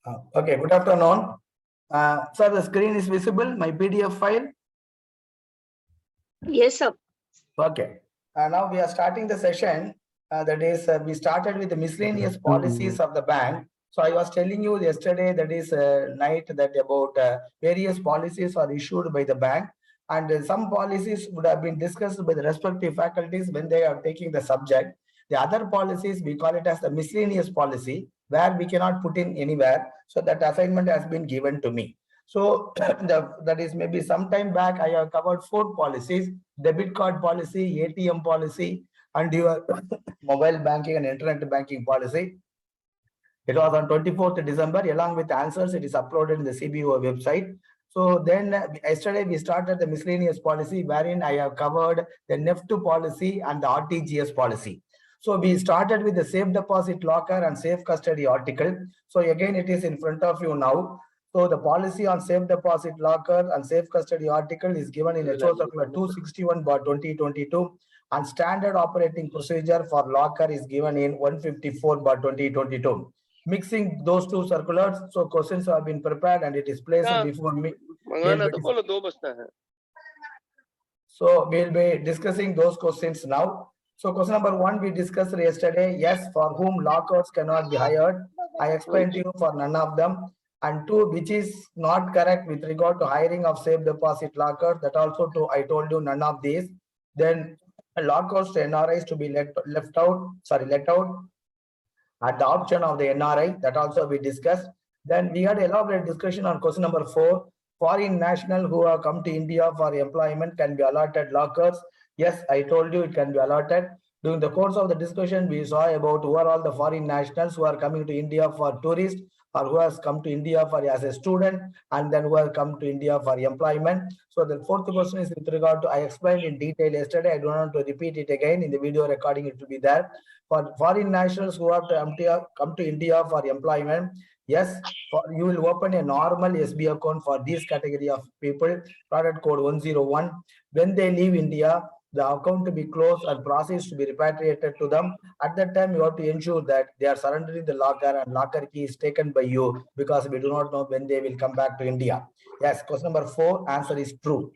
Okay, good afternoon. Sir, the screen is visible, my PDF file. Yes, sir. Okay. Now we are starting the session. That is, we started with the miscellaneous policies of the bank. So I was telling you yesterday, that is night, that about various policies are issued by the bank, and some policies would have been discussed by the respective faculties when they are taking the subject. The other policies, we call it as the miscellaneous policy, where we cannot put in anywhere. So that assignment has been given to me. So that is maybe some time back, I have covered 4 policies: debit card policy, ATM policy, and your mobile banking and internet banking policy. It was on 24th December. Along with answers, it is uploaded in the CBO website. So then yesterday we started the miscellaneous policy, wherein I have covered the NEFT policy and the RTGS policy. So we started with the safe deposit locker and safe custody article. So again, it is in front of you now. So the policy on safe deposit locker and safe custody article is given in HO Circular 261/2022, and standard operating procedure for locker is given in 154/2022. Mixing those two circulars, so questions have been prepared and it is placed before me. So we'll be discussing those questions now. So question number 1 we discussed yesterday. Yes, for whom lockers cannot be hired. I explained to you for none of them. And 2, which is not correct with regard to hiring of safe deposit locker. That also I told you none of these. Then lockers to NRIs to be let out at the option of the NRI. That also we discussed. Then we had elaborate discussion on question number 4. Foreign national who have come to India for employment can be allotted lockers. Yes, I told you it can be allotted. During the course of the discussion, we saw about who are all the foreign nationals who are coming to India for tourists, or who has come to India for as a student, and then who have come to India for employment. So the 4th question is with regard to, I explained in detail yesterday. I don't want to repeat it again. In the video recording, it will be there. For foreign nationals who have to come to India for employment, yes, you will open a normal SB account for this category of people, product code 101. When they leave India, the account to be closed and process to be repatriated to them. At that time, you have to ensure that they are surrendering the locker and locker key is taken by you, because we do not know when they will come back to India. Yes, question number 4, answer is true.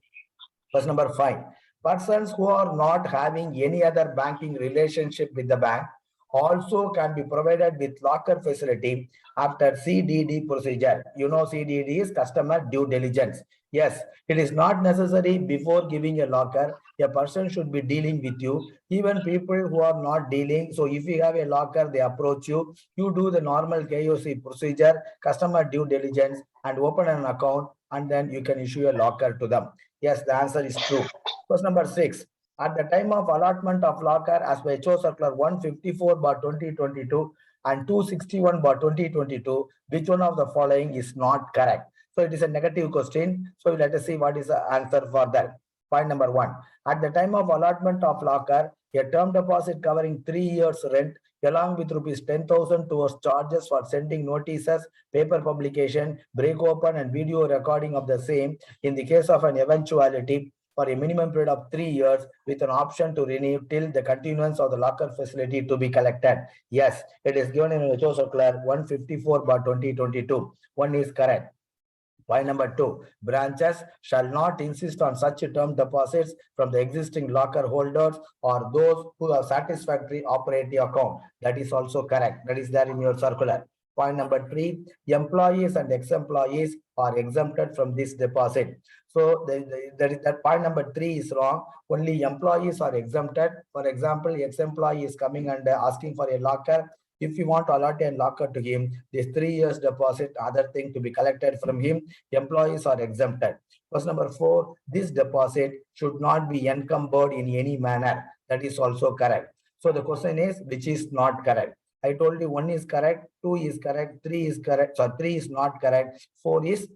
Question number 5, persons who are not having any other banking relationship with the bank also can be provided with locker facility after CDD procedure. You know, CDD is customer due diligence. Yes, it is not necessary before giving a locker. A person should be dealing with you. Even people who are not dealing, so if you have a locker, they approach you, you do the normal KYC procedure, customer due diligence, and open an account, and then you can issue a locker to them. Yes, the answer is true. Question number 6. At the time of allotment of locker as per HO Circular 154/2022 and 261/2022, which one of the following is not correct? So it is a negative question. So let us see what is the answer for that. Point number 1. At the time of allotment of locker, a term deposit covering 3 years rent along with rupees 10,000 towards charges for sending notices, paper publication, break open and video recording of the same in the case of an eventuality, for a minimum period of 3 years with an option to renew till the continuance of the locker facility to be collected. Yes, it is given in HO Circular 154/2022. One is correct. Point number 2, branches shall not insist on such term deposits from the existing locker holders or those who have satisfactory operating account. That is also correct. That is there in your circular. Point number 3, employees and ex-employees are exempted from this deposit. So that point number 3 is wrong. Only employees are exempted. For example, ex-employee is coming and asking for a locker. If you want to allot a locker to him, this 3 years deposit, other thing to be collected from him, employees are exempted. Question number 4, this deposit should not be encumbered in any manner. That is also correct. So the question is, which is not correct? I told you 1 is correct, 2 is correct, 3 is correct, so 3 is not correct, 4 is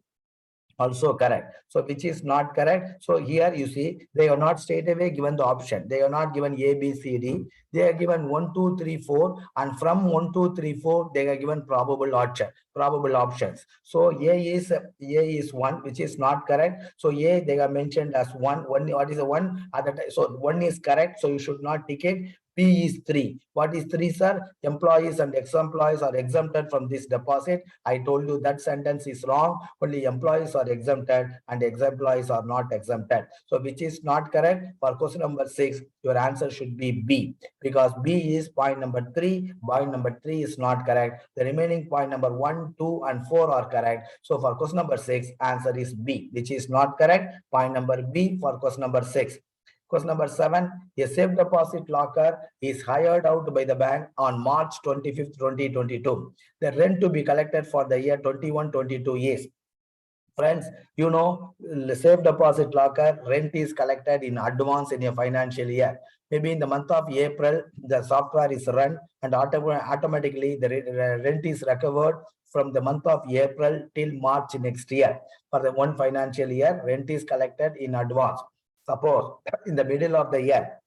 also correct. So which is not correct? So here you see, they are not straight away given the option. They are not given A, B, C, D. They are given 1, 2, 3, 4, and from 1, 2, 3, 4, they are given probable options. So A is 1, which is not correct. So A they are mentioned as 1. What is the 1? So 1 is correct. So you should not tick it. B is 3. What is 3, sir? Employees and ex-employees are exempted from this deposit. I told you that sentence is wrong. Only employees are exempted and ex-employees are not exempted. So which is not correct? For question number 6, your answer should be B, because B is point number 3. Point number 3 is not correct. The remaining point number 1, 2, and 4 are correct. So for question number 6, answer is B, which is not correct. Point number B for question number 6. Question number 7, a safe deposit locker is hired out by the bank on March 25th, 2022. The rent to be collected for the year 21-22 is. Friends, you know, safe deposit locker rent is collected in advance in a financial year. Maybe in the month of April, the software is run and automatically the rent is recovered from the month of April till March next year. For the one financial year, rent is collected in advance. Suppose in the middle of the year,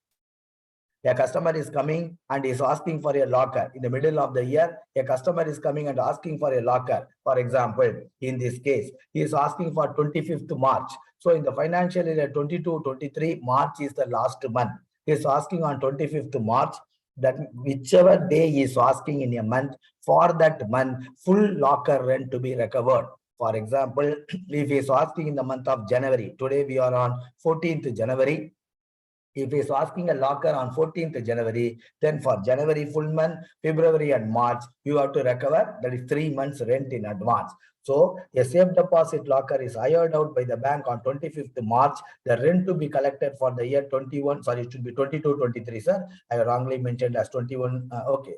a customer is coming and is asking for a locker. In the middle of the year, a customer is coming and asking for a locker. For example, in this case, he is asking for 25th March. So in the financial year 22-23, March is the last month. He is asking on 25th March, that whichever day he is asking in a month, for that month, full locker rent to be recovered. For example, if he is asking in the month of January, today we are on 14th January, if he is asking a locker on 14th January, then for January full month, February and March, you have to recover, that is 3 months rent in advance. So a safe deposit locker is hired out by the bank on 25th March. The rent to be collected for the year 21, sorry, it should be 22-23, sir. I wrongly mentioned as 21. Okay.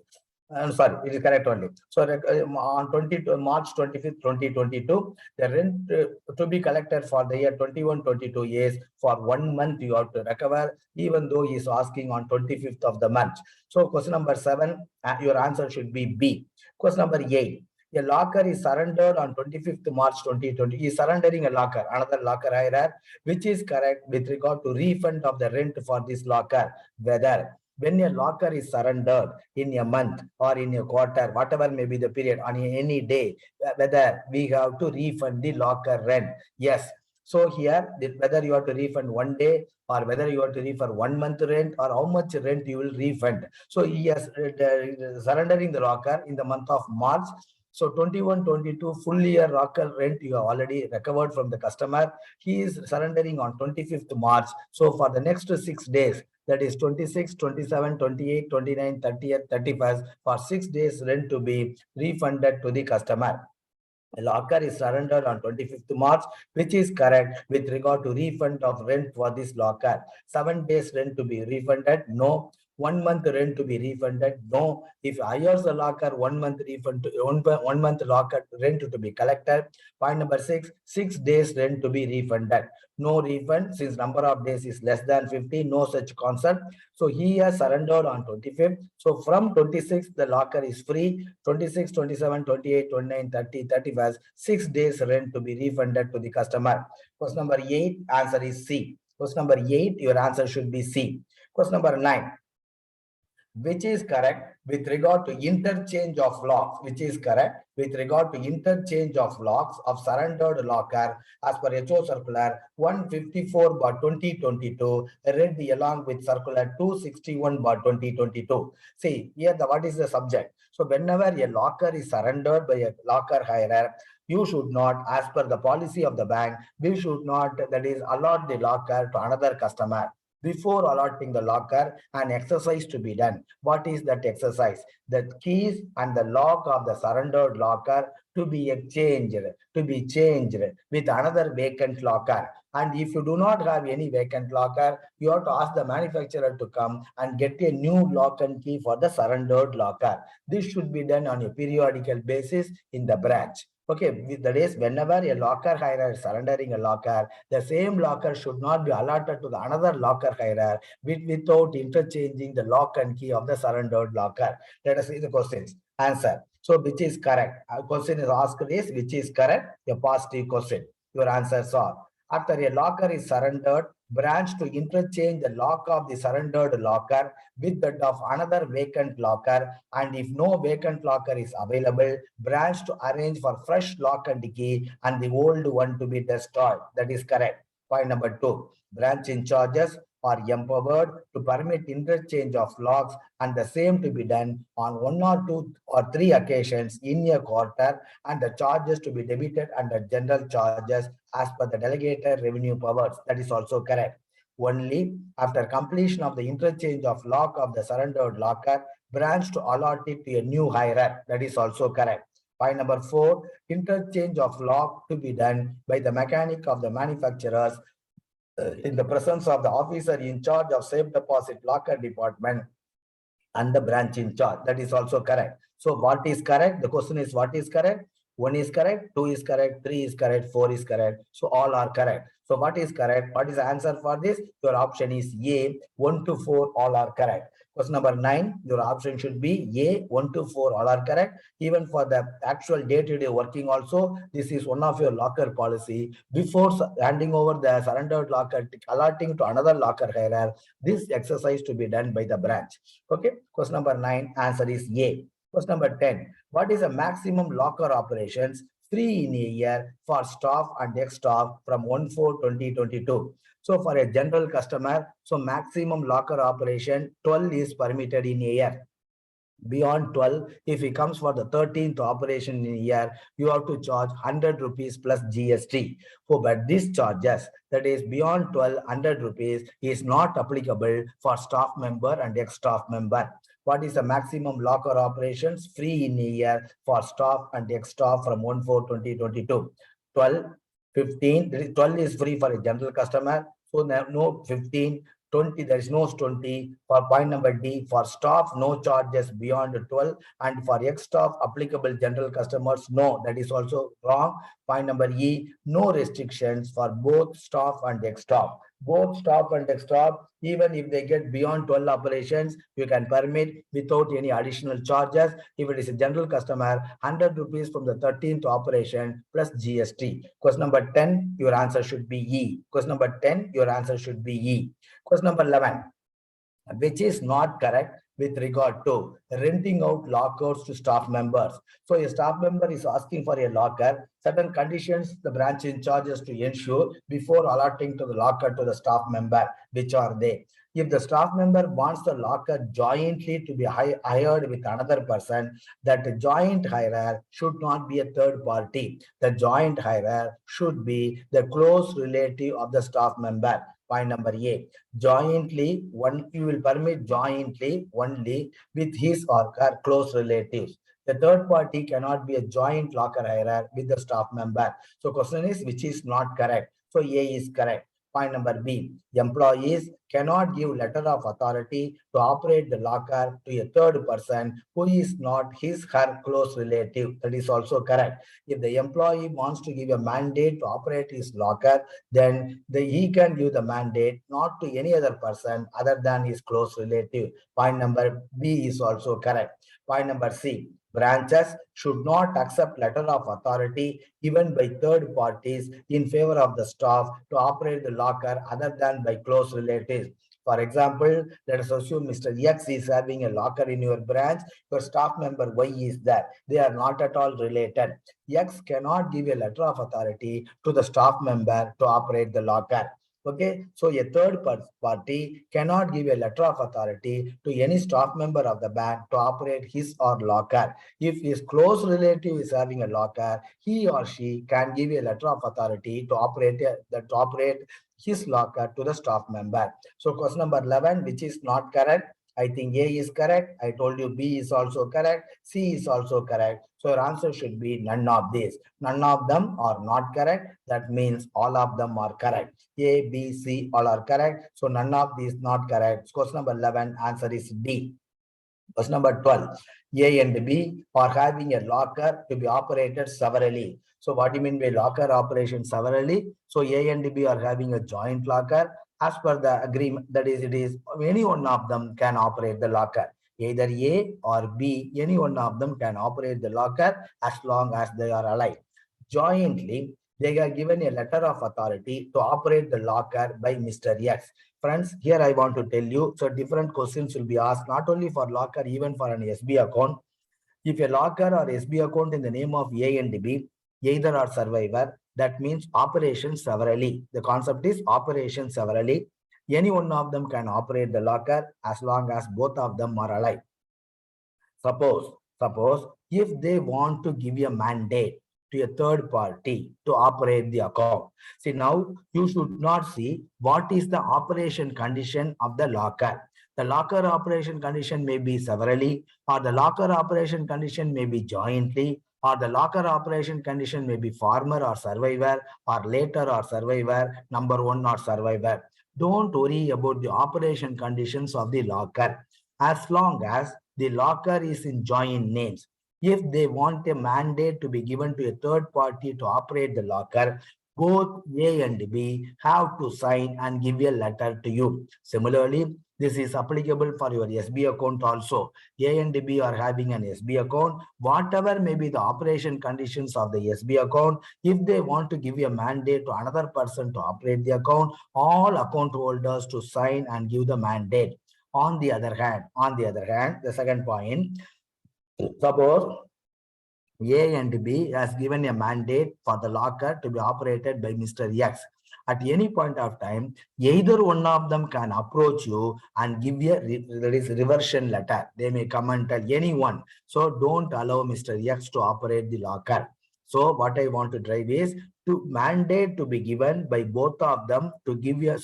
I'm sorry, it is correct only. So on March 25th, 2022, the rent to be collected for the year 21-22 is for 1 month you have to recover, even though he is asking on 25th of the month. So question number 7, your answer should be B. Question number 8. A locker is surrendered on 25th March 2020. He is surrendering a locker, another locker hirer, which is correct with regard to refund of the rent for this locker. Whether when a locker is surrendered in a month or in a quarter, whatever may be the period, on any day, whether we have to refund the locker rent. Yes. So here, whether you have to refund 1 day or whether you have to refund 1 month rent or how much rent you will refund. So he is surrendering the locker in the month of March. So 21-22 full year locker rent you have already recovered from the customer. He is surrendering on 25th March. So for the next 6 days, that is 26, 27, 28, 29, 30th, 31st, for 6 days rent to be refunded to the customer. A locker is surrendered on 25th March, which is correct with regard to refund of rent for this locker. 7 days rent to be refunded, no. 1 month rent to be refunded, no. If hires the locker, 1 month refund, 1 month locker rent to be collected. Point number 6, 6 days rent to be refunded. No refund since number of days is less than 50, no such concept. So he has surrendered on 25th. So from 26th, the locker is free. 26, 27, 28, 29, 30, 31st, 6 days rent to be refunded to the customer. Question number 8, answer is C. Question number 8, your answer should be C. Question number 9. Which is correct with regard to interchange of locks, which is correct with regard to interchange of locks of surrendered locker as per HO circular 154/2022, read along with circular 261/2022. See here, what is the subject? So whenever a locker is surrendered by a locker hirer, you should not, as per the policy of the bank, we should not, that is, allot the locker to another customer. Before allotting the locker, an exercise to be done. What is that exercise? The keys and the lock of the surrendered locker to be exchanged, to be changed with another vacant locker. And if you do not have any vacant locker, you have to ask the manufacturer to come and get a new lock and key for the surrendered locker. This should be done on a periodical basis in the branch. Okay, that is, whenever a locker hirer is surrendering a locker, the same locker should not be allotted to the another locker hirer without interchanging the lock and key of the surrendered locker. Let us see the questions. Answer. So which is correct? Question is asked is which is correct? A positive question. Your answers are: after a locker is surrendered, branch to interchange the lock of the surrendered locker with that of another vacant locker, and if no vacant locker is available, branch to arrange for fresh lock and key and the old one to be destroyed. That is correct. Point number 2, branch in charges are empowered to permit interchange of locks and the same to be done on 1 or 2 or 3 occasions in a quarter, and the charges to be debited under general charges as per the delegated revenue powers. That is also correct. Only after completion of the interchange of lock of the surrendered locker, branch to allot it to a new hirer. That is also correct. Point number 4, interchange of lock to be done by the mechanic of the manufacturers in the presence of the officer in charge of safe deposit locker department and the branch in charge. That is also correct. So what is correct? The question is what is correct? 1 is correct, 2 is correct, 3 is correct, 4 is correct. So all are correct. So what is correct? What is the answer for this? Your option is A, 1 to 4, all are correct. Question number 9, your option should be A, 1 to 4, all are correct. Even for the actual day-to-day working also, this is one of your locker policy. Before handing over the surrendered locker, allotting to another locker hirer, this exercise to be done by the branch. Okay, question number 9, answer is A. Question number 10, what is the maximum locker operations free in a year for staff and ex-staff from 1/4/2022? So for a general customer, so maximum locker operation 12 is permitted in a year. Beyond 12, if he comes for the 13th operation in a year, you have to charge 100 rupees plus GST. Oh, but these charges, that is beyond 12, 100 rupees, is not applicable for staff member and ex-staff member. What is the maximum locker operations free in a year for staff and ex-staff from 1/4/2022? 12, 15, 12 is free for a general customer. So no 15, 20, there is no 20. For point number D, for staff, no charges beyond 12. And for ex-staff, applicable general customers, no. That is also wrong. Point number E, no restrictions for both staff and ex-staff. Both staff and ex-staff, even if they get beyond 12 operations, you can permit without any additional charges. If it is a general customer, 100 rupees from the 13th operation plus GST. Question number 10, your answer should be E. Question number 10, your answer should be E. Question number 11, which is not correct with regard to renting out lockers to staff members. So a staff member is asking for a locker, certain conditions the branch in charge is to ensure before allotting to the locker to the staff member, which are they. If the staff member wants the locker jointly to be hired with another person, that joint hirer should not be a third party. The joint hirer should be the close relative of the staff member. Point number A, jointly, you will permit jointly only with his or her close relatives. The third party cannot be a joint locker hirer with the staff member. So question is which is not correct. So A is correct. Point number B, employees cannot give letter of authority to operate the locker to a third person who is not his her close relative. That is also correct. If the employee wants to give a mandate to operate his locker, then he can give the mandate not to any other person other than his close relative. Point number B is also correct. Point number C, branches should not accept letter of authority given by third parties in favor of the staff to operate the locker other than by close relatives. For example, let us assume Mr. X is having a locker in your branch, your staff member Y is there. They are not at all related. X cannot give a letter of authority to the staff member to operate the locker. Okay, so a third party cannot give a letter of authority to any staff member of the bank to operate his or locker. If his close relative is having a locker, he or she can give a letter of authority to operate his locker to the staff member. So question number 11, which is not correct. I think A is correct. I told you B is also correct. C is also correct. So your answer should be none of these. None of them are not correct. That means all of them are correct. A, B, C, all are correct. So none of these not correct. Question number 11, answer is D. Question number 12, A and B are having a locker to be operated severally. So what do you mean by locker operation severally? So A and B are having a joint locker. As per the agreement, that is, it is any one of them can operate the locker. Either A or B, any one of them can operate the locker as long as they are alive. Jointly, they are given a letter of authority to operate the locker by Mr. X. Friends, here I want to tell you, so different questions will be asked, not only for locker, even for an SB account. If a locker or SB account in the name of A and B, either are survivor, that means operation severally. The concept is operation severally. Any one of them can operate the locker as long as both of them are alive. Suppose if they want to give a mandate to a third party to operate the account. See, now you should not see what is the operation condition of the locker. The locker operation condition may be severally, or the locker operation condition may be jointly, or the locker operation condition may be farmer or survivor, or later or survivor, number one or survivor. Don't worry about the operation conditions of the locker as long as the locker is in joint names. If they want a mandate to be given to a third party to operate the locker, both A and B have to sign and give a letter to you. Similarly, this is applicable for your SB account also. A and B are having an SB account. Whatever may be the operation conditions of the SB account, if they want to give a mandate to another person to operate the account, all account holders to sign and give the mandate. On the other hand, the second point, suppose A and B has given a mandate for the locker to be operated by Mr. X. At any point of time, either one of them can approach you and give a that is reversion letter. They may come and tell anyone. So don't allow Mr. X to operate the locker. So what I want to drive is to mandate to be given by both of them to give you,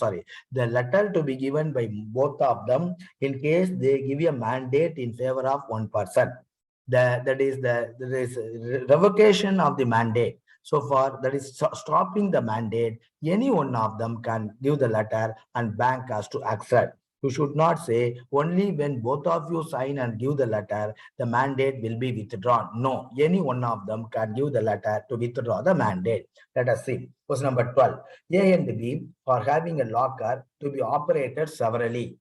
the letter to be given by both of them in case they give you a mandate in favor of one person. That is revocation of the mandate. So for that is stopping the mandate, any one of them can give the letter and bank has to accept. You should not say only when both of you sign and give the letter, the mandate will be withdrawn. No, any one of them can give the letter to withdraw the mandate. Let us see. Question number 12. A and B are having a locker to be operated severally.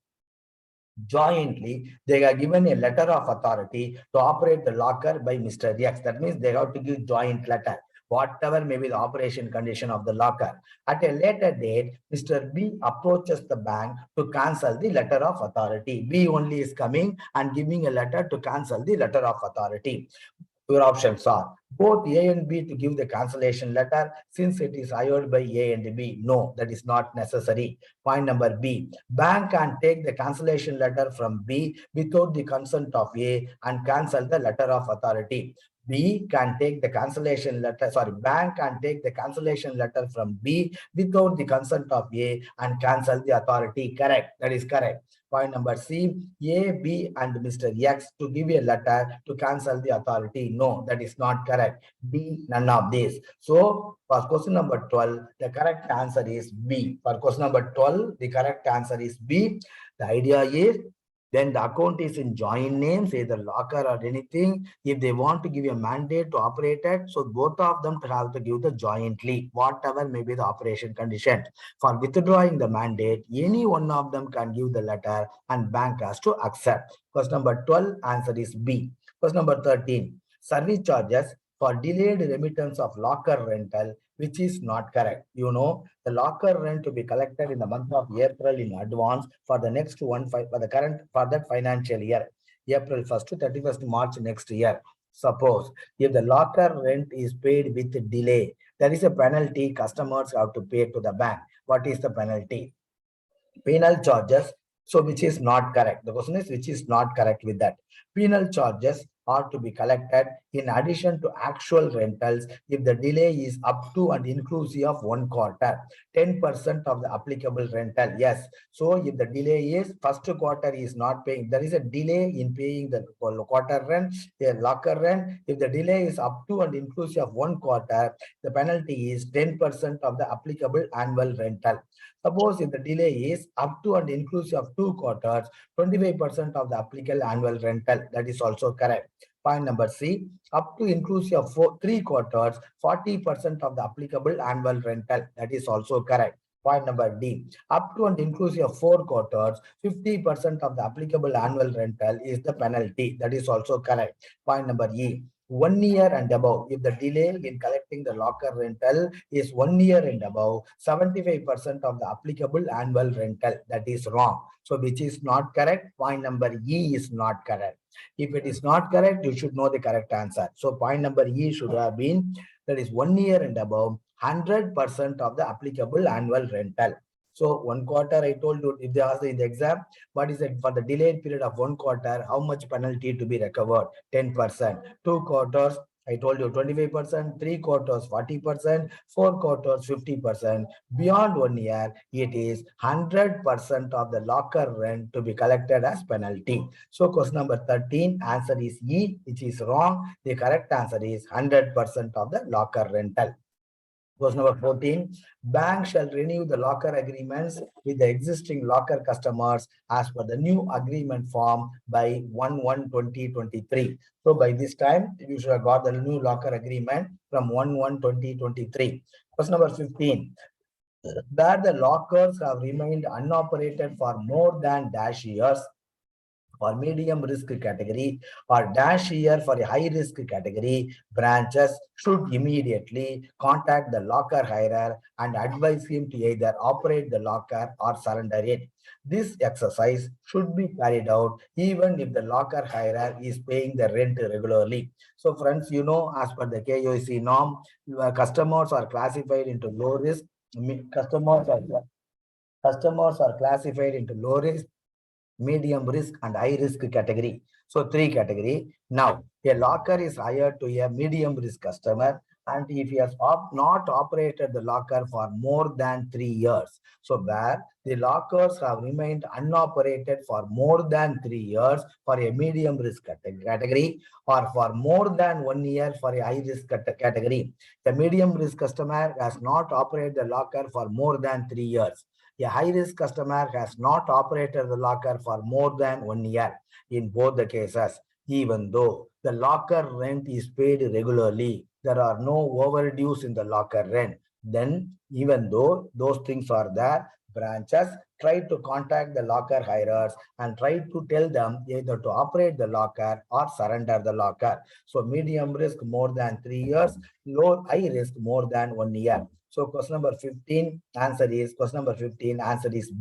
Jointly, they are given a letter of authority to operate the locker by Mr. X. That means they have to give joint letter, whatever may be the operation condition of the locker. At a later date, Mr. B approaches the bank to cancel the letter of authority. B only is coming and giving a letter to cancel the letter of authority. Your options are both A and B to give the cancellation letter since it is hired by A and B. No, that is not necessary. Point number B. Bank can take the cancellation letter from B without the consent of A and cancel the letter of authority. B can take the cancellation letter, bank can take the cancellation letter from B without the consent of A and cancel the authority. Correct. That is correct. Point number C, A, B, and Mr. X to give a letter to cancel the authority. No, that is not correct. B, none of these. So, for question number 12, the correct answer is B. For question number 12, the correct answer is B. The idea is then the account is in joint names, either locker or anything. If they want to give a mandate to operate it, so both of them have to give the jointly, whatever may be the operation condition. For withdrawing the mandate, any one of them can give the letter and bank has to accept. Question number 12, answer is B. Question number 13, service charges for delayed remittance of locker rental, which is not correct. You know, the locker rent to be collected in the month of April in advance for the next for that financial year, April 1st to 31st March next year. Suppose if the locker rent is paid with delay, there is a penalty customers have to pay to the bank. What is the penalty? Penal charges. So which is not correct? The question is which is not correct with that. Penal charges are to be collected in addition to actual rentals if the delay is up to and inclusive of 1 quarter, 10% of the applicable rental. Yes. So if the delay is first quarter is not paying, there is a delay in paying the quarter rent, the locker rent. If the delay is up to and inclusive of 1 quarter, the penalty is 10% of the applicable annual rental. Suppose if the delay is up to and inclusive of 2 quarters, 25% of the applicable annual rental. That is also correct. Point number C, up to inclusive of 3 quarters, 40% of the applicable annual rental. That is also correct. Point number D, up to and inclusive of 4 quarters, 50% of the applicable annual rental is the penalty. That is also correct. Point number E, 1 year and above. If the delay in collecting the locker rental is 1 year and above, 75% of the applicable annual rental. That is wrong. So which is not correct? Point number E is not correct. If it is not correct, you should know the correct answer. So point number E should have been that is 1 year and above, 100% of the applicable annual rental. So 1 quarter, I told you, if they ask in the exam, what is it for the delayed period of 1 quarter, how much penalty to be recovered? 10%. 2 quarters, I told you 25%, 3 quarters, 40%, 4 quarters, 50%. Beyond 1 year, it is 100% of the locker rent to be collected as penalty. So question number 13, answer is E, which is wrong. The correct answer is 100% of the locker rental. Question number 14, bank shall renew the locker agreements with the existing locker customers as per the new agreement form by 1/1/2023. So by this time, you should have got the new locker agreement from 1/1/2023. Question number 15, where the lockers have remained unoperated for more than dash years, for medium risk category or dash year for a high risk category, branches should immediately contact the locker hirer and advise him to either operate the locker or surrender it. This exercise should be carried out even if the locker hirer is paying the rent regularly. So friends, you know, as per the KYC norm, customers are classified into low risk. Customers are classified into low risk, medium risk and high risk category. So 3 category. Now, a locker is hired to a medium risk customer, and if he has not operated the locker for more than 3 years. So where the lockers have remained unoperated for more than 3 years for a medium risk category, or for more than 1 year for a high risk category. The medium risk customer has not operated the locker for more than 3 years. A high-risk customer has not operated the locker for more than 1 year. In both the cases, even though the locker rent is paid regularly, there are no overdues in the locker rent. Then, even though those things are there, branches try to contact the locker hirers and try to tell them either to operate the locker or surrender the locker. So, medium risk more than 3 years, low high risk more than 1 year. So question number 15 answer is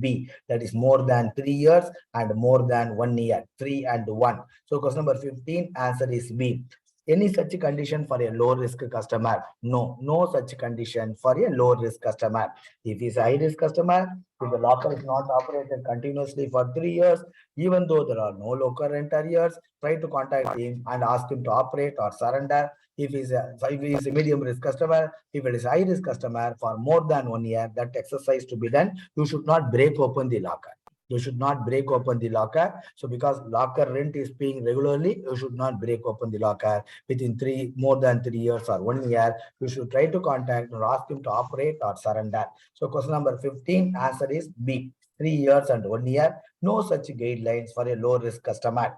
B, that is more than 3 years and more than 1 year, 3 and 1. So question number 15 answer is B. Any such condition for a low risk customer? No, no such condition for a low risk customer. If he's a high risk customer, if the locker is not operated continuously for 3 years, even though there are no locker rent arrears, try to contact him and ask him to operate or surrender. If he is a medium risk customer, if it is high risk customer for more than 1 year, that exercise to be done, you should not break open the locker. You should not break open the locker. So because locker rent is paying regularly, you should not break open the locker within more than 3 years or 1 year. You should try to contact or ask him to operate or surrender. So question number 15, answer is B, 3 years and 1 year. No such guidelines for a low risk customer.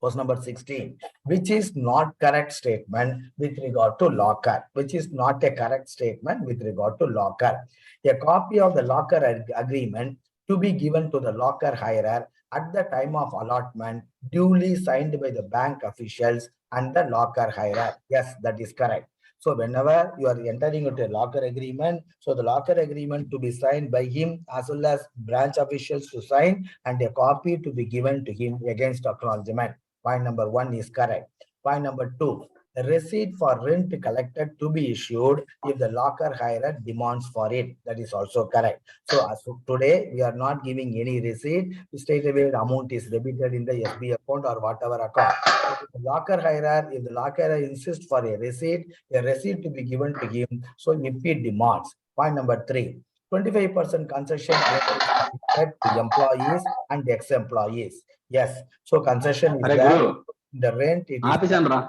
Question number 16, which is not correct statement with regard to locker, which is not a correct statement with regard to locker. A copy of the locker agreement to be given to the locker hirer at the time of allotment, duly signed by the bank officials and the locker hirer. Yes, that is correct. So whenever you are entering into a locker agreement, so the locker agreement to be signed by him as well as branch officials to sign, and a copy to be given to him against acknowledgement. Point number 1 is correct. Point number 2, the receipt for rent collected to be issued if the locker hirer demands for it. That is also correct. So as of today, we are not giving any receipt. Straight away, the amount is debited in the SB account or whatever account. If the locker hirer, if the locker hirer insists for a receipt to be given to him. So if he demands. Point number 3, 25% concession to employees and ex-employees. Yes. So concession is there. The rent it is.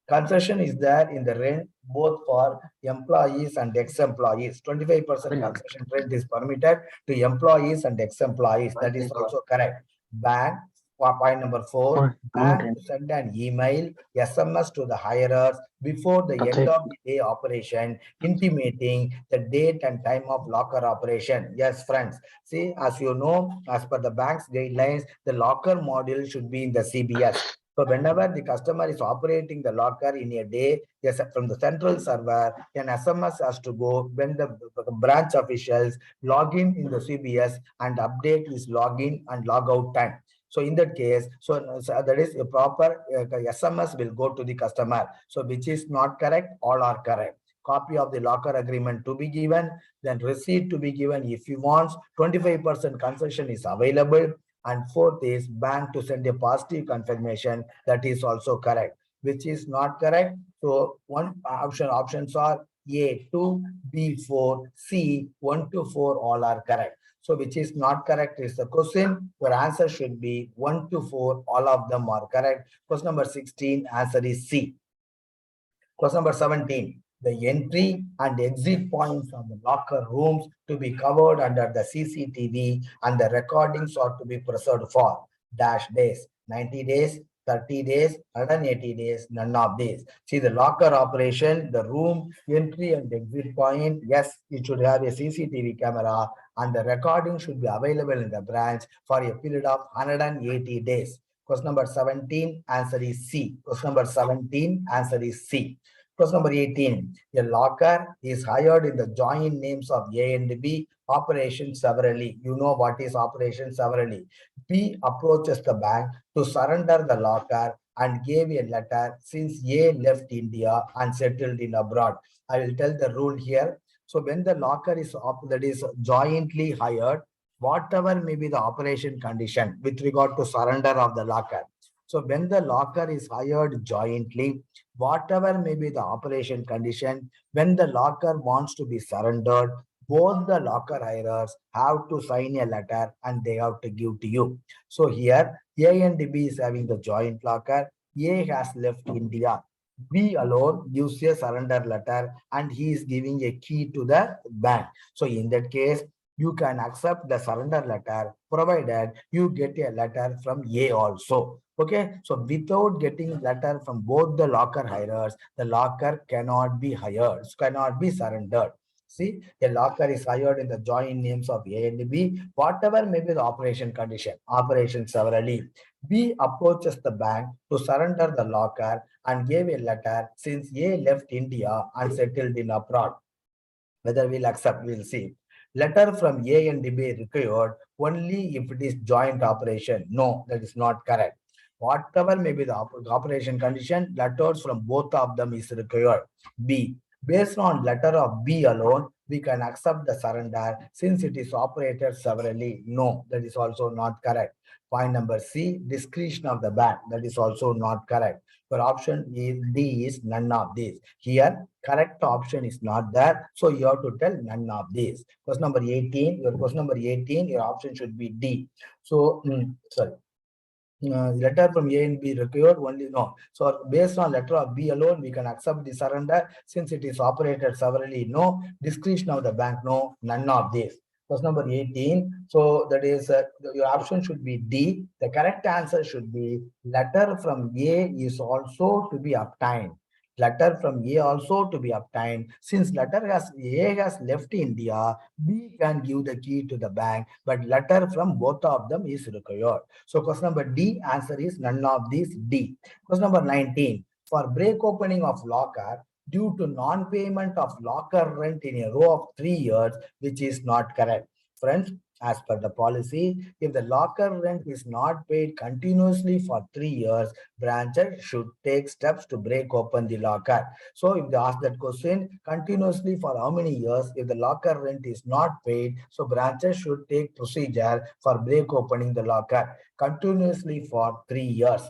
Concession is there in the rent both for employees and ex-employees. 25% concession rent is permitted to employees and ex-employees. That is also correct. Bank, point number 4, bank to send an email, SMS to the hirers before the end of the day operation, intimating the date and time of locker operation. Yes, friends. See, as you know, as per the bank's guidelines, the locker module should be in the CBS. So whenever the customer is operating the locker in a day, yes, from the central server, an SMS has to go when the branch officials log in the CBS and update his login and logout time. So in that case, so that is a proper SMS will go to the customer. So which is not correct, all are correct. copy of the locker agreement to be given, then receipt to be given if he wants, 25% concession is available, and fourth is bank to send a positive confirmation. That is also correct. Which is not correct? So one options are A 2, B 4, C 1 to 4, all are correct. So which is not correct is the question. Your answer should be 1 to 4, all of them are correct. Question number 16, answer is C. Question number 17. The entry and exit points of the locker rooms to be covered under the CCTV and the recordings are to be preserved for dash days, 90 days, 30 days, 180 days, none of these. See the locker operation, the room entry and exit point. Yes, it should have a CCTV camera and the recording should be available in the branch for a period of 180 days. Question number 17, answer is C. Question number 17, answer is C. Question number 18. A locker is hired in the joint names of A and B, operation severally. You know what is operation severally. B approaches the bank to surrender the locker and gave a letter since A left India and settled in abroad. I will tell the rule here. So when the locker is that is jointly hired, whatever may be the operation condition with regard to surrender of the locker. So when the locker is hired jointly, whatever may be the operation condition, when the locker wants to be surrendered, both the locker hirers have to sign a letter and they have to give to you. So here, A and B is having the joint locker. A has left India. B alone gives a surrender letter and he is giving a key to the bank. So in that case, you can accept the surrender letter provided you get a letter from A also. Okay, so without getting letter from both the locker hirers, the locker cannot be hired, cannot be surrendered. See, a locker is hired in the joint names of A and B, whatever may be the operation condition, operation severally. B approaches the bank to surrender the locker and gave a letter since A left India and settled in abroad. Whether we'll accept, we'll see. Letter from A and B required only if it is joint operation. No, that is not correct. Whatever may be the operation condition, letters from both of them is required. B. Based on letter of B alone, we can accept the surrender since it is operated severally. No, that is also not correct. Point number C, discretion of the bank. That is also not correct. Your option is D is none of these. Here, correct option is not there. So you have to tell none of these. Question number 18, your question number 18, your option should be D. So, sorry. Letter from A and B required only no. So based on letter of B alone, we can accept the surrender since it is operated severally. No. Discretion of the bank. No. None of these. Question number 18. So that is your option should be D. The correct answer should be letter from A is also to be obtained. Letter from A also to be obtained. Since letter has A has left India, B can give the key to the bank, but letter from both of them is required. So question number D, answer is none of these D. Question number 19. For break opening of locker due to non-payment of locker rent in a row of 3 years, which is not correct. Friends, as per the policy, if the locker rent is not paid continuously for 3 years, branches should take steps to break open the locker. So if they ask that question, continuously for how many years, if the locker rent is not paid, so branches should take procedure for break opening the locker continuously for 3 years.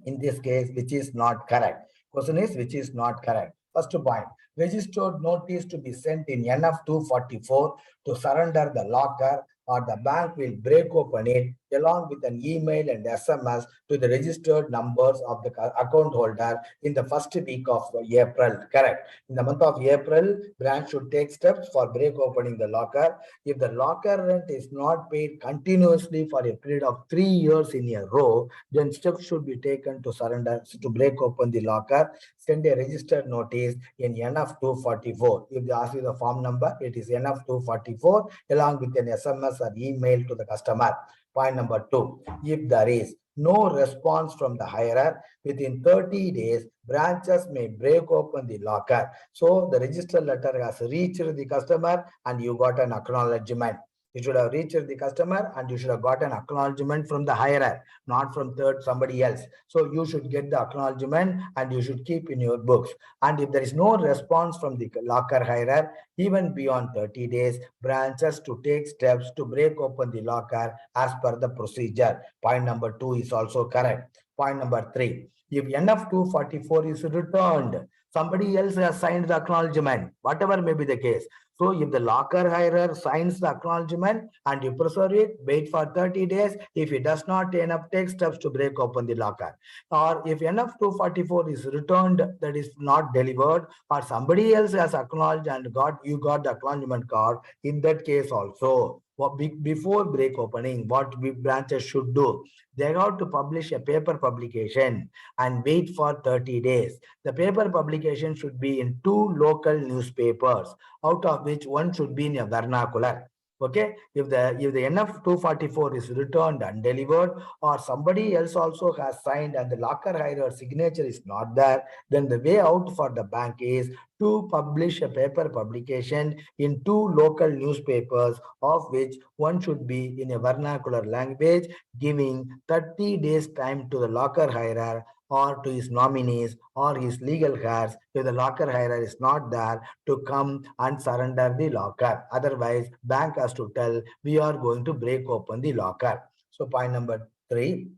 In this case, which is not correct. Question is which is not correct. First point, registered notice to be sent in NF 244 to surrender the locker or the bank will break open it along with an email and SMS to the registered numbers of the account holder in the first week of April. Correct. In the month of April, branch should take steps for break opening the locker. If the locker rent is not paid continuously for a period of 3 years in a row, then steps should be taken to surrender, to break open the locker. Send a registered notice in NF 244. If they ask you the form number, it is NF 244 along with an SMS or email to the customer. Point number 2, if there is no response from the hirer within 30 days, branches may break open the locker. So the register letter has reached the customer and you got an acknowledgement. You should have reached the customer and you should have got an acknowledgement from the hirer, not from somebody else. So you should get the acknowledgement and you should keep in your books. And if there is no response from the locker hirer, even beyond 30 days, branches to take steps to break open the locker as per the procedure. Point number 2 is also correct. Point number 3, if NF244 is returned, somebody else has signed the acknowledgement, whatever may be the case. So if the locker hirer signs the acknowledgement and you preserve it, wait for 30 days. If it does not, NF take steps to break open the locker. Or if NF244 is returned, that is not delivered, or somebody else has acknowledged and you got the acknowledgement card, in that case also, before break opening, what branches should do? They have to publish a paper publication and wait for 30 days. The paper publication should be in 2 local newspapers, out of which one should be in a vernacular. Okay, if the NF244 is returned undelivered, or somebody else also has signed and the locker hirer signature is not there, then the way out for the bank is to publish a paper publication in 2 local newspapers, of which one should be in a vernacular language, giving 30 days time to the locker hirer or to his nominees or his legal heirs, if the locker hirer is not there, to come and surrender the locker. Otherwise, bank has to tell, we are going to break open the locker. So point number 3,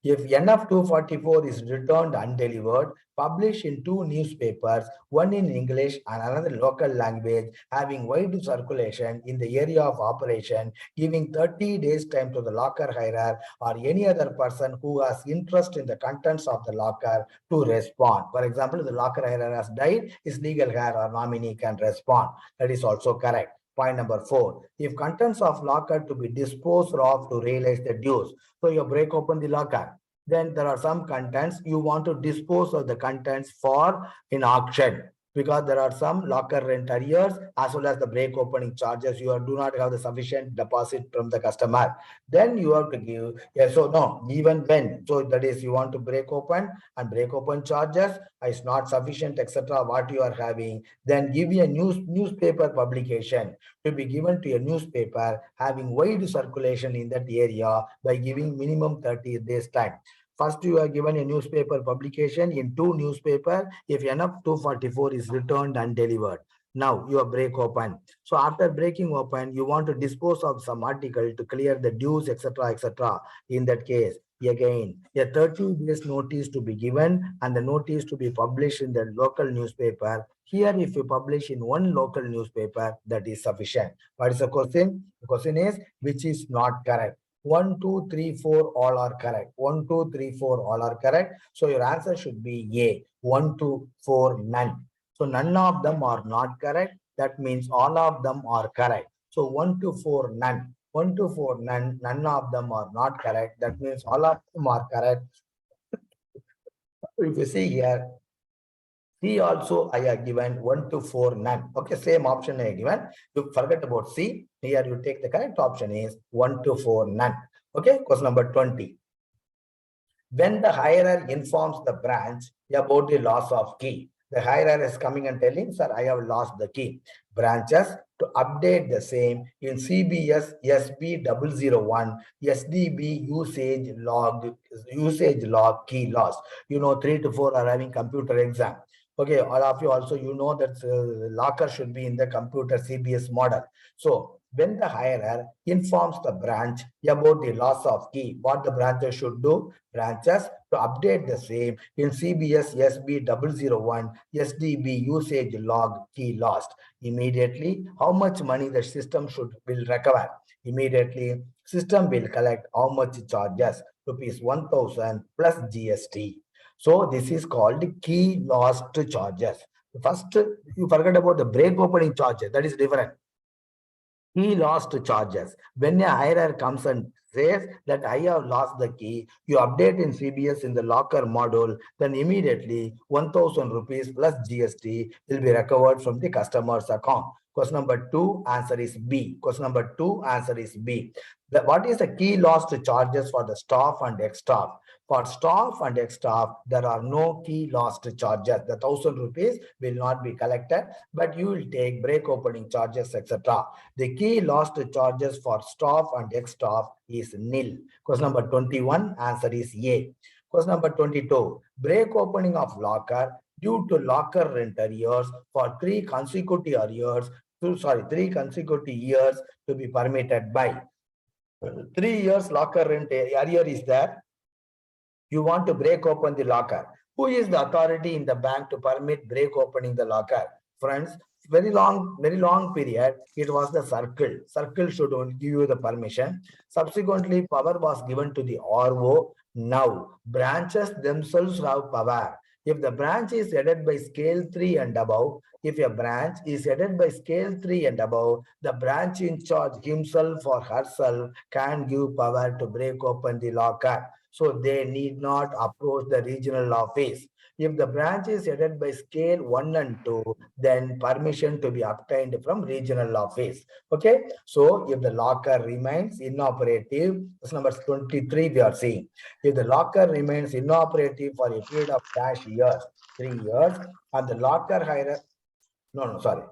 if NF244 is returned undelivered, publish in 2 newspapers, one in English and another local language, having wide circulation in the area of operation, giving 30 days time to the locker hirer or any other person who has interest in the contents of the locker to respond. For example, if the locker hirer has died, his legal heir or nominee can respond. That is also correct. Point number 4, if contents of locker to be disposed of to realize the dues. So you break open the locker. Then there are some contents you want to dispose of the contents for in auction, because there are some locker rent arrears as well as the break opening charges. You do not have the sufficient deposit from the customer. Then you have to give, so no, even when, so that is you want to break open and break open charges is not sufficient, etc. What you are having, then give you a newspaper publication to be given to a newspaper having wide circulation in that area by giving minimum 30 days time. First, you are given a newspaper publication in 2 newspapers if NF244 is returned and delivered. Now you are break open. So after breaking open, you want to dispose of some article to clear the dues, etc., etc. In that case, again, a 30 days notice to be given and the notice to be published in the local newspaper. Here, if you publish in 1 local newspaper, that is sufficient. What is the question? The question is, which is not correct? 1, 2, 3, 4, all are correct. 1, 2, 3, 4, all are correct. So your answer should be A. 1, 2, 4, none. So none of them are not correct. That means all of them are correct. So 1 to 4, none. 1 to 4, none. None of them are not correct. That means all of them are correct. If you see here, C also I have given 1 to 4, none. Okay, same option I have given. You forget about C. Here you take the correct option is 1 to 4, none. Okay, question number 20. When the hirer informs the branch about the loss of key, the hirer is coming and telling, sir, I have lost the key. Branches to update the same in CBS SB 001 SDB usage log key loss. 3 to 4 are having computer exam. Okay, all of you also, that locker should be in the computer CBS model. So when the hirer informs the branch about the loss of key, what the branches should do? Branches to update the same in CBS SB 001 SDB usage log key lost. Immediately, how much money the system will recover? Immediately, system will collect how much charges? Rupees 1000 plus GST. So this is called key lost charges. First, you forget about the break opening charges. That is different. Key lost charges. When a hirer comes and says that I have lost the key, you update in CBS in the locker module, then immediately 1000 rupees plus GST will be recovered from the customer's account. Question number 2, answer is B. Question number 2, answer is B. What is the key loss to charges for the staff and ex-staff? For staff and ex-staff, there are no key loss to charges. The 1,000 rupees will not be collected, but you will take break opening charges, etc. The key loss to charges for staff and ex-staff is nil. Question number 21, answer is A. Question number 22, break opening of locker due to locker rent arrears for 3 consecutive years to be permitted by 3 years locker rent arrear is there. You want to break open the locker. Who is the authority in the bank to permit break opening the locker? Friends, very long period, it was the circle. Circle should only give you the permission. Subsequently, power was given to the RO. Now, branches themselves have power. If the branch is headed by scale 3 and above, if a branch is headed by scale 3 and above, the branch in charge himself or herself can give power to break open the locker. So they need not approach the regional office. If the branch is headed by scale 1 and 2, then permission to be obtained from regional office. Okay. So if the locker remains inoperative, this number 23 we are seeing. If the locker remains inoperative for a period of dash years, 3 years, and the locker hire, sorry.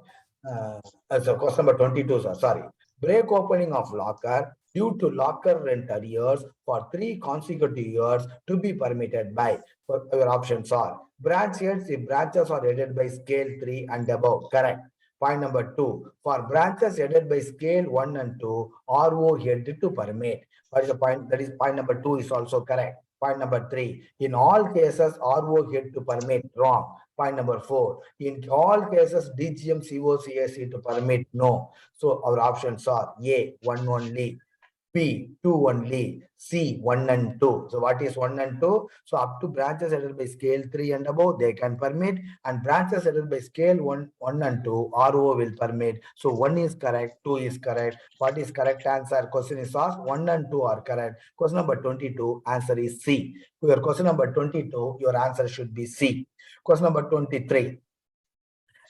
So question number 22, sir, sorry. Break opening of locker due to locker rent arrears for 3 consecutive years to be permitted by. Your options are branch heads if branches are headed by scale 3 and above. Correct. Point number 2. For branches headed by scale 1 and 2, RO head to permit. What is the point? That is point number 2 is also correct. Point number 3. In all cases, RO head to permit. Wrong. Point number 4. In all cases, DGM COCAC to permit. No. So our options are A, 1 only. B, 2 only, C, 1 and 2. So what is 1 and 2? So up to branches headed by scale 3 and above, they can permit, and branches headed by scale 1 and 2, RO will permit. So 1 is correct, 2 is correct. What is correct answer? Question is asked, 1 and 2 are correct. Question number 22, answer is C. Your question number 22, your answer should be C. Question number 23.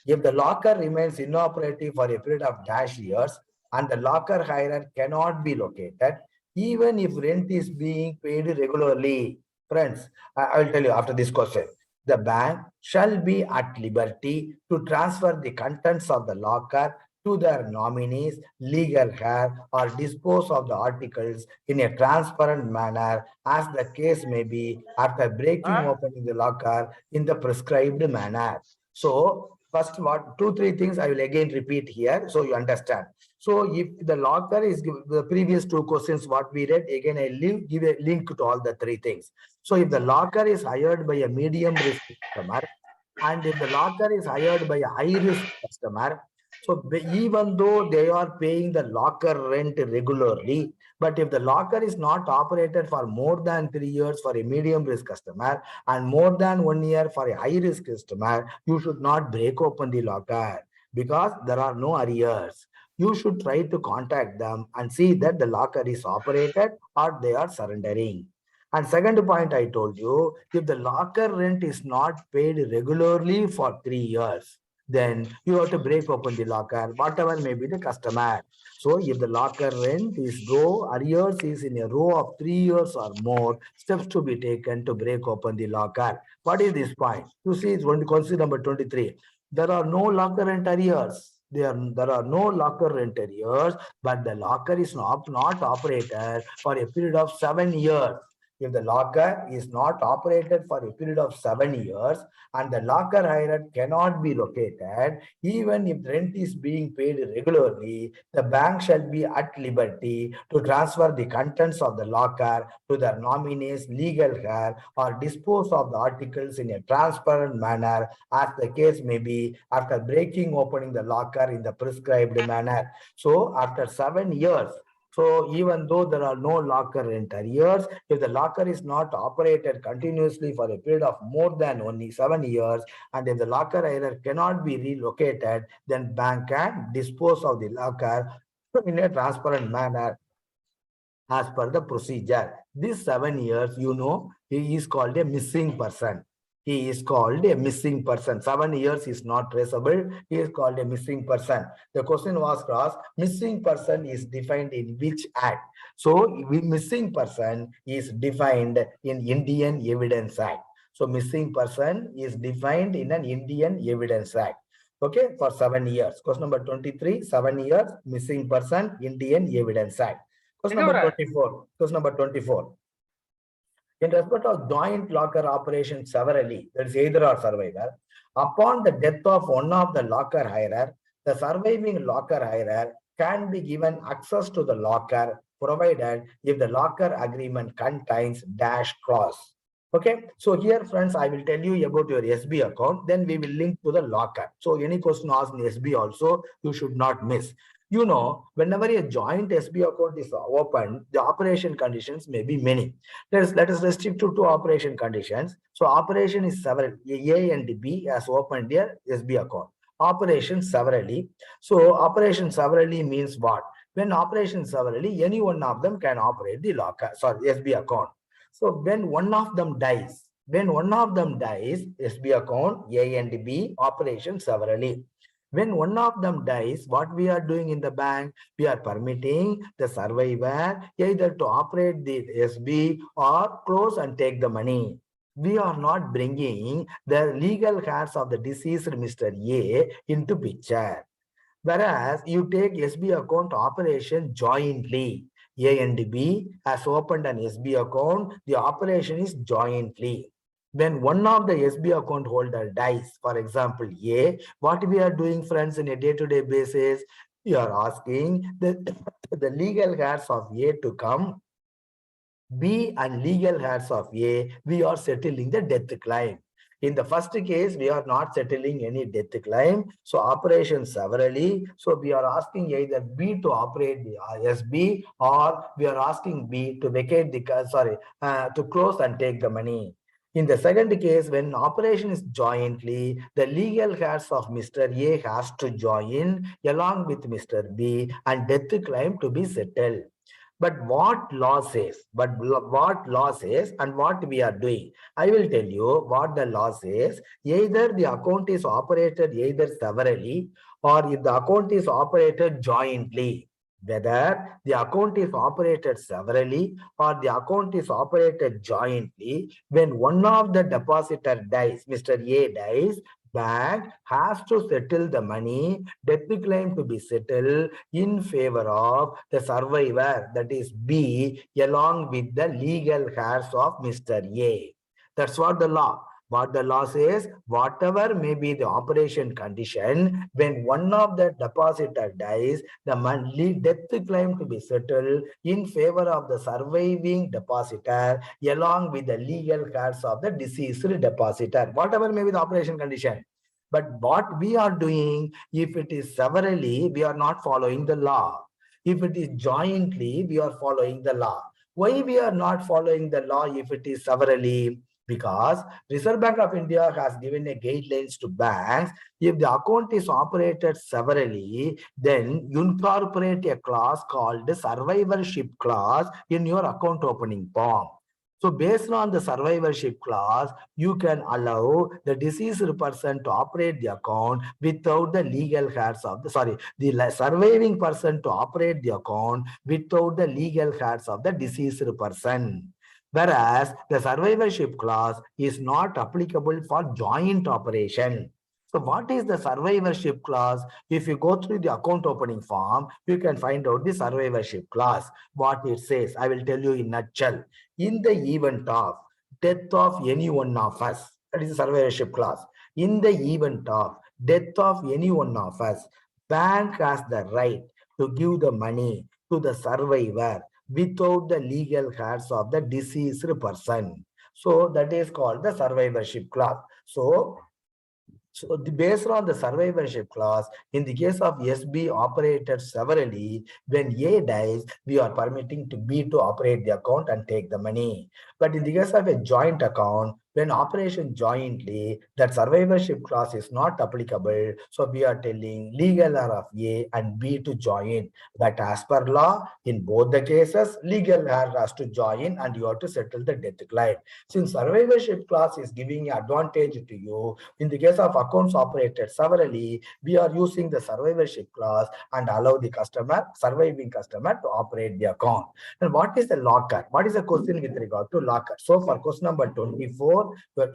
If the locker remains inoperative for a period of dash years, and the locker hirer cannot be located, even if rent is being paid regularly. Friends, I will tell you after this question. The bank shall be at liberty to transfer the contents of the locker to their nominees, legal heir, or dispose of the articles in a transparent manner, as the case may be, after breaking open the locker in the prescribed manner. So, first, what 2-3 things I will again repeat here so you understand. So if the locker is the previous 2 questions what we read, again I give a link to all the 3 things. So if the locker is hired by a medium risk customer, and if the locker is hired by a high risk customer, so even though they are paying the locker rent regularly, but if the locker is not operated for more than 3 years for a medium risk customer and more than 1 year for a high risk customer, you should not break open the locker because there are no arrears. You should try to contact them and see that the locker is operated or they are surrendering. And second point I told you, if the locker rent is not paid regularly for 3 years, then you have to break open the locker, whatever may be the customer. So if the locker rent is arrears is in a row of 3 years or more, steps to be taken to break open the locker. What is this point? You see, it's going to consider number 23. There are no locker rent arrears. There are no locker rent arrears, but the locker is not operated for a period of 7 years. If the locker is not operated for a period of 7 years and the locker hirer cannot be located, even if rent is being paid regularly, the bank shall be at liberty to transfer the contents of the locker to their nominees, legal heir, or dispose of the articles in a transparent manner, as the case may be, after breaking opening the locker in the prescribed manner. So after 7 years, so even though there are no locker rent arrears, if the locker is not operated continuously for a period of more than only 7 years, and if the locker hirer cannot be relocated, then bank can dispose of the locker in a transparent manner as per the procedure. This 7 years, he is called a missing person. he is called a missing person. 7 years is not traceable. He is called a missing person. The question was asked, missing person is defined in which act? So, missing person is defined in Indian Evidence Act. So, missing person is defined in an Indian Evidence Act. Okay, for 7 years. Question number 23, 7 years, missing person, Indian Evidence Act. Question number 24. Question number 24. In respect of joint locker operation severally, that is either or survivor, upon the death of one of the locker hirer, the surviving locker hirer can be given access to the locker provided if the locker agreement contains dash clause. Okay, so here friends, I will tell you about your SB account, then we will link to the locker. So any question asked in SB also, you should not miss. You know, whenever a joint SB account is opened, the operation conditions may be many. Let us restrict to two operation conditions. So operation is several. A and B has opened their SB account. Operation severally. So operation severally means what? When operation severally, any one of them can operate the locker, SB account. So when one of them dies, SB account A and B operation severally. When one of them dies, what we are doing in the bank? We are permitting the survivor either to operate the SB or close and take the money. We are not bringing the legal heirs of the deceased Mr. A into picture. Whereas you take SB account operation jointly. A and B has opened an SB account. The operation is jointly. When one of the SB account holder dies, for example, A, what we are doing, friends, in a day-to-day basis, we are asking the legal heirs of A to come. B and legal heirs of A, we are settling the death claim. In the first case, we are not settling any death claim. So operation severally. So we are asking either B to operate the SB or we are asking B to vacate the, to close and take the money. In the second case, when operation is jointly, the legal heirs of Mr. A has to join along with Mr. B and death claim to be settled. But what law says, and what we are doing, I will tell you what the law says. Either the account is operated either severally or if the account is operated jointly. Whether the account is operated severally or the account is operated jointly, when one of the depositor dies, Mr. A dies, bank has to settle the money, death claim to be settled in favor of the survivor, that is B, along with the legal heirs of Mr. A. That's what the law. What the law says, whatever may be the operation condition, when one of the depositor dies, the monthly death claim to be settled in favor of the surviving depositor along with the legal heirs of the deceased depositor. Whatever may be the operation condition. But what we are doing, if it is severally, we are not following the law. If it is jointly, we are following the law. Why we are not following the law if it is severally? Because Reserve Bank of India has given a guidelines to banks. If the account is operated severally, then incorporate a clause called the survivorship clause in your account opening form. So based on the survivorship clause, you can allow the deceased person to operate the account without the legal heirs of the surviving person to operate the account without the legal heirs of the deceased person. Whereas the survivorship clause is not applicable for joint operation. So what is the survivorship clause? If you go through the account opening form, you can find out the survivorship clause. What it says, I will tell you in a nutshell. In the event of death of any one of us, that is the survivorship clause. In the event of death of any one of us, bank has the right to give the money to the survivor without the legal heirs of the deceased person. So that is called the survivorship clause. So based on the survivorship clause, in the case of SB operated severally, when A dies, we are permitting to B to operate the account and take the money. But in the case of a joint account, When operation jointly, that survivorship clause is not applicable. So we are telling legal heir of A and B to join. But as per law, in both the cases, legal heir has to join and you have to settle the death claim. Since survivorship clause is giving advantage to you, in the case of accounts operated severally, we are using the survivorship clause and allow the surviving customer to operate the account. And what is the locker? What is the question with regard to locker? So for question number 24, for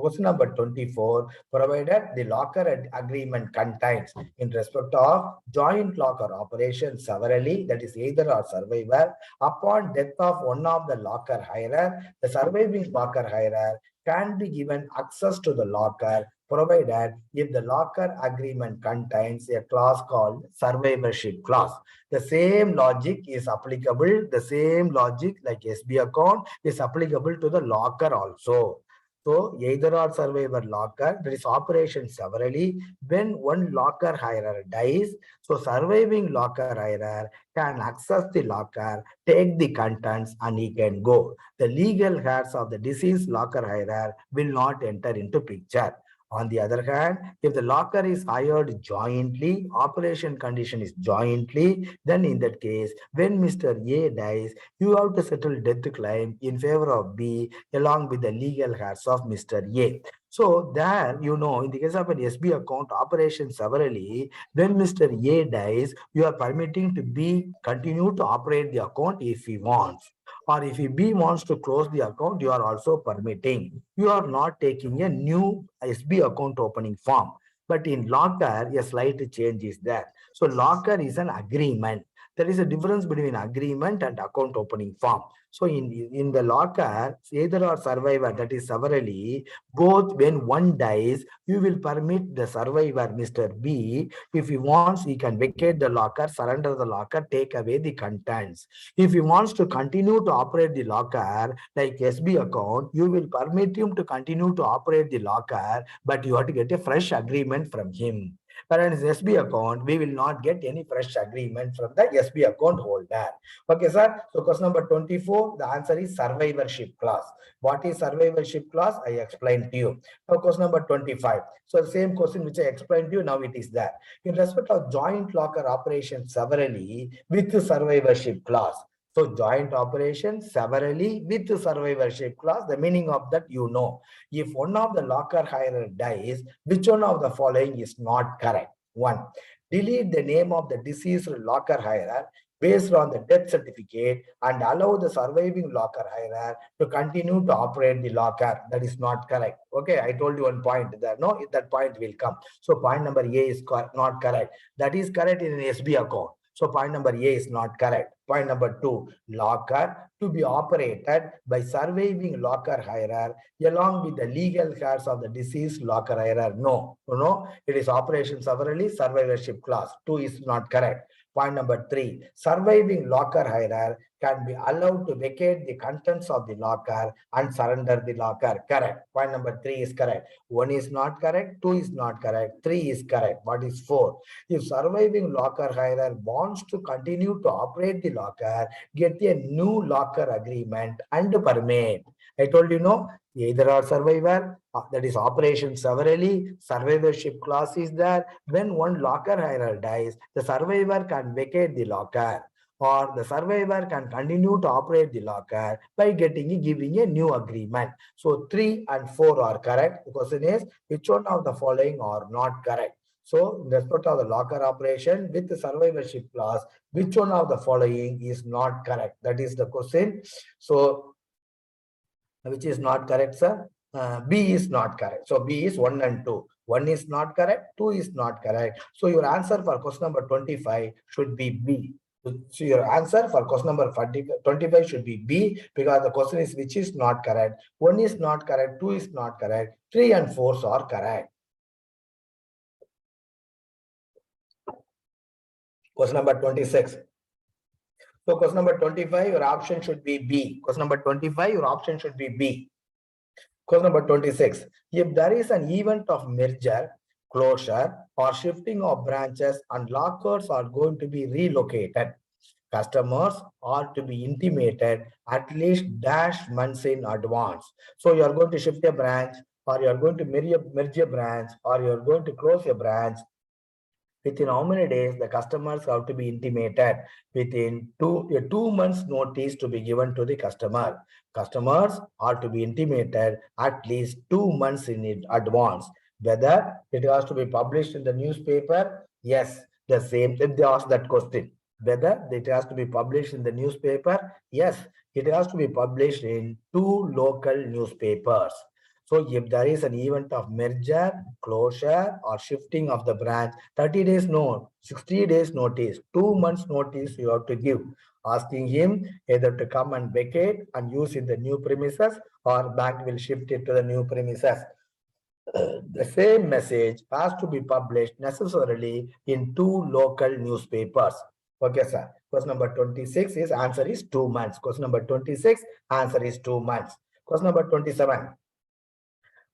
question number 24, provided the locker agreement contains in respect of joint locker operation severally, that is either or survivor, upon death of one of the locker hirer, the surviving locker hirer can be given access to the locker provided if the locker agreement contains a clause called survivorship clause. The same logic is applicable, the same logic like SB account is applicable to the locker also. So either or survivor locker, there is operation severally. When one locker hirer dies, so surviving locker hirer can access the locker, take the contents, and he can go. The legal heirs of the deceased locker hirer will not enter into picture. On the other hand, if the locker is hired jointly, operation condition is jointly, then in that case, when Mr. A dies, you have to settle death claim in favor of B along with the legal heirs of Mr. A. So there, in the case of an SB account operation severally, when Mr. A dies, you are permitting to B continue to operate the account if he wants. Or if B wants to close the account, you are also permitting. You are not taking a new SB account opening form. But in locker, a slight change is there. So locker is an agreement. There is a difference between agreement and account opening form. So in the locker, either or survivor, that is severally, both when one dies, you will permit the survivor, Mr. B, if he wants, he can vacate the locker, surrender the locker, take away the contents. If he wants to continue to operate the locker, like SB account, you will permit him to continue to operate the locker, but you have to get a fresh agreement from him. Whereas SB account, we will not get any fresh agreement from the SB account holder. Okay, sir. So question number 24, the answer is survivorship clause. What is survivorship clause? I explained to you. Now question number 25. So the same question which I explained to you, now it is there. In respect of joint locker operation severally with survivorship clause. So joint operation severally with survivorship clause, the meaning of that if one of the locker hirer dies, which one of the following is not correct? One, delete the name of the deceased locker hirer based on the death certificate and allow the surviving locker hirer to continue to operate the locker. That is not correct. Okay, I told you one point there. No, that point will come. So point number A is not correct. That is correct in an SB account. So point number A is not correct. Point number 2, locker to be operated by surviving locker hirer along with the legal heirs of the deceased locker hirer. No, it is operation severally, survivorship clause. 2 is not correct. Point number 3, surviving locker hirer can be allowed to vacate the contents of the locker and surrender the locker. Correct. Point number 3 is correct. 1 is not correct. 2 is not correct. 3 is correct. What is 4? If surviving locker hirer wants to continue to operate the locker, get a new locker agreement and permit. I told you, either or survivor, that is operation severally, survivorship clause is there. When one locker hirer dies, the survivor can vacate the locker, or the survivor can continue to operate the locker by giving a new agreement. So 3 and 4 are correct. The question is, which one of the following are not correct? So in respect of the locker operation with the survivorship clause, which one of the following is not correct? That is the question. So which is not correct, sir? B is not correct. So B is 1 and 2. 1 is not correct, 2 is not correct. So your answer for question number 25 should be B. So your answer for question number 25 should be B, because the question is which is not correct. 1 is not correct, 2 is not correct, 3 and 4 are correct. Question number 26. So question number 25, your option should be B. Question number 25, your option should be B. Question number 26. If there is an event of merger, closure, or shifting of branches and lockers are going to be relocated, Customers are to be intimated at least dash months in advance. So you are going to shift a branch, or you are going to merge a branch, or you are going to close a branch. Within how many days the customers have to be intimated? Within 2 months notice to be given to the customer. Customers are to be intimated at least 2 months in advance. Whether it has to be published in the newspaper? Yes, the same. If they ask that question, whether it has to be published in the newspaper? Yes, it has to be published in two local newspapers. So if there is an event of merger, closure, or shifting of the branch, 30 days no, 60 days notice, 2 months notice you have to give, asking him either to come and vacate and use in the new premises, or bank will shift it to the new premises. The same message has to be published necessarily in two local newspapers. Okay, sir. Question number 26 is answer is 2 months. Question number 26, answer is 2 months. Question number 27.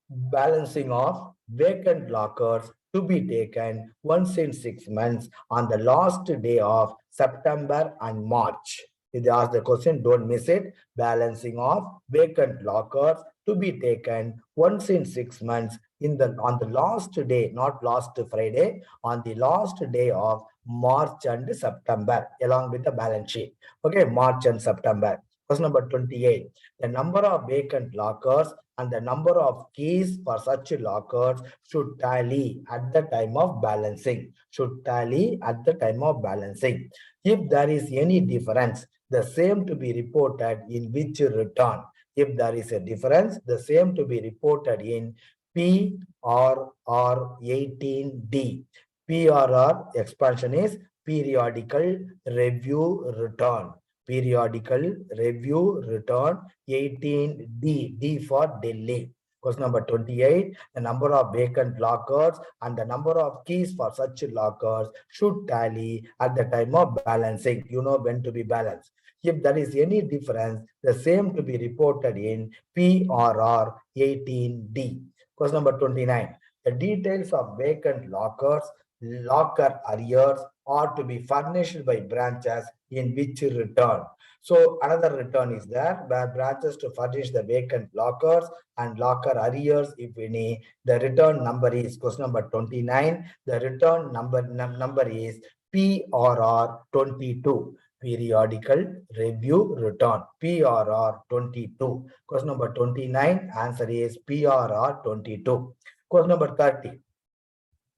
Balancing of vacant lockers to be taken once in 6 months on the last day of September and March. If they ask the question, don't miss it. Balancing of vacant lockers to be taken once in 6 months on the last day, not last Friday, on the last day of March and September, along with the balance sheet. Okay, March and September. Question number 28. The number of vacant lockers and the number of keys for such lockers should tally at the time of balancing. Should tally at the time of balancing. If there is any difference, the same to be reported in which return. If there is a difference, the same to be reported in PRR 18D. PRR expansion is periodical review return. Periodical review return 18D, D for Delhi. Question number 28, the number of vacant lockers and the number of keys for such lockers should tally at the time of balancing. You know when to be balanced. If there is any difference, the same to be reported in PRR 18D. Question number 29, the details of vacant lockers, locker arrears are to be furnished by branches in which return. So another return is there where branches to furnish the vacant lockers and locker arrears, if any. The return number is question number 29. The return number is PRR 22. Periodical review return. PRR 22. Question number 29. Answer is PRR 22. Question number 30.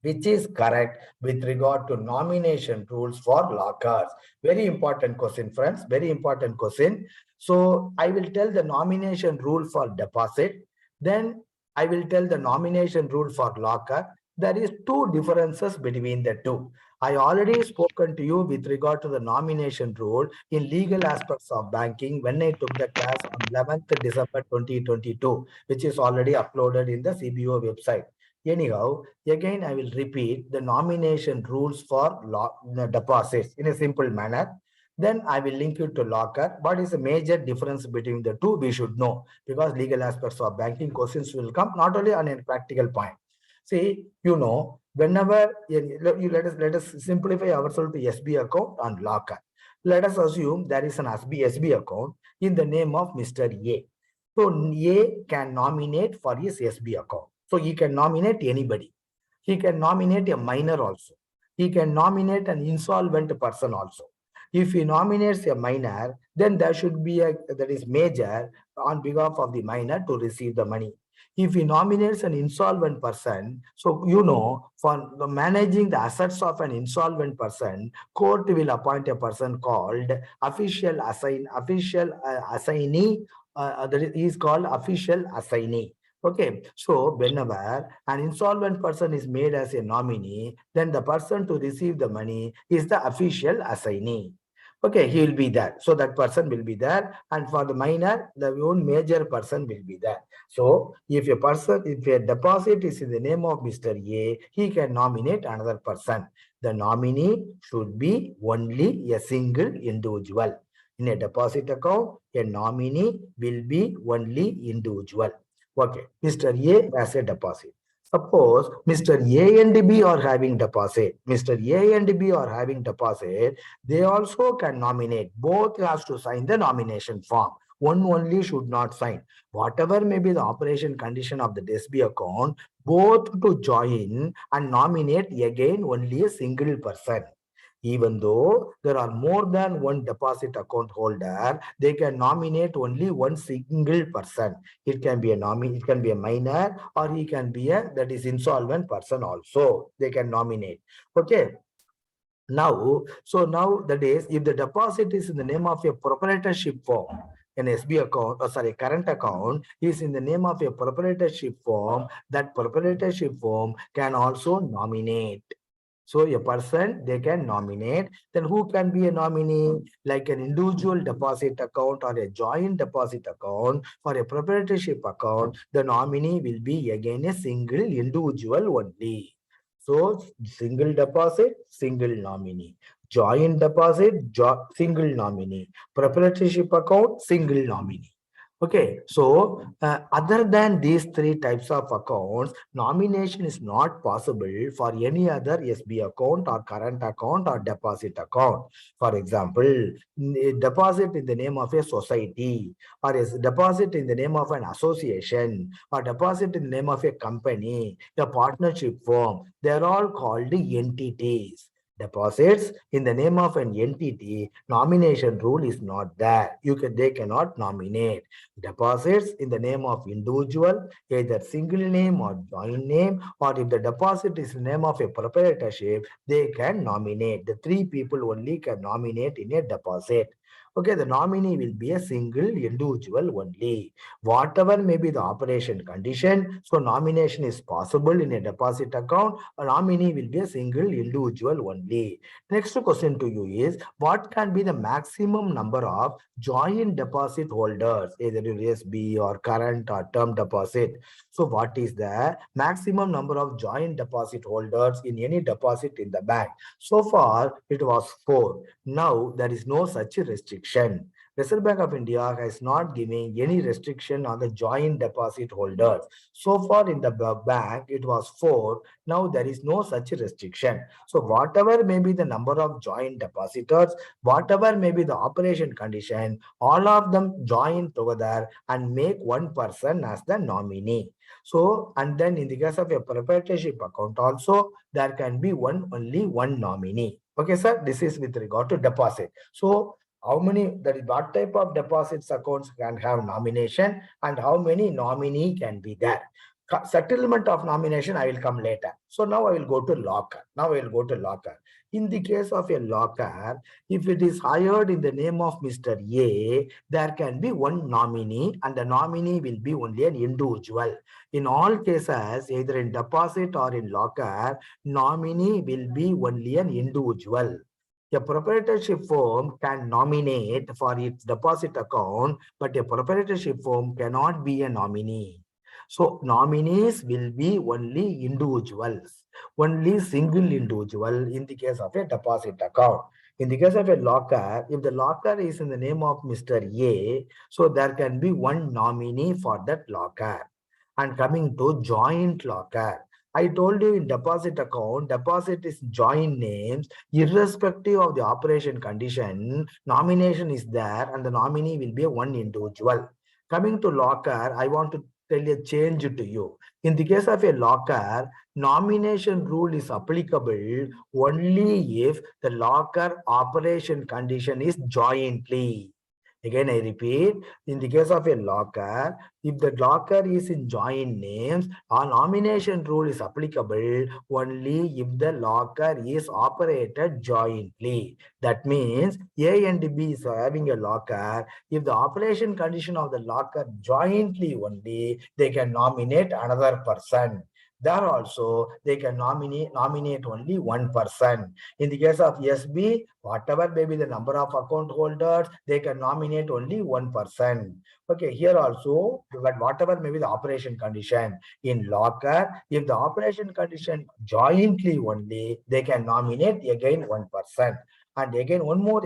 Which is correct with regard to nomination rules for lockers? Very important question, friends. Very important question. So I will tell the nomination rule for deposit. Then I will tell the nomination rule for locker. There is two differences between the two. I already spoken to you with regard to the nomination rule in legal aspects of banking when I took the class on 11th December 2022, which is already uploaded in the CBO website. Anyhow, again, I will repeat the nomination rules for deposits in a simple manner. Then I will link you to locker. What is the major difference between the two? We should know, because legal aspects of banking questions will come not only on a practical point. See, whenever let us simplify ourselves to SB account and locker. Let us assume there is an SB account in the name of Mr. A. So A can nominate for his SB account. So he can nominate anybody. He can nominate a minor also. He can nominate an insolvent person also. If he nominates a minor, then there should be that is major on behalf of the minor to receive the money. If he nominates an insolvent person, so for managing the assets of an insolvent person, court will appoint a person called official assignee. That is called official assignee. Okay, so whenever an insolvent person is made as a nominee, then the person to receive the money is the official assignee. Okay, he will be there. So that person will be there. And for the minor, the own major person will be there. So if a deposit is in the name of Mr. A, he can nominate another person. The nominee should be only a single individual. In a deposit account, a nominee will be only individual. Okay, Mr. A has a deposit. Suppose Mr. A and B are having deposit. Mr. A and B are having deposit. They also can nominate. Both has to sign the nomination form. One only should not sign. Whatever may be the operation condition of the SB account, both to join and nominate again only a single person. Even though there are more than one deposit account holder, they can nominate only one single person. It can be a nominee, it can be a minor, or he can be a that is insolvent person also. They can nominate. Okay. Now that is, if the deposit is in the name of a proprietorship form, an SB account, or sorry, current account is in the name of a proprietorship form, that proprietorship form can also nominate. So a person they can nominate. Then who can be a nominee? Like an individual deposit account or a joint deposit account for a proprietorship account, the nominee will be again a single individual only. So single deposit, single nominee. Joint deposit, single nominee. Proprietorship account, single nominee. Okay, so other than these three types of accounts, nomination is not possible for any other SB account or current account or deposit account. For example, a deposit in the name of a society, or a deposit in the name of an association, or deposit in the name of a company, a partnership firm, they are all called entities. Deposits in the name of an entity, nomination rule is not there. They cannot nominate. Deposits in the name of individual, either single name or joint name, or if the deposit is the name of a proprietorship, they can nominate. The three people only can nominate in a deposit. Okay, the nominee will be a single individual only. Whatever may be the operation condition, so nomination is possible in a deposit account. A nominee will be a single individual only. Next question to you is, what can be the maximum number of joint deposit holders, either SB or current or term deposit? So what is the maximum number of joint deposit holders in any deposit in the bank? So far, it was 4. Now, there is no such restriction. Reserve Bank of India has not given any restriction on the joint deposit holders. So far in the bank, it was 4. Now, there is no such restriction. So, whatever may be the number of joint depositors, whatever may be the operation condition, all of them join together and make one person as the nominee. So, and then in the case of a proprietorship account also, there can be only one nominee. Okay, sir, this is with regard to deposit. So, how many, that is what type of deposits accounts can have nomination and how many nominee can be there. Settlement of nomination, I will come later. So now I will go to locker. In the case of a locker, if it is hired in the name of Mr. A, there can be one nominee and the nominee will be only an individual. In all cases, either in deposit or in locker, nominee will be only an individual. A proprietorship firm can nominate for its deposit account, but a proprietorship firm cannot be a nominee. So nominees will be only individuals, only single individual in the case of a deposit account. In the case of a locker, if the locker is in the name of Mr. A, so there can be one nominee for that locker. And coming to joint locker, I told you in deposit account, deposit is joint names, irrespective of the operation condition, nomination is there and the nominee will be a one individual. Coming to locker, I want to tell a change to you. In the case of a locker, nomination rule is applicable only if the locker operation condition is jointly. Again, I repeat, in the case of a locker, if the locker is in joint names, our nomination rule is applicable only if the locker is operated jointly. That means A and B is having a locker. If the operation condition of the locker jointly only, they can nominate another person. There also, they can nominate only one person. In the case of SB, whatever may be the number of account holders, they can nominate only one person. Okay, here also, but whatever may be the operation condition in locker, if the operation condition jointly only, they can nominate again one person. And again, one more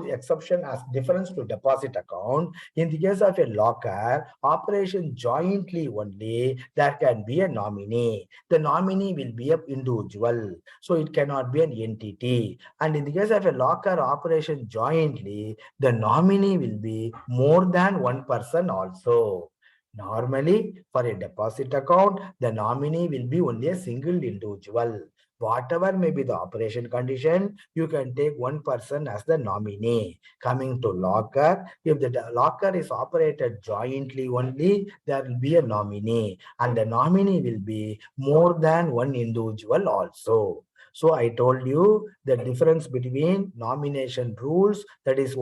exception as difference to deposit account. In the case of a locker, operation jointly only, there can be a nominee. The nominee will be an individual, so it cannot be an entity. And in the case of a locker operation jointly, the nominee will be more than one person also. Normally, for a deposit account, the nominee will be only a single individual. Whatever may be the operation condition, you can take one person as the nominee. Coming to locker, if the locker is operated jointly only, there will be a nominee, and the nominee will be more than one individual also. So I told you the difference between nomination rules, that is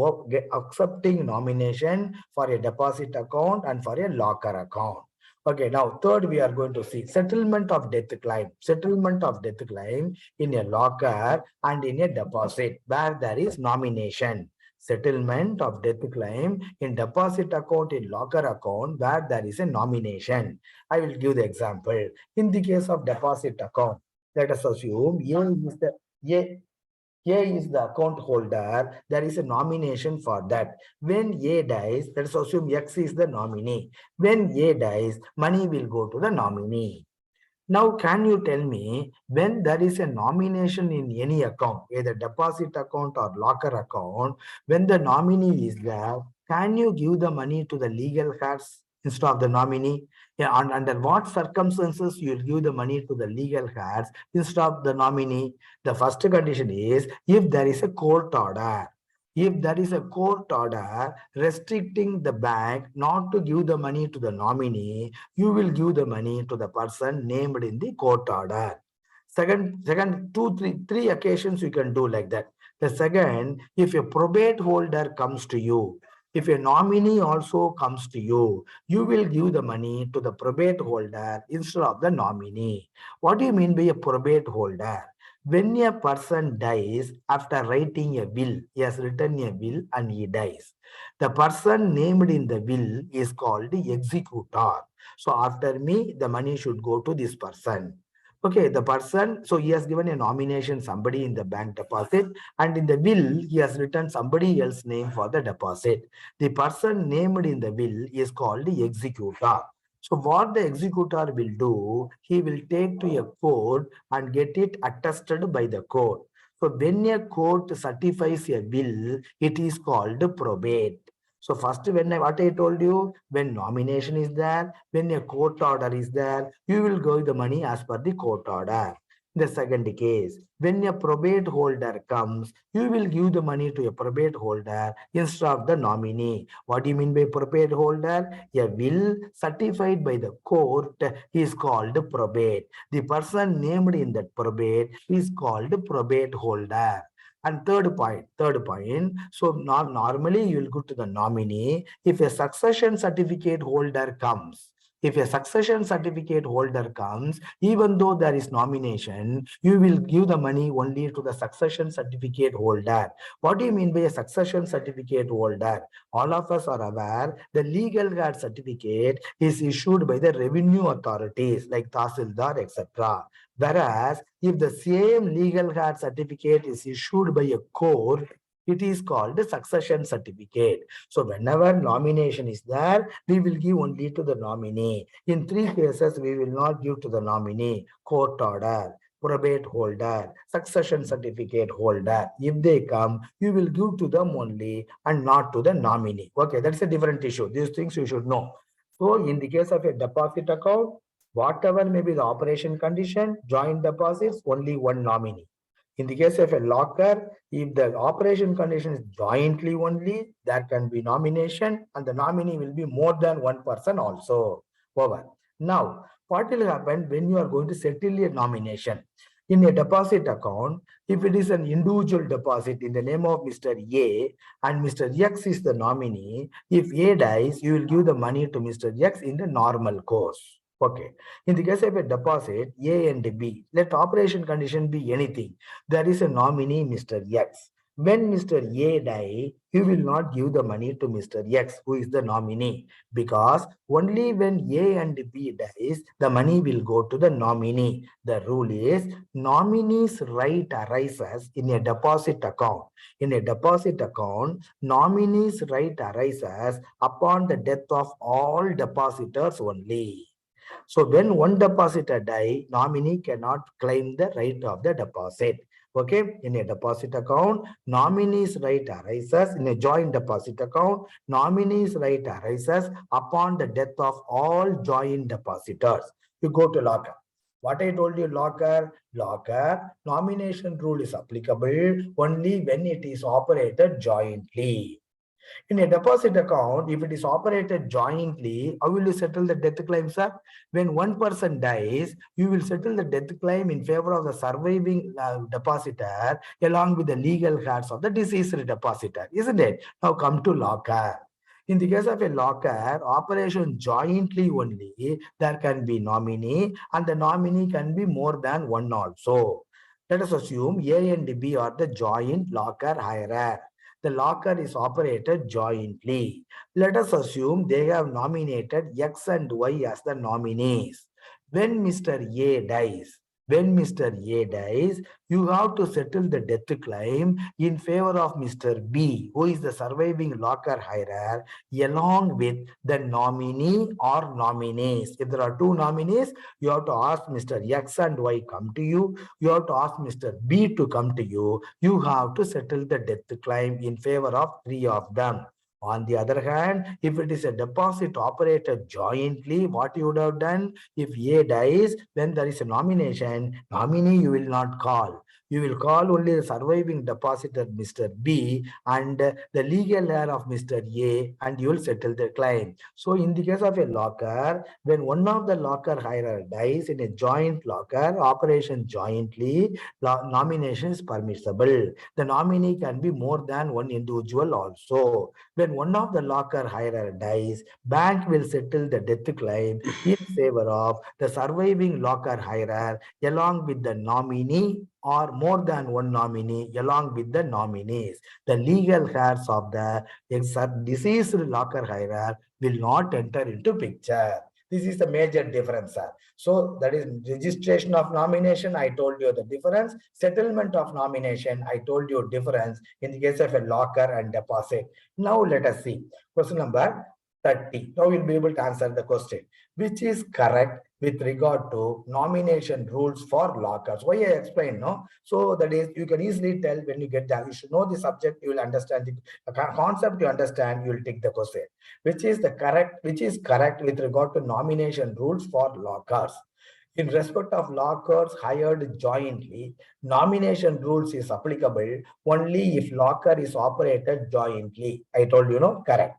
accepting nomination for a deposit account and for a locker account. Okay, now third we are going to see settlement of death claim. Settlement of death claim in a locker and in a deposit where there is nomination. Settlement of death claim in deposit account, in locker account where there is a nomination. I will give the example. In the case of deposit account, let us assume A is the account holder. There is a nomination for that. When A dies, let us assume X is the nominee. When A dies, money will go to the nominee. Now, can you tell me when there is a nomination in any account, either deposit account or locker account, when the nominee is there, can you give the money to the legal heirs instead of the nominee? Yeah, and under what circumstances you will give the money to the legal heirs instead of the nominee? The first condition is if there is a court order. If there is a court order restricting the bank not to give the money to the nominee, you will give the money to the person named in the court order. Three occasions you can do like that. The second, if a probate holder comes to you, if a nominee also comes to you, you will give the money to the probate holder instead of the nominee. What do you mean by a probate holder? When a person dies after writing a will, he has written a will and he dies. The person named in the will is called the executor. So after me, the money should go to this person. Okay, the person, so he has given a nomination, somebody in the bank deposit, and in the will, he has written somebody else's name for the deposit. The person named in the will is called the executor. So what the executor will do, he will take to a court and get it attested by the court. So when a court certifies a will, it is called probate. So first, what I told you, when nomination is there, when a court order is there, you will give the money as per the court order. The second case, when a probate holder comes, you will give the money to a probate holder instead of the nominee. What do you mean by probate holder? A will certified by the court is called probate. The person named in that probate is called probate holder. And third point, so normally you will go to the nominee. If a succession certificate holder comes, if a succession certificate holder comes, even though there is nomination, you will give the money only to the succession certificate holder. What do you mean by a succession certificate holder? All of us are aware the legal guard certificate is issued by the revenue authorities like Tahsildar, etc. Whereas if the same legal guard certificate is issued by a court, it is called a succession certificate. So whenever nomination is there, we will give only to the nominee. In three cases, we will not give to the nominee: court order, probate holder, succession certificate holder. If they come, you will give to them only and not to the nominee. Okay, that's a different issue. These things you should know. So in the case of a deposit account, whatever may be the operation condition, joint deposits, only one nominee. In the case of a locker, if the operation condition is jointly only, there can be nomination and the nominee will be more than one person also. Over. Now, what will happen when you are going to settle a nomination? In a deposit account, if it is an individual deposit in the name of Mr. A and Mr. X is the nominee, if A dies, you will give the money to Mr. X in the normal course. Okay. In the case of a deposit, A and B, let operation condition be anything. There is a nominee, Mr. X. When Mr. A die, he will not give the money to Mr. X, who is the nominee, because only when A and B dies, the money will go to the nominee. The rule is nominee's right arises in a deposit account. In a deposit account, nominee's right arises upon the death of all depositors only. So when one depositor die, nominee cannot claim the right of the deposit. Okay, in a deposit account, nominee's right arises in a joint deposit account. Nominee's right arises upon the death of all joint depositors. You go to locker. What I told you, locker, nomination rule is applicable only when it is operated jointly. In a deposit account, if it is operated jointly, how will you settle the death claim, sir? When one person dies, you will settle the death claim in favor of the surviving depositor along with the legal heirs of the deceased depositor, isn't it? Now come to locker. In the case of a locker, operation jointly only, there can be nominee and the nominee can be more than one also. Let us assume A and B are the joint locker hirer. The locker is operated jointly. Let us assume they have nominated X and Y as the nominees. When Mr. A dies, you have to settle the death claim in favor of Mr. B, who is the surviving locker hirer, along with the nominee or nominees. If there are two nominees, you have to ask Mr. X and Y come to you. You have to ask Mr. B to come to you. You have to settle the death claim in favor of three of them. On the other hand, if it is a deposit operated jointly, what you would have done? If A dies, when there is a nomination, nominee you will not call. You will call only the surviving depositor, Mr. B, and the legal heir of Mr. A, and you will settle the claim. So in the case of a locker, when one of the locker hirer dies in a joint locker, operation jointly, nomination is permissible. The nominee can be more than one individual also. When one of the locker hirer dies, bank will settle the death claim in favor of the surviving locker hirer along with the nominee or more than one nominee along with the nominees. The legal heirs of the deceased locker hirer will not enter into picture. This is the major difference, sir. So that is registration of nomination. I told you the difference. Settlement of nomination. I told you difference in the case of a locker and deposit. Now let us see. Question number 30. Now you'll be able to answer the question. Which is correct with regard to nomination rules for lockers? Why I explain, no? So that is, you can easily tell when you get that. You should know the subject, you will understand the concept, you understand, you will take the question. Which is correct with regard to nomination rules for lockers? In respect of lockers hired jointly, nomination rules is applicable only if locker is operated jointly. I told you, no, correct.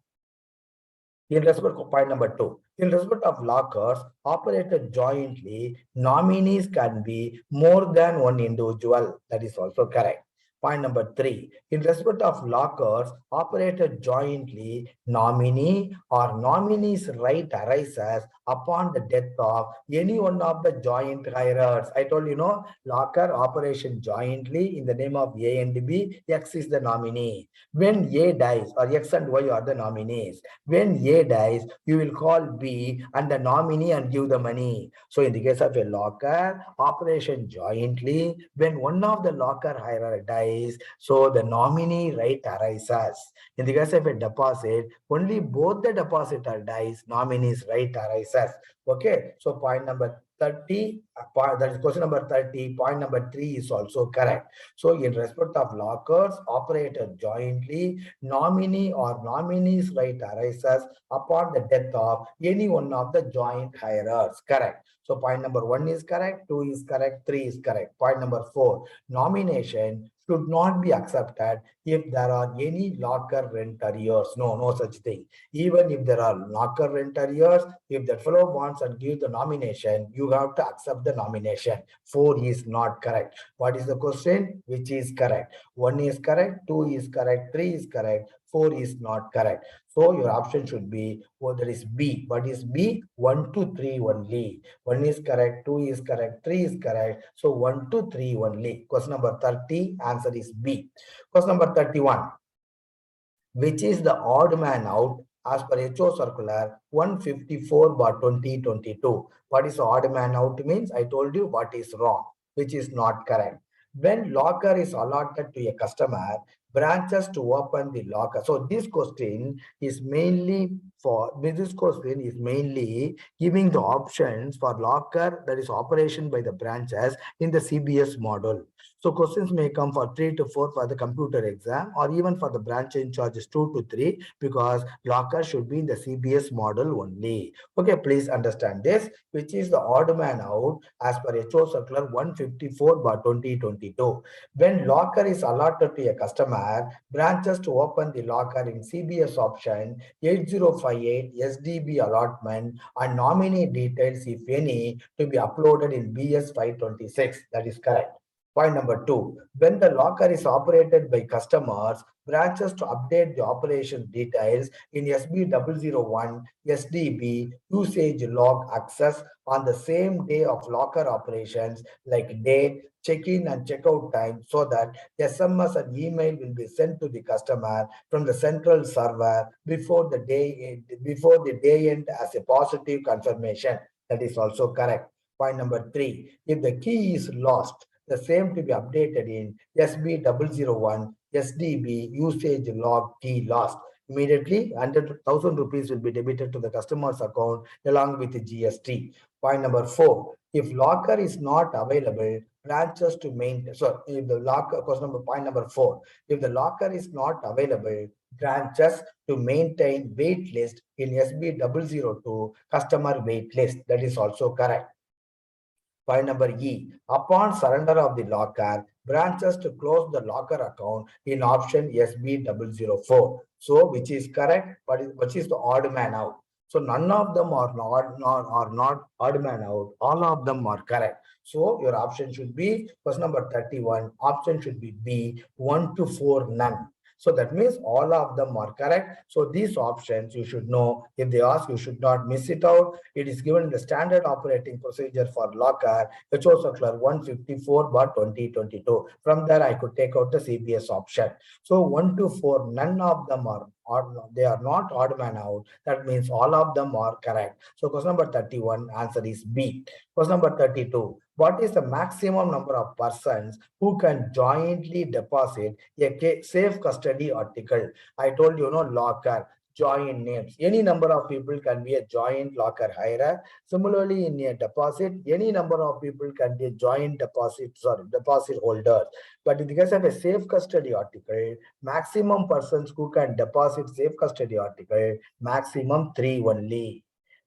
In respect of point number 2, in respect of lockers operated jointly, nominees can be more than one individual. That is also correct. Point number 3, in respect of lockers operated jointly, nominee or nominee's right arises upon the death of any one of the joint hirers. I told you, no, locker operation jointly in the name of A and B, X is the nominee. When A dies, or X and Y are the nominees. When A dies, you will call B and the nominee and give the money. So in the case of a locker, operation jointly, when one of the locker hirer dies, so the nominee right arises. In the case of a deposit, only both the depositor dies, nominee's right arises. Okay, so point number 30, that is question number 30, point number 3 is also correct. So in respect of lockers operated jointly, nominee or nominee's right arises upon the death of any one of the joint hirers. Correct. So point number 1 is correct, 2 is correct, 3 is correct. Point number 4, nomination should not be accepted if there are any locker rent arrears. No such thing. Even if there are locker rent arrears, if that fellow wants and gives the nomination, you have to accept the nomination. 4 is not correct. What is the question? Which is correct? 1 is correct, 2 is correct, 3 is correct, 4 is not correct. So your option should be, that is B. What is B? 1 to 3 only. 1 is correct, 2 is correct, 3 is correct. So 1 to 3 only. Question number 30, answer is B. Question number 31. Which is the odd man out as per HO circular 154 by 2022. What is odd man out means? I told you what is wrong, which is not correct. When locker is allotted to a customer, branches to open the locker. So this question is mainly giving the options for locker, that is operation by the branches in the CBS model. So questions may come for 3 to 4 for the computer exam, or even for the branch in charge is 2 to 3, because locker should be in the CBS model only. Okay, please understand this, which is the odd man out as per HO circular 154 by 2022. When locker is allotted to a customer, branches to open the locker in CBS option 8058 SDB allotment and nominee details, if any, to be uploaded in BS 526. That is correct. Point number 2, when the locker is operated by customers, branches to update the operation details in SB001 SDB usage log access on the same day of locker operations, like date, check-in and check-out time, so that SMS and email will be sent to the customer from the central server before the day end as a positive confirmation. That is also correct. Point number 3, if the key is lost, the same to be updated in SB001 SDB usage log key lost. Immediately, 100,000 rupees will be debited to the customer's account along with the GST. Point number 4, if locker is not available, branches to maintain. So, if the locker, point number 4, if the locker is not available, branches to maintain wait list in SB002 customer wait list. That is also correct. Point number E, upon surrender of the locker, branches to close the locker account in option SB004. So, which is correct, but which is the odd man out. So, none of them are not odd man out. All of them are correct. So, your option should be, question number 31, option should be B, 1 to 4, none. So that means all of them are correct. So these options you should know. If they ask, you should not miss it out. It is given the standard operating procedure for locker, HO circular 154 by 2022. From there, I could take out the CBS option. So 1 to 4, none of them are they are not odd man out. That means all of them are correct. So question number 31, answer is B. Question number 32. What is the maximum number of persons who can jointly deposit a safe custody article? I told you, locker, joint names. Any number of people can be a joint locker hirer. Similarly, in a deposit, any number of people can be a joint deposit holder. But in the case of a safe custody article, maximum persons who can deposit safe custody article, maximum 3 only.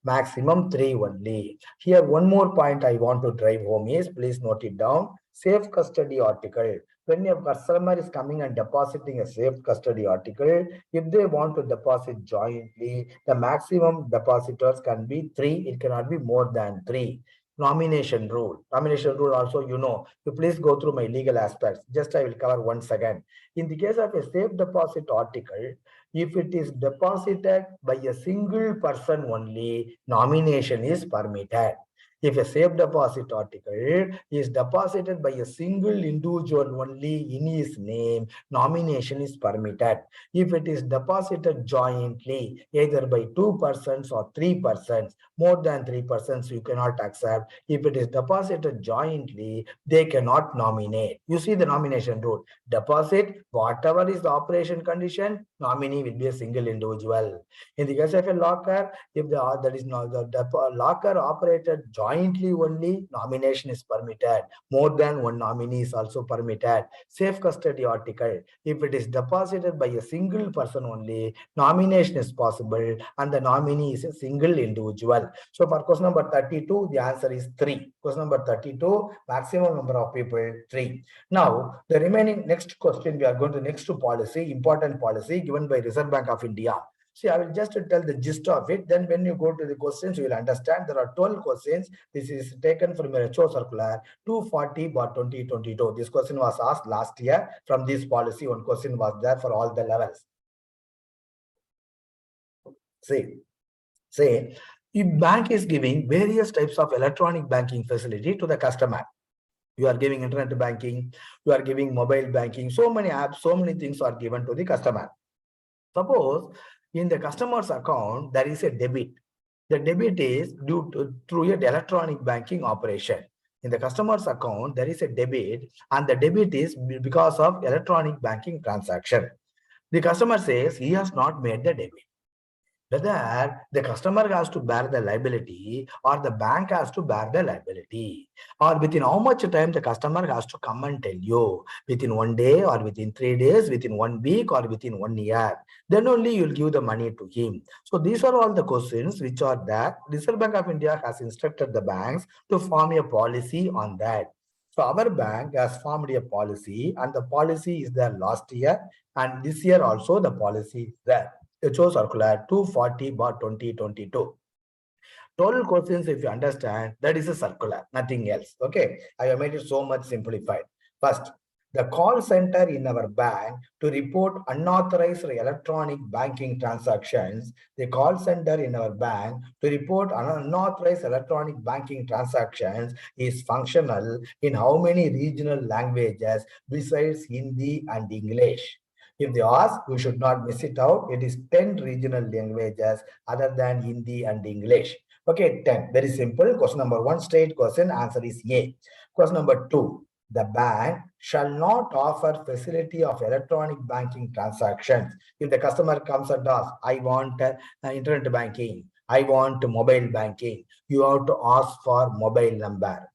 Maximum 3 only. Here, one more point I want to drive home is, please note it down, safe custody article. When a customer is coming and depositing a safe custody article, if they want to deposit jointly, the maximum depositors can be 3. It cannot be more than 3. Nomination rule. Nomination rule also, you please go through my legal aspects. Just I will cover once again. In the case of a safe deposit article, if it is deposited by a single person only, nomination is permitted. If a safe deposit article is deposited by a single individual only in his name, nomination is permitted. If it is deposited jointly, either by 2 persons or 3 persons, more than 3 persons you cannot accept. If it is deposited jointly, they cannot nominate. You see the nomination rule. Deposit, whatever is the operation condition, nominee will be a single individual. In the case of a locker, if that is not the locker operated jointly only, nomination is permitted. More than one nominee is also permitted. Safe custody article, if it is deposited by a single person only, nomination is possible and the nominee is a single individual. So for question number 32, the answer is 3. Question number 32, maximum number of people, 3. Now, the remaining next question, we are going to next to policy, important policy given by Reserve Bank of India. See, I will just tell the gist of it. Then when you go to the questions, you will understand there are 12 questions. This is taken from a HO circular 240 by 2022. This question was asked last year from this policy. One question was there for all the levels. Say, if bank is giving various types of electronic banking facility to the customer. You are giving internet banking, you are giving mobile banking, so many apps, so many things are given to the customer. Suppose in the customer's account, there is a debit. The debit is due to through an electronic banking operation. In the customer's account, there is a debit, and the debit is because of electronic banking transaction. The customer says he has not made the debit. Whether the customer has to bear the liability or the bank has to bear the liability, or within how much time the customer has to come and tell you, within 1 day or within 3 days, within 1 week or within 1 year, then only you'll give the money to him. So these are all the questions which are that Reserve Bank of India has instructed the banks to form a policy on that. So our bank has formed a policy, and the policy is there last year, and this year also the policy is there. HO Circular 240/2022. Total questions, if you understand, that is a circular, nothing else. Okay, I have made it so much simplified. First, the call center in our bank to report unauthorized electronic banking transactions. The call center in our bank to report unauthorized electronic banking transactions is functional in how many regional languages besides Hindi and English? If they ask, you should not miss it out. It is 10 regional languages other than Hindi and English. Okay, 10. Very simple. Question number 1, straight question. Answer is A. Question number 2. The bank shall not offer facility of electronic banking transactions. If the customer comes and asks, I want internet banking, I want mobile banking, you have to ask for mobile number.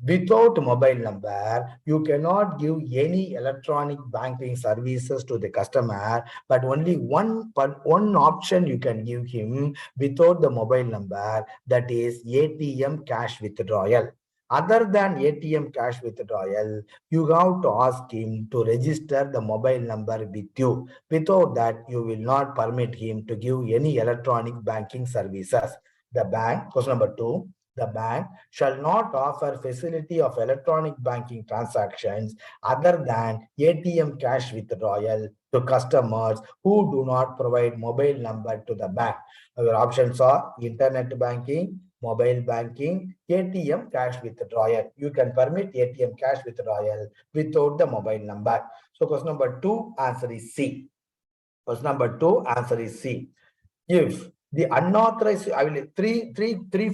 Without mobile number, you cannot give any electronic banking services to the customer, but only one option you can give him without the mobile number, that is ATM cash withdrawal. Other than ATM cash withdrawal, you have to ask him to register the mobile number with you. Without that, you will not permit him to give any electronic banking services. The bank, question number 2, the bank shall not offer facility of electronic banking transactions other than ATM cash withdrawal to customers who do not provide mobile number to the bank. Our options are internet banking, mobile banking, ATM cash withdrawal. You can permit ATM cash withdrawal without the mobile number. So question number 2, answer is C. Question number 2, answer is C. If the unauthorized, I will three,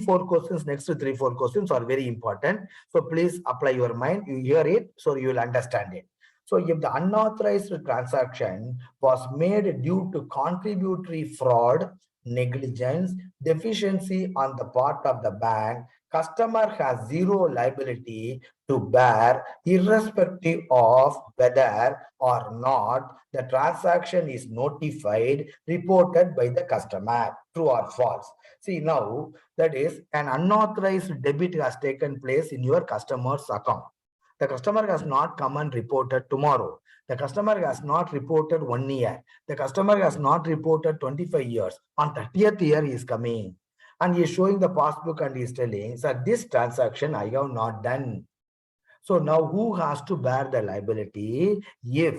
four questions, next to 3, 4 questions are very important. So please apply your mind, you hear it, so you will understand it. So if the unauthorized transaction was made due to contributory fraud, negligence, deficiency on the part of the bank, customer has zero liability to bear irrespective of whether or not the transaction is notified, reported by the customer. True or false? See now, that is an unauthorized debit has taken place in your customer's account. The customer has not come and reported tomorrow. The customer has not reported 1 year. The customer has not reported 25 years. On 30th year, he is coming and he is showing the passbook and he is telling, sir, this transaction I have not done. So now who has to bear the liability if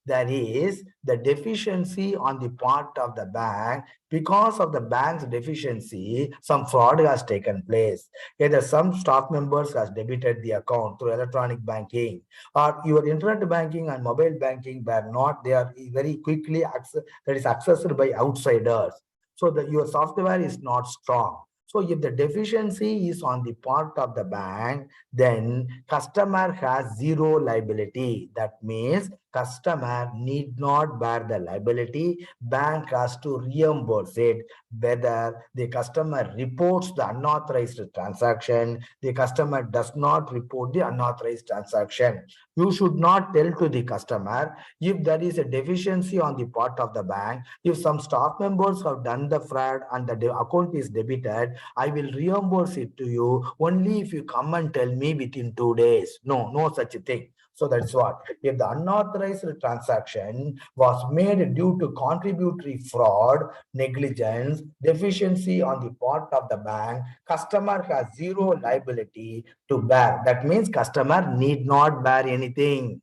there is the deficiency on the part of the bank? Because of the bank's deficiency, some fraud has taken place. Either some staff members has debited the account through electronic banking, or your internet banking and mobile banking were not, they are very quickly that is accessed by outsiders. So that your software is not strong. So if the deficiency is on the part of the bank, then customer has zero liability. That means customer need not bear the liability. Bank has to reimburse it, whether the customer reports the unauthorized transaction, the customer does not report the unauthorized transaction. You should not tell to the customer if there is a deficiency on the part of the bank. If some staff members have done the fraud and the account is debited, I will reimburse it to you only if you come and tell me within 2 days. No, no such a thing. So that's what. If the unauthorized transaction was made due to contributory fraud, negligence, deficiency on the part of the bank, customer has zero liability to bear. That means customer need not bear anything,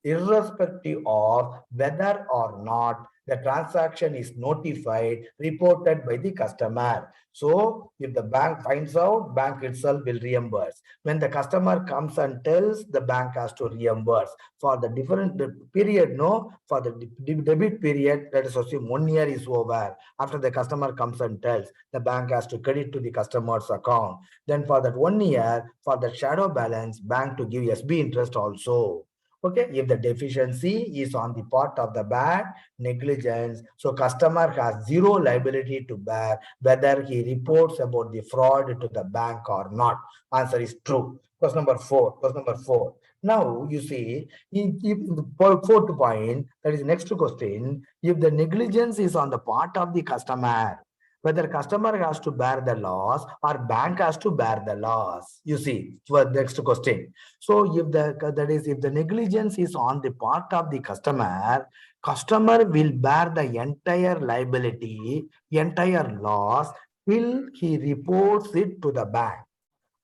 irrespective of whether or not The transaction is notified, reported by the customer. So if the bank finds out, bank itself will reimburse. When the customer comes and tells, the bank has to reimburse. For the different period, no, for the debit period, let us assume 1 year is over. After the customer comes and tells, the bank has to credit to the customer's account. Then for that 1 year, for the shadow balance, bank to give SB interest also. Okay, if the deficiency is on the part of the bank, negligence, so customer has zero liability to bear whether he reports about the fraud to the bank or not. Answer is true. Question number 4. Question number 4. Now you see, in the fourth point, that is next question, if the negligence is on the part of the customer, whether customer has to bear the loss or bank has to bear the loss. You see, for the next question. So if the negligence is on the part of the customer will bear the entire liability, entire loss till he reports it to the bank.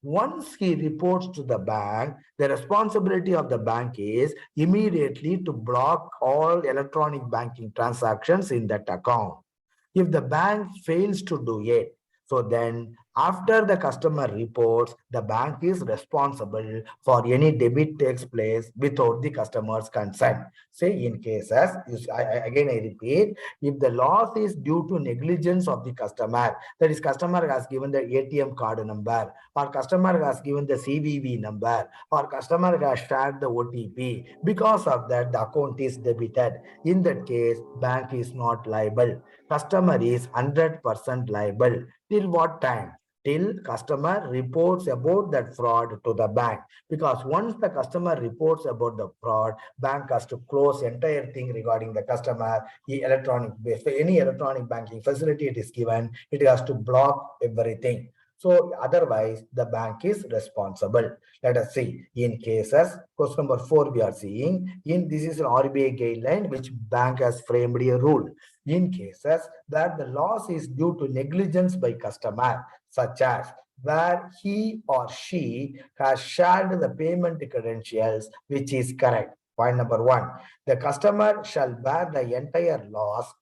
Once he reports to the bank, the responsibility of the bank is immediately to block all electronic banking transactions in that account. If the bank fails to do it, so then after the customer reports, the bank is responsible for any debit takes place without the customer's consent. Say in cases, again I repeat, if the loss is due to negligence of the customer, that is customer has given the ATM card number, or customer has given the CVV number, or customer has shared the OTP, because of that the account is debited. In that case, bank is not liable. Customer is 100% liable. Till what time? Till customer reports about that fraud to the bank. Because once the customer reports about the fraud, bank has to close entire thing regarding the customer, any electronic banking facility it is given, it has to block everything. So otherwise, the bank is responsible. Let us see. In cases, question number 4 we are seeing, this is an RBI guideline which bank has framed a rule. In cases where the loss is due to negligence by customer, such as where he or she has shared the payment credentials, which is correct. Point number 1, the customer shall bear the entire loss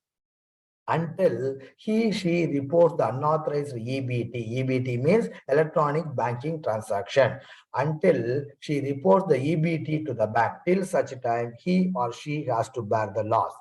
until she reports the unauthorized EBT. EBT means electronic banking transaction. Until she reports the EBT to the bank, till such time he or she has to bear the loss.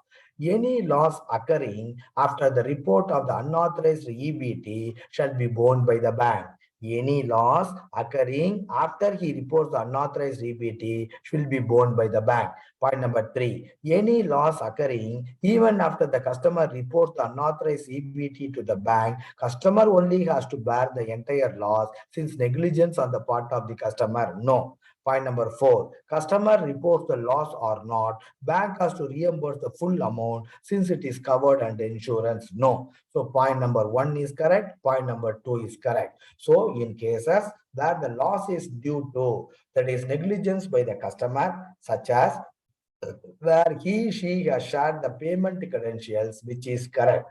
Any loss occurring after the report of the unauthorized EBT shall be borne by the bank. Any loss occurring after he reports the unauthorized EBT should be borne by the bank. Point number 3, any loss occurring even after the customer reports the unauthorized EBT to the bank, customer only has to bear the entire loss since negligence on the part of the customer. No. Point number 4, customer reports the loss or not, bank has to reimburse the full amount since it is covered under insurance. No. So point number 1 is correct, point number 2 is correct. So in cases where the loss is due to, that is negligence by the customer, such as where she has shared the payment credentials, which is correct.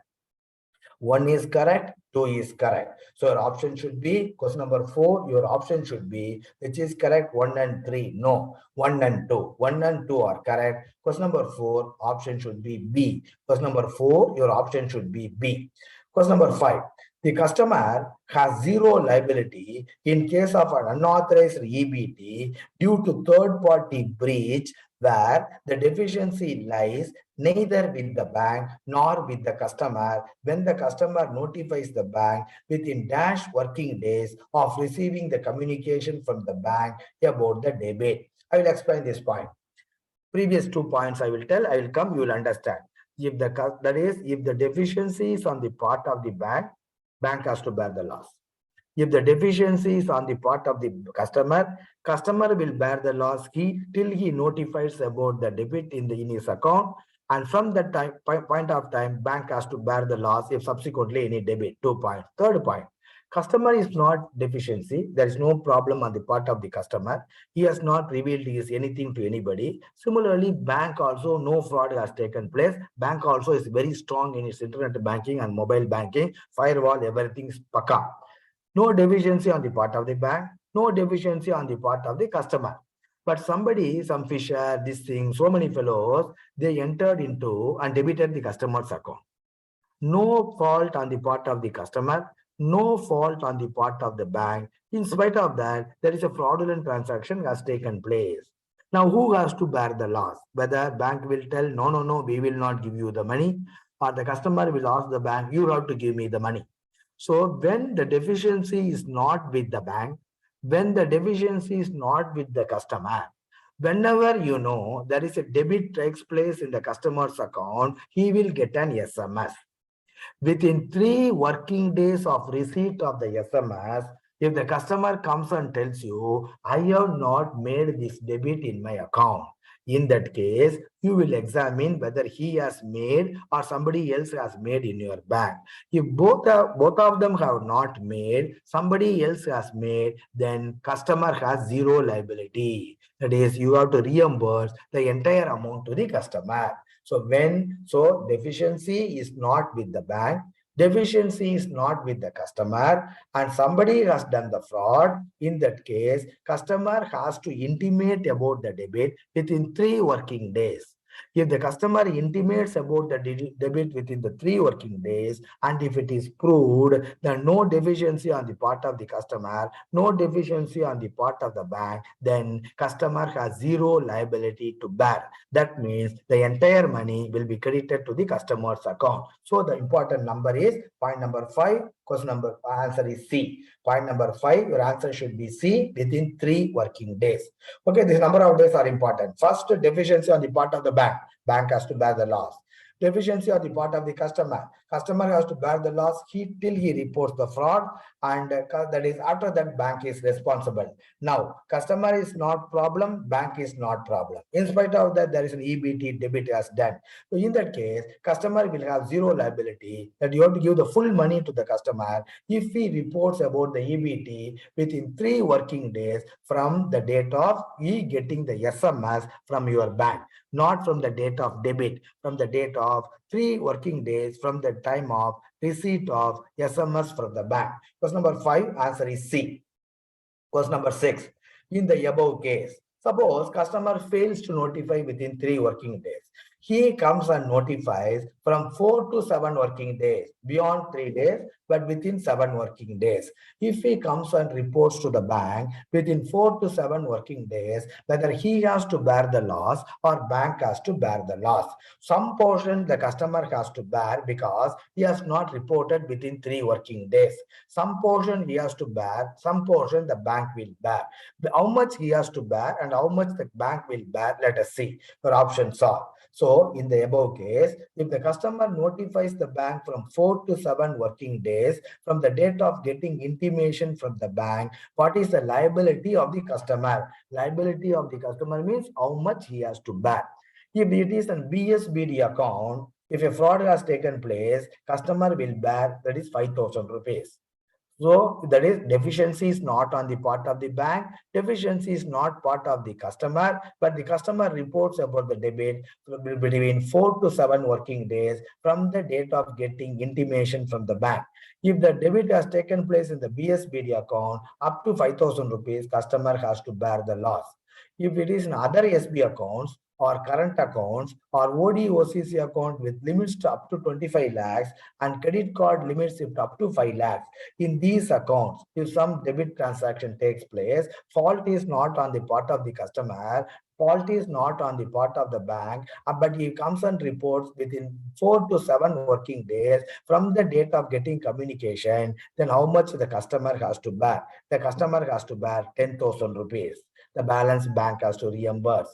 1 is correct, 2 is correct. So your option should be, question number 4, your option should be, which is correct, 1 and 3. No, 1 and 2. 1 and 2 are correct. Question number 4, option should be B. Question number 4, your option should be B. Question number 5. The customer has zero liability in case of an unauthorized EBT due to third-party breach where the deficiency lies neither with the bank nor with the customer when the customer notifies the bank within dash working days of receiving the communication from the bank about the debit. I will explain this point. Previous 2 points I will tell, I will come, you will understand. If the deficiency is on the part of the bank has to bear the loss. If the deficiency is on the part of the customer will bear the loss till he notifies about the debit in his account, and from that point of time, bank has to bear the loss if subsequently any debit. 2 points. Third point, customer is not deficiency. There is no problem on the part of the customer. He has not revealed anything to anybody. Similarly, bank also, no fraud has taken place. Bank also is very strong in its internet banking and mobile banking. Firewall, everything is paka. No deficiency on the part of the bank, no deficiency on the part of the customer. But somebody, some fisher, this thing, so many fellows, they entered into and debited the customer's account. No fault on the part of the customer, no fault on the part of the bank. In spite of that, there is a fraudulent transaction has taken place. Now, who has to bear the loss? Whether bank will tell, no, no, no, we will not give you the money, or the customer will ask the bank, you have to give me the money. So when the deficiency is not with the bank, when the deficiency is not with the customer, whenever you know there is a debit takes place in the customer's account, he will get an SMS. Within 3 working days of receipt of the SMS, if the customer comes and tells you, I have not made this debit in my account, in that case, you will examine whether he has made or somebody else has made in your bank. If both of them have not made, somebody else has made, then customer has zero liability. That is, you have to reimburse the entire amount to the customer. So deficiency is not with the bank, deficiency is not with the customer, and somebody has done the fraud. In that case, customer has to intimate about the debit within 3 working days. If the customer intimates about the debit within the 3 working days, and if it is proved that no deficiency on the part of the customer, no deficiency on the part of the bank, then customer has zero liability to bear. That means the entire money will be credited to the customer's account. So the important number is point number 5. Question number answer is C. Point number 5, your answer should be C, within 3 working days. Okay, this number of days are important. First, deficiency on the part of the bank. Bank has to bear the loss. Deficiency on the part of the customer. Customer has to bear the loss till he reports the fraud, and that is after that bank is responsible. Now, customer is not problem, bank is not problem. In spite of that, there is an EBT debit as done. So in that case, customer will have zero liability, that you have to give the full money to the customer if he reports about the EBT within 3 working days from the date of he getting the SMS from your bank, not from the date of debit, from the date of 3 working days from the time of receipt of SMS from the bank. Question number 5, answer is C. Question number 6, in the above case, suppose customer fails to notify within 3 working days. He comes and notifies from 4 to 7 working days, beyond 3 days, but within 7 working days. If he comes and reports to the bank within 4 to 7 working days, whether he has to bear the loss or bank has to bear the loss. Some portion the customer has to bear because he has not reported within 3 working days. Some portion he has to bear, some portion the bank will bear. How much he has to bear and how much the bank will bear, let us see. Your options are. So in the above case, if the customer notifies the bank from 4 to 7 working days from the date of getting intimation from the bank, what is the liability of the customer? Liability of the customer means how much he has to bear. If it is an BSBD account, if a fraud has taken place, customer will bear, that is 5,000 rupees. So that is, deficiency is not on the part of the bank, deficiency is not part of the customer, but the customer reports about the debit between 4 to 7 working days from the date of getting intimation from the bank. If the debit has taken place in the BSBD account up to 5,000 rupees, customer has to bear the loss. If it is in other SB accounts or current accounts or OD/OCC account with limits to up to 25 lakhs and credit card limits up to 5 lakhs, in these accounts, if some debit transaction takes place, fault is not on the part of the customer, fault is not on the part of the bank, but he comes and reports within 4 to 7 working days from the date of getting communication, then how much the customer has to bear? The customer has to bear 10,000 rupees. The balance bank has to reimburse.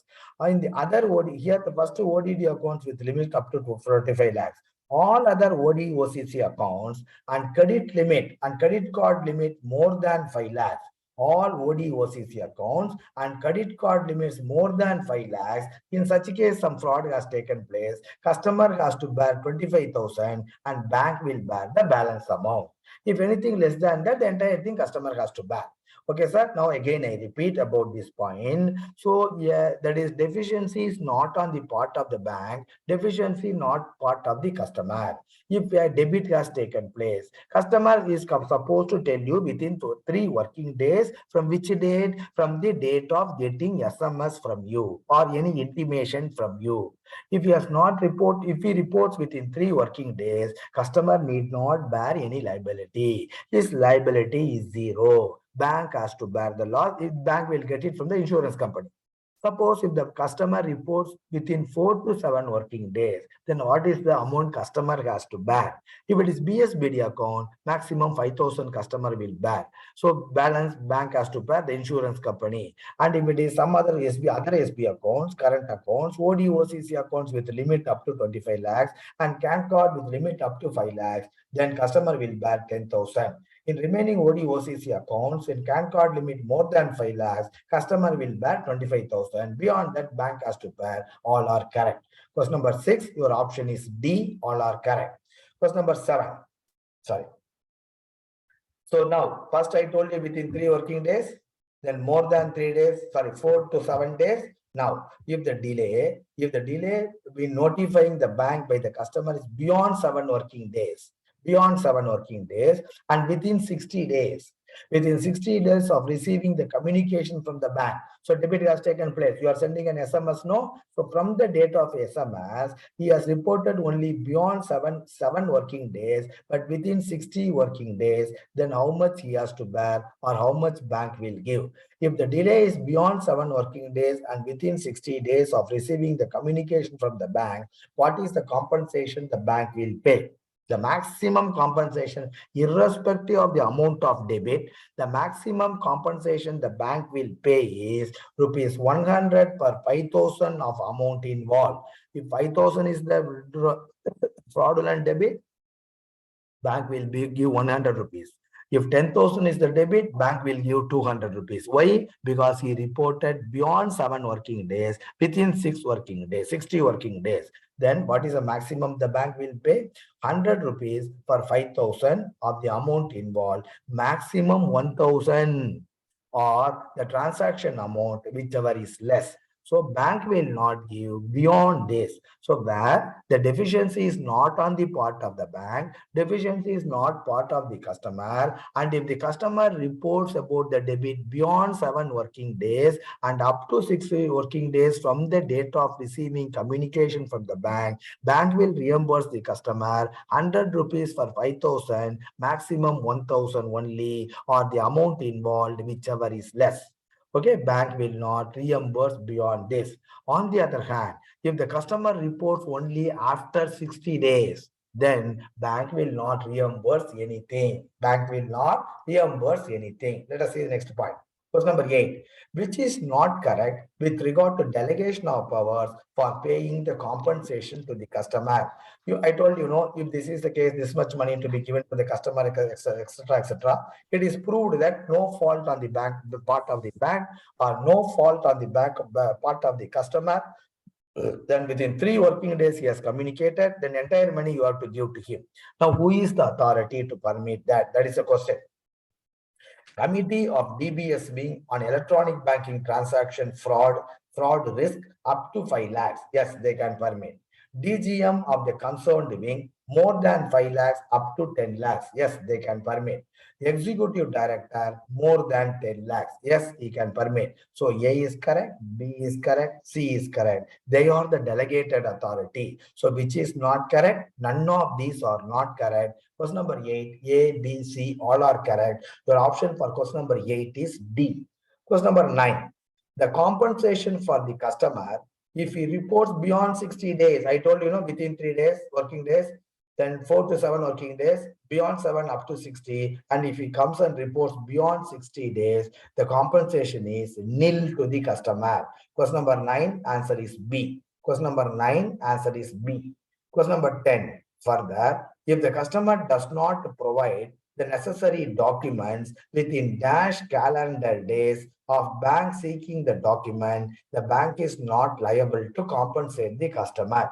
In the other OD, here the first ODD accounts with limit up to 45 lakhs. All other OD/OCC accounts and credit card limit more than 5 lakhs. All OD/OCC accounts and credit card limits more than 5 lakhs. In such a case, some fraud has taken place. Customer has to bear 25,000 and bank will bear the balance amount. If anything less than that, the entire thing customer has to bear. Okay, sir. Now again, I repeat about this point. So yeah, that is deficiency is not on the part of the bank, deficiency not part of the customer. If a debit has taken place, customer is supposed to tell you within 3 working days from which date? From the date of getting SMS from you or any intimation from you. If he has not report, if he reports within 3 working days, customer need not bear any liability. His liability is zero. Bank has to bear the loss. Bank will get it from the insurance company. Suppose if the customer reports within 4 to 7 working days, then what is the amount customer has to bear? If it is BSBD account, maximum 5,000 customer will bear. So balance bank has to bear the insurance company. And if it is some other other SB accounts, current accounts, ODOCC accounts with limit up to 25 lakhs and CAN card with limit up to 5 lakhs, then customer will bear 10,000. In remaining ODOCC accounts, in CAN card limit more than 5 lakhs, customer will bear 25,000. Beyond that, bank has to bear. All are correct. Question number 6, your option is D, all are correct. Question number 7, sorry. So now, first I told you within 3 working days, then more than 3 days, sorry, 4 to 7 days. Now, if the delay we notifying the bank by the customer is beyond 7 working days, and within 60 days, within 60 days of receiving the communication from the bank. So debit has taken place. You are sending an SMS, no? So from the date of SMS, he has reported only beyond seven working days, but within 60 working days, then how much he has to bear or how much bank will give. If the delay is beyond 7 working days and within 60 days of receiving the communication from the bank, what is the compensation the bank will pay? The maximum compensation, irrespective of the amount of debit, the maximum compensation the bank will pay is rupees 100 per 5,000 of amount involved. If 5,000 is the fraudulent debit, bank will give 100 rupees. If 10,000 is the debit, bank will give 200 rupees. Why? Because he reported beyond 7 working days, within 6 working days, 60 working days. Then what is the maximum the bank will pay? 100 rupees for 5,000 of the amount involved, maximum 1,000 or the transaction amount, whichever is less. So bank will not give beyond this. So where the deficiency is not on the part of the bank, deficiency is not part of the customer. And if the customer reports about the debit beyond 7 working days and up to 6 working days from the date of receiving communication from the bank will reimburse the customer 100 rupees for 5,000, maximum 1,000 only, or the amount involved, whichever is less. Okay, bank will not reimburse beyond this. On the other hand, if the customer reports only after 60 days, then bank will not reimburse anything. Bank will not reimburse anything. Let us see the next point. Question number 8, which is not correct with regard to delegation of powers for paying the compensation to the customer. I told you, know, if this is the case, this much money to be given to the customer, etc., etc. It is proved that no fault on the bank, the part of the bank, or no fault on the back part of the customer. Then within 3 working days, he has communicated, then entire money you have to give to him. Now, who is the authority to permit that? That is a question. Committee of DBSB on electronic banking transaction fraud risk up to 5 lakhs. Yes, they can permit. DGM of the concerned wing more than 5 lakhs up to 10 lakhs. Yes, they can permit. Executive director more than 10 lakhs. Yes, he can permit. So A is correct, B is correct, C is correct. They are the delegated authority. So which is not correct? None of these are not correct. Question number 8, A, B, C, all are correct. Your option for question number 8 is D. Question number 9, the compensation for the customer, if he reports beyond 60 days, I told you, within 3 days, working days, then 4 to 7 working days, beyond 7 up to 60, and if he comes and reports beyond 60 days, the compensation is nil to the customer. Question number 9, answer is B. Question number 9, answer is B. Question number 10, further, if the customer does not provide the necessary documents within dash calendar days of bank seeking the document, the bank is not liable to compensate the customer.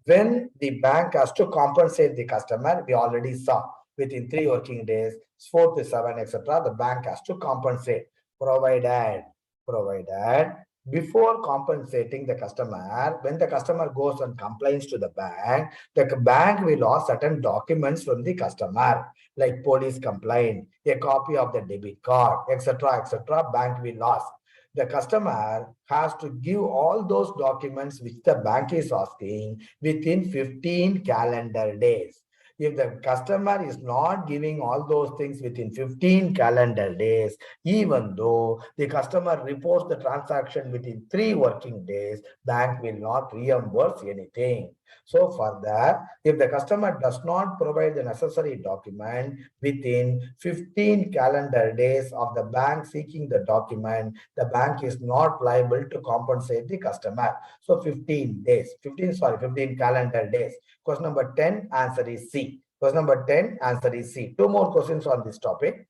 When the bank has to compensate the customer, we already saw within 3 working days, 4 to 7, etc., the bank has to compensate. Provided before compensating the customer, when the customer goes and complains to the bank will ask certain documents from the customer, like police complaint, a copy of the debit card, etc., etc. Bank will ask. The customer has to give all those documents which the bank is asking within 15 calendar days. If the customer is not giving all those things within 15 calendar days, even though the customer reports the transaction within 3 working days, bank will not reimburse anything. So further, if the customer does not provide the necessary document within 15 calendar days of the bank seeking the document, the bank is not liable to compensate the customer. So 15 days, 15 calendar days. Question number 10, answer is C. Question number 10, answer is C. Two more questions on this topic.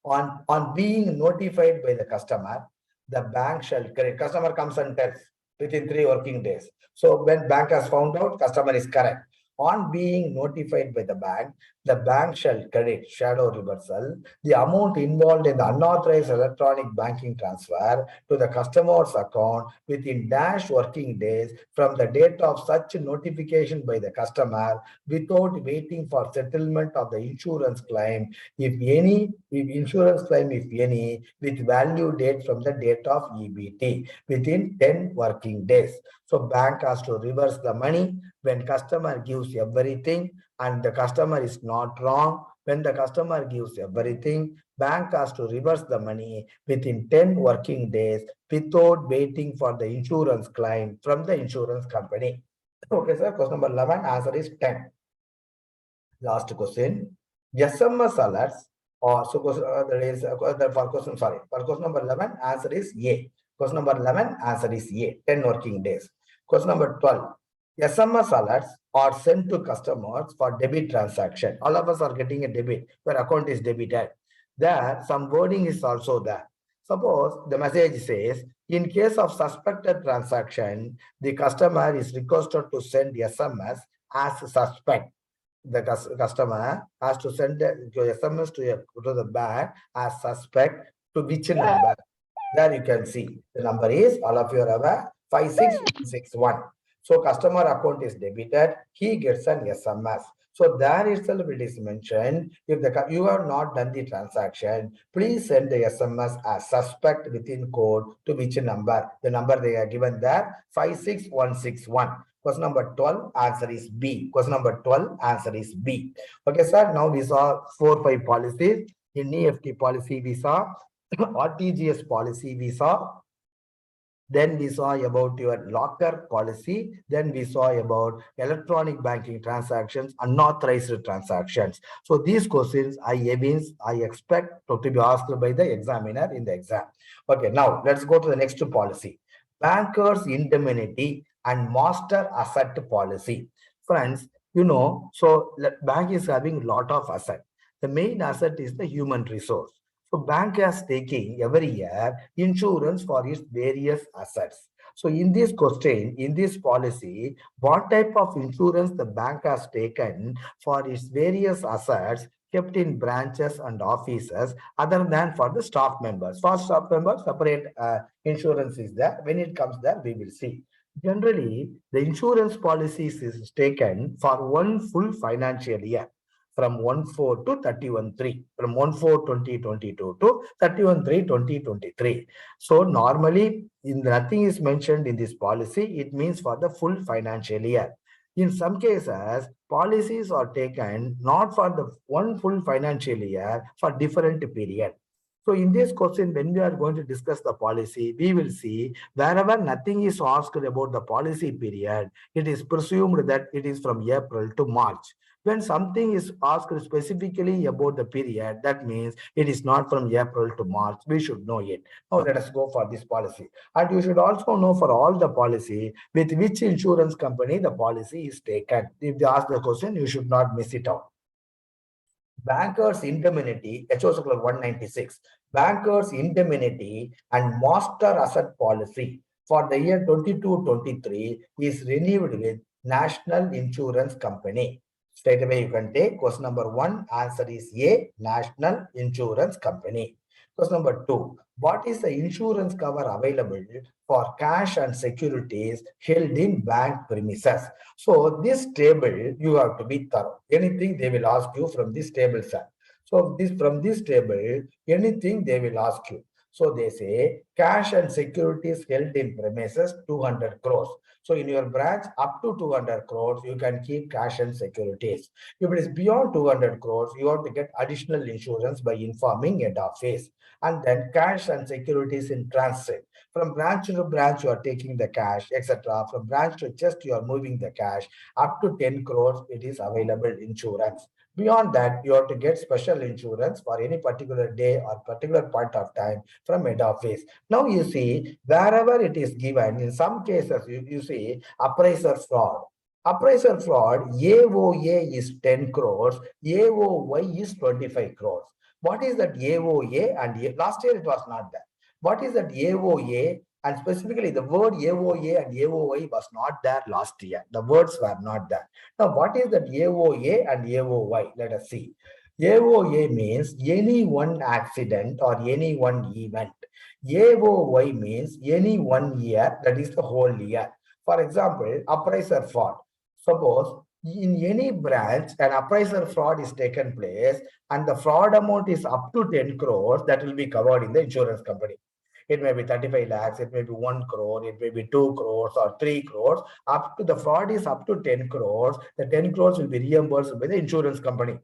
On being notified by the customer, the bank shall credit. Customer comes and tells within 3 working days. So when bank has found out, customer is correct. On being notified by the bank shall credit, shadow reversal, the amount involved in the unauthorized electronic banking transfer to the customer's account within dash working days from the date of such notification by the customer without waiting for settlement of the insurance claim, if insurance claim, if any, with value date from the date of EBT within 10 working days. So bank has to reverse the money when customer gives everything and the customer is not wrong. When the customer gives everything, bank has to reverse the money within 10 working days without waiting for the insurance claim from the insurance company. Okay, sir. Question number 11, answer is 10. Last question. SMS alerts or so that is for question, sorry, for question number 11, answer is A. Question number 11, answer is A, 10 working days. Question number 12. SMS alerts are sent to customers for debit transaction. All of us are getting a debit where account is debited. There, some wording is also there. Suppose the message says, in case of suspected transaction, the customer is requested to send SMS as suspect. The customer has to send the SMS to the bank as suspect to which number. There you can see the number is, all of you are aware, 56161. So customer account is debited, he gets an SMS. So there itself it is mentioned, if you have not done the transaction, please send the SMS as suspect within code to which number. The number they are given there, 56161. Question number 12, answer is B. Question number 12, answer is B. Okay, sir. Now we saw 4-5 policies. In EFT policy, we saw RTGS policy, we saw. Then we saw about your locker policy. Then we saw about electronic banking transactions, unauthorized transactions. So these questions I expect to be asked by the examiner in the exam. Okay, now let's go to the next policy. Bankers indemnity and master asset policy. Friends, so bank is having a lot of asset. The main asset is the human resource. So bank is taking every year insurance for its various assets. So in this question, in this policy, what type of insurance the bank has taken for its various assets kept in branches and offices other than for the staff members? For staff members, separate insurance is there. When it comes there, we will see. Generally, the insurance policies is taken for one full financial year from 1/4 to 31/3, from 1/4/2022 to 31/3/2023. So normally, nothing is mentioned in this policy. It means for the full financial year. In some cases, policies are taken not for the one full financial year, for different period. So in this question, when we are going to discuss the policy, we will see wherever nothing is asked about the policy period, it is presumed that it is from April to March. When something is asked specifically about the period, that means it is not from April to March. We should know it. Now let us go for this policy. And you should also know for all the policy with which insurance company the policy is taken. If they ask the question, you should not miss it out. Bankers indemnity, HO Circular 196, bankers indemnity and master asset policy for the year 22-23 is renewed with National Insurance Company. Straight away you can take question number 1, answer is A, National Insurance Company. Question number 2. What is the insurance cover available for cash and securities held in bank premises? So this table, you have to be thorough. Anything they will ask you from this table, sir. So this from this table, anything they will ask you. So they say cash and securities held in premises 200 crores. So in your branch, up to 200 crores, you can keep cash and securities. If it is beyond 200 crores, you have to get additional insurance by informing head office. And then cash and securities in transit. From branch to branch, you are taking the cash, etc. From branch to chest, you are moving the cash. Up to 10 crores, it is available insurance. Beyond that, you have to get special insurance for any particular day or particular point of time from head office. Now you see, wherever it is given, in some cases, you see appraiser fraud. Appraiser fraud, AOA is 10 crores, AOY is 25 crores. What is that AOA? And last year it was not there. What is that AOA? And specifically, the word AOA and AOY was not there last year. The words were not there. Now, what is that AOA and AOY? Let us see. AOA means any one accident or any one event. AOY means any 1 year, that is the whole year. For example, appraiser fraud. Suppose in any branch, an appraiser fraud is taken place and the fraud amount is up to 10 crores, that will be covered in the insurance company. It may be 35 lakhs, it may be 1 crore, it may be 2 crores or 3 crores. Up to the fraud is up to 10 crores, the 10 crores will be reimbursed by the insurance company.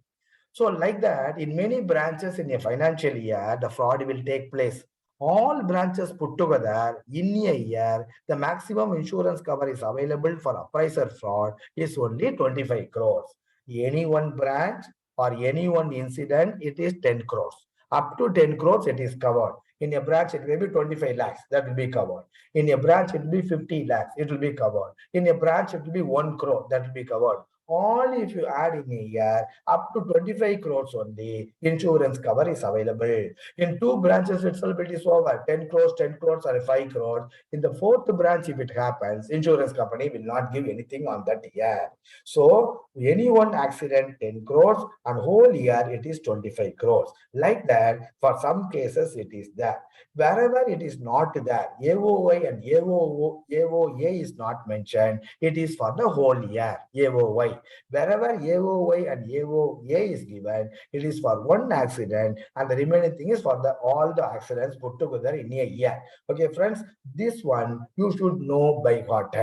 So like that, in many branches in a financial year, the fraud will take place. All branches put together in a year, the maximum insurance cover is available for appraiser fraud is only 25 crores. Any one branch or any one incident, it is 10 crores. Up to 10 crores, it is covered. In a branch, it may be 25 lakhs, that will be covered. In a branch, it will be 50 lakhs, it will be covered. In a branch, it will be 1 crore, that will be covered. Only if you add in a year, up to 25 crores only, insurance cover is available. In two branches itself, it is over 10 crores, 10 crores, or 5 crores. In the fourth branch, if it happens, insurance company will not give anything on that year. So, any one accident, 10 crores, and whole year, it is 25 crores. Like that, for some cases, it is there. Wherever it is not there, AOY and AOA is not mentioned, it is for the whole year, AOY. Wherever AOY and AOA is given, it is for one accident, and the remaining thing is for all the accidents put together in a year. Okay, friends, this one you should know by heart.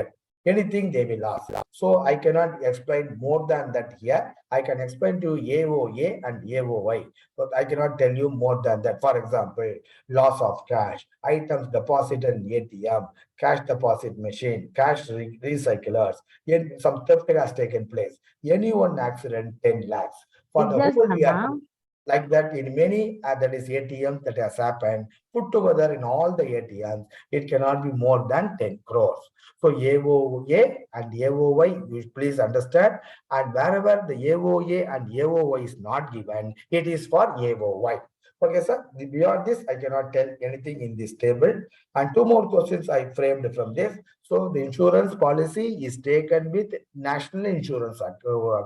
Anything they will ask. So I cannot explain more than that here. I can explain to you AOA and AOY, but I cannot tell you more than that. For example, loss of cash, items deposited in ATM, cash deposit machine, cash recyclers, some theft has taken place. Any one accident, 10 lakhs. For the whole year, like that in many that is ATMs that has happened, put together in all the ATMs, it cannot be more than 10 crores. So AOA and AOY, you please understand. And wherever the AOA and AOY is not given, it is for AOY. Okay, sir. Beyond this, I cannot tell anything in this table. And two more questions I framed from this. So the insurance policy is taken with National Insurance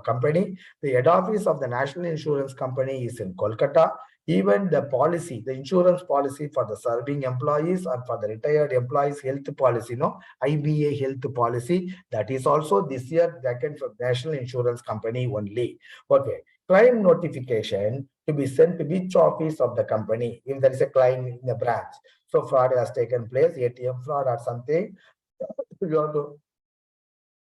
Company. The head office of the National Insurance Company is in Kolkata. Even the policy, the insurance policy for the serving employees or for the retired employees health policy, IBA health policy, that is also this year taken from National Insurance Company only. Okay. Claim notification to be sent to which office of the company if there is a claim in the branch. So fraud has taken place, ATM fraud or something, you have to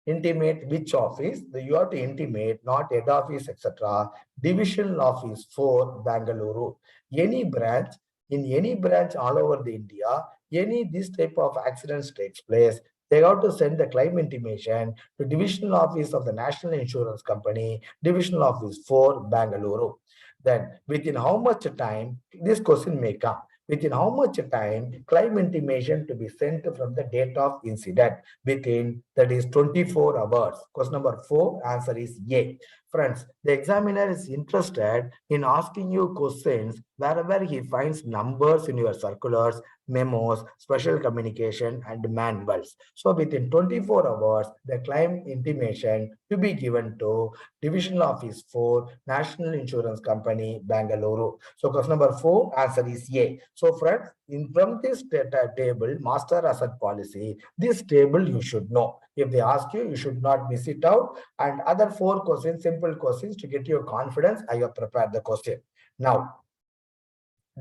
intimate which office, you have to intimate not head office, etc. Divisional office for Bangalore. Any branch, in any branch all over the India, any this type of accidents takes place, they have to send the claim intimation to divisional office of the National Insurance Company, divisional office for Bangalore. Then within how much time, this question may come, within how much time claim intimation to be sent from the date of incident? Within, that is 24 hours. Question number 4, answer is A. Friends, the examiner is interested in asking you questions wherever he finds numbers in your circulars, memos, special communication, and manuals. So within 24 hours, the claim intimation to be given to Division Office 4, National Insurance Company, Bangalore. So question number 4, answer is A. So friends, from this data table, master asset policy, this table you should know. If they ask you, you should not miss it out. And other 4 questions, simple questions to get your confidence, I have prepared the question. Now,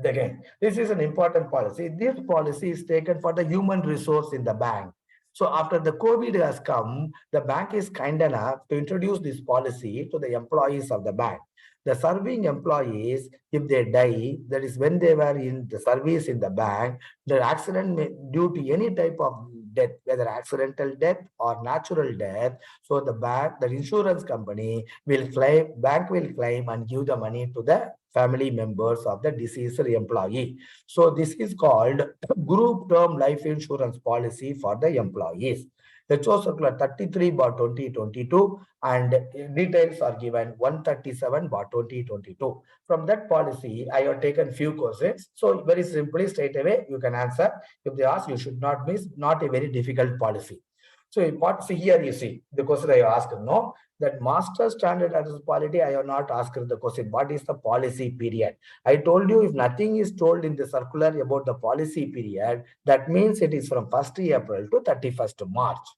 again, this is an important policy. This policy is taken for the human resource in the bank. So after the COVID has come, the bank is kind enough to introduce this policy to the employees of the bank. The serving employees, if they die, that is when they were in the service in the bank, the accident due to any type of death, whether accidental death or natural death, so the bank, the insurance company will claim, bank will claim and give the money to the family members of the deceased employee. So this is called group term life insurance policy for the employees. HO Circular 33/2022 and details are given 137/2022. From that policy, I have taken few questions. So very simply, straight away, you can answer. If they ask, you should not miss, not a very difficult policy. So what see here you see the question I asked, no, that master standard address policy, I have not asked the question, what is the policy period? I told you if nothing is told in the circular about the policy period, that means it is from 1st April to 31st March.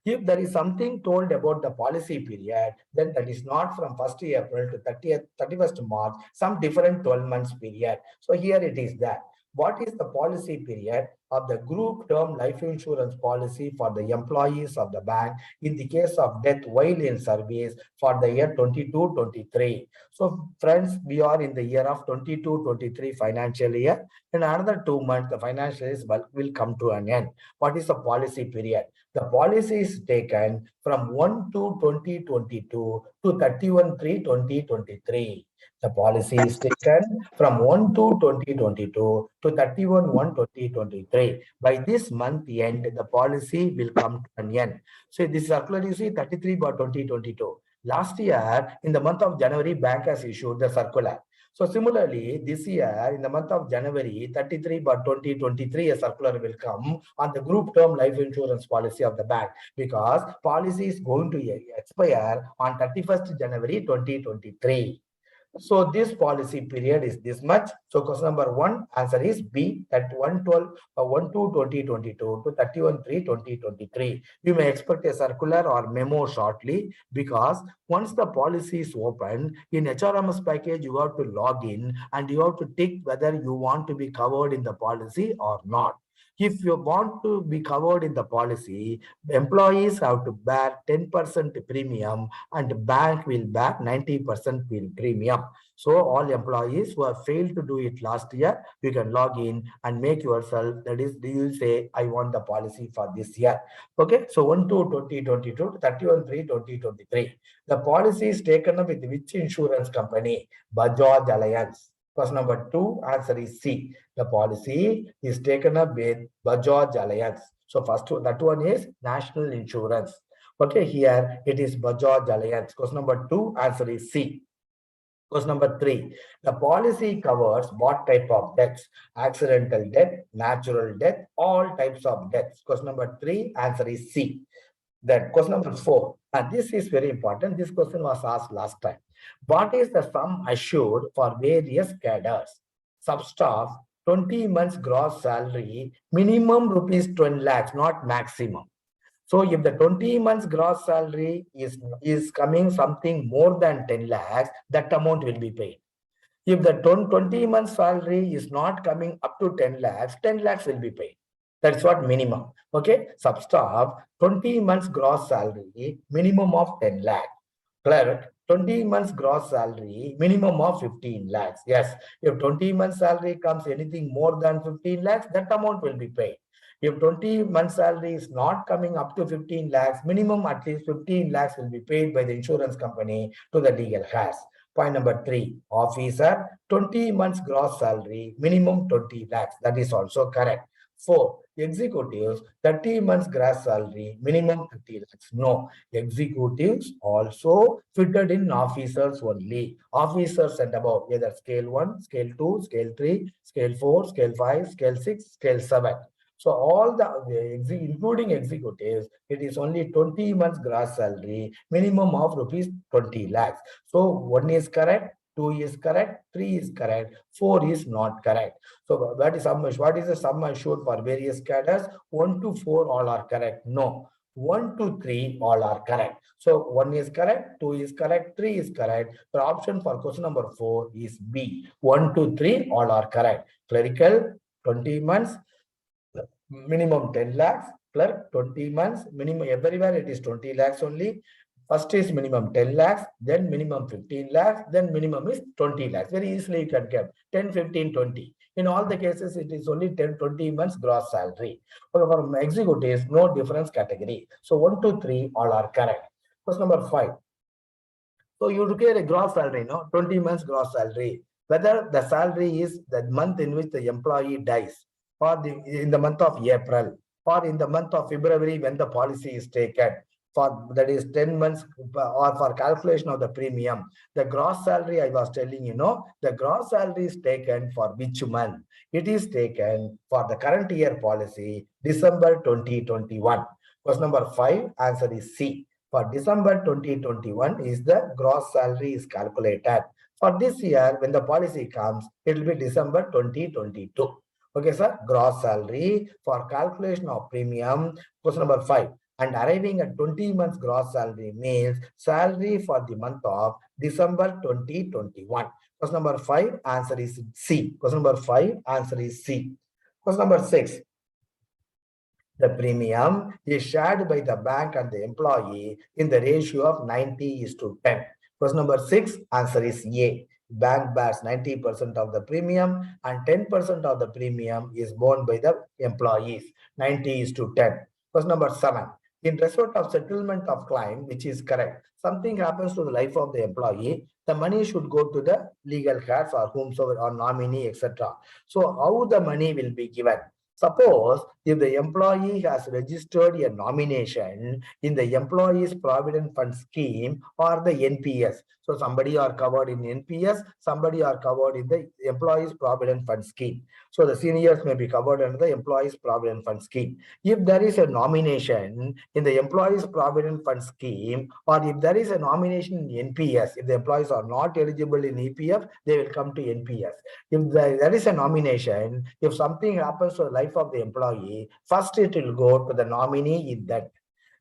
If there is something told about the policy period, then that is not from 1st April to 31st March, some different 12 months period. So here it is that. What is the policy period of the group term life insurance policy for the employees of the bank in the case of death while in service for the year 22-23? So friends, we are in the year of 22-23 financial year. In another 2 months, the financial year will come to an end. What is the policy period? The policy is taken from 1/2/2022 to 31/3/2023. The policy is taken from 1/2/2022 to 31/1/2023. By this month end, the policy will come to an end. So this circular you see 33/2022. Last year, in the month of January, bank has issued the circular. So similarly, this year, in the month of January, 33/2023, a circular will come on the group term life insurance policy of the bank because policy is going to expire on 31st January 2023. So this policy period is this much. So question number 1, answer is B, that 1/2/2022 to 31/3/2023. You may expect a circular or memo shortly because once the policy is open, in HRMS package, you have to log in and you have to tick whether you want to be covered in the policy or not. If you want to be covered in the policy, employees have to bear 10% premium and bank will bear 90% premium. So all employees who have failed to do it last year, you can log in and make yourself, that is, you will say, I want the policy for this year. Okay, so 1/2/2022 to 31/3/2023. The policy is taken up with which insurance company? Bajaj Allianz. Question number 2, answer is C. The policy is taken up with Bajaj Allianz. So first, that one is national insurance. Okay, here it is Bajaj Allianz. Question number 2, answer is C. Question number 3, the policy covers what type of deaths? Accidental death, natural death, all types of deaths. Question number 3, answer is C. Then question number 4, and this is very important. This question was asked last time. What is the sum assured for various cadres? Substaff, 20 months gross salary, minimum rupees 20 lakhs, not maximum. So if the 20 months gross salary is coming something more than 10 lakhs, that amount will be paid. If the 20 months salary is not coming up to 10 lakhs, 10 lakhs will be paid. That's what minimum. Okay. Substaff, 20 months gross salary, minimum of 10 lakhs. Clerk, 20 months gross salary, minimum of 15 lakhs. Yes. If 20 months salary comes anything more than 15 lakhs, that amount will be paid. If 20 months salary is not coming up to 15 lakhs, minimum at least 15 lakhs will be paid by the insurance company to the legal has. Point number 3, officer, 20 months gross salary, minimum 20 lakhs. That is also correct. 4, Executives, 30 months gross salary, minimum 30 lakhs. No, executives also fitted in officers only. Officers and above, either scale 1, scale 2, scale 3, scale 4, scale 5, scale 6, scale 7. So all including executives, it is only 20 months gross salary, minimum of rupees 20 lakhs. So one is correct, two is correct, three is correct, four is not correct. So what is the sum assured for various cadres? 1 to 4 all are correct. No. 1 to 3 all are correct. So 1 is correct, 2 is correct, 3 is correct. The option for question number 4 is B. 1 to 3 all are correct. Clerical, 20 months, minimum 10 lakhs, clerk 20 months, minimum everywhere it is 20 lakhs only. First is minimum 10 lakhs, then minimum 15 lakhs, then minimum is 20 lakhs. Very easily you can get 10, 15, 20. In all the cases, it is only 10, 20 months gross salary. For executives, no difference category. So 1, 2, 3 all are correct. Question number 5. So you look at a gross salary, no? 20 months gross salary. Whether the salary is the month in which the employee dies, or in the month of April, or in the month of February when the policy is taken, for that is 10 months, or for calculation of the premium. The gross salary I was telling you, know, the gross salary is taken for which month? It is taken for the current year policy, December 2021. Question number 5, answer is C. For December 2021 is the gross salary is calculated. For this year, when the policy comes, it will be December 2022. Okay, sir. Gross salary for calculation of premium. Question number 5. And arriving at 20 months gross salary means salary for the month of December 2021. Question number 5, answer is C. Question number 5, answer is C. Question number 6. The premium is shared by the bank and the employee in the ratio of 90:10. Question number 6, answer is A. Bank bears 90% of the premium and 10% of the premium is borne by the employees, 90:10. Question number 7. In respect of settlement of claim, which is correct, something happens to the life of the employee, the money should go to the legal cards or whomsoever or nominee, etc. So how the money will be given? Suppose if the employee has registered a nomination in the Employees Provident Fund Scheme or the NPS. So somebody are covered in NPS, somebody are covered in the Employees Provident Fund Scheme. So the seniors may be covered under the Employees Provident Fund Scheme. If there is a nomination in the Employees Provident Fund Scheme, or if there is a nomination in NPS, if the employees are not eligible in EPF, they will come to NPS. If there is a nomination, if something happens to the life of the employee, first it will go to the nominee in that.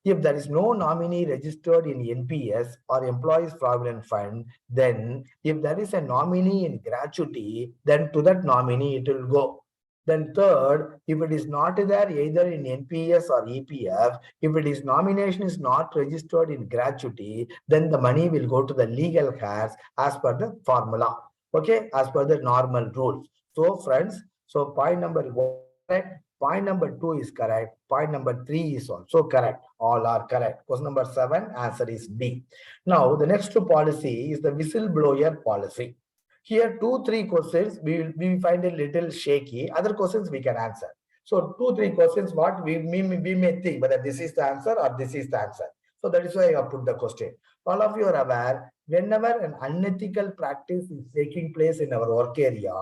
If there is no nominee registered in NPS or Employees Provident Fund, then if there is a nominee in gratuity, then to that nominee it will go. Then third, if it is not there either in NPS or EPF, if it is nomination is not registered in gratuity, then the money will go to the legal cash as per the formula. Okay, as per the normal rules. So friends, so point number 1 correct, point number 2 is correct, point number 3 is also correct. All are correct. Question number 7, answer is D. Now the next policy is the whistleblower policy. Here 2-3 questions we find a little shaky. Other questions we can answer. So 2-3 questions what we may think whether this is the answer or this is the answer. So that is why I put the question. All of you are aware, whenever an unethical practice is taking place in our work area,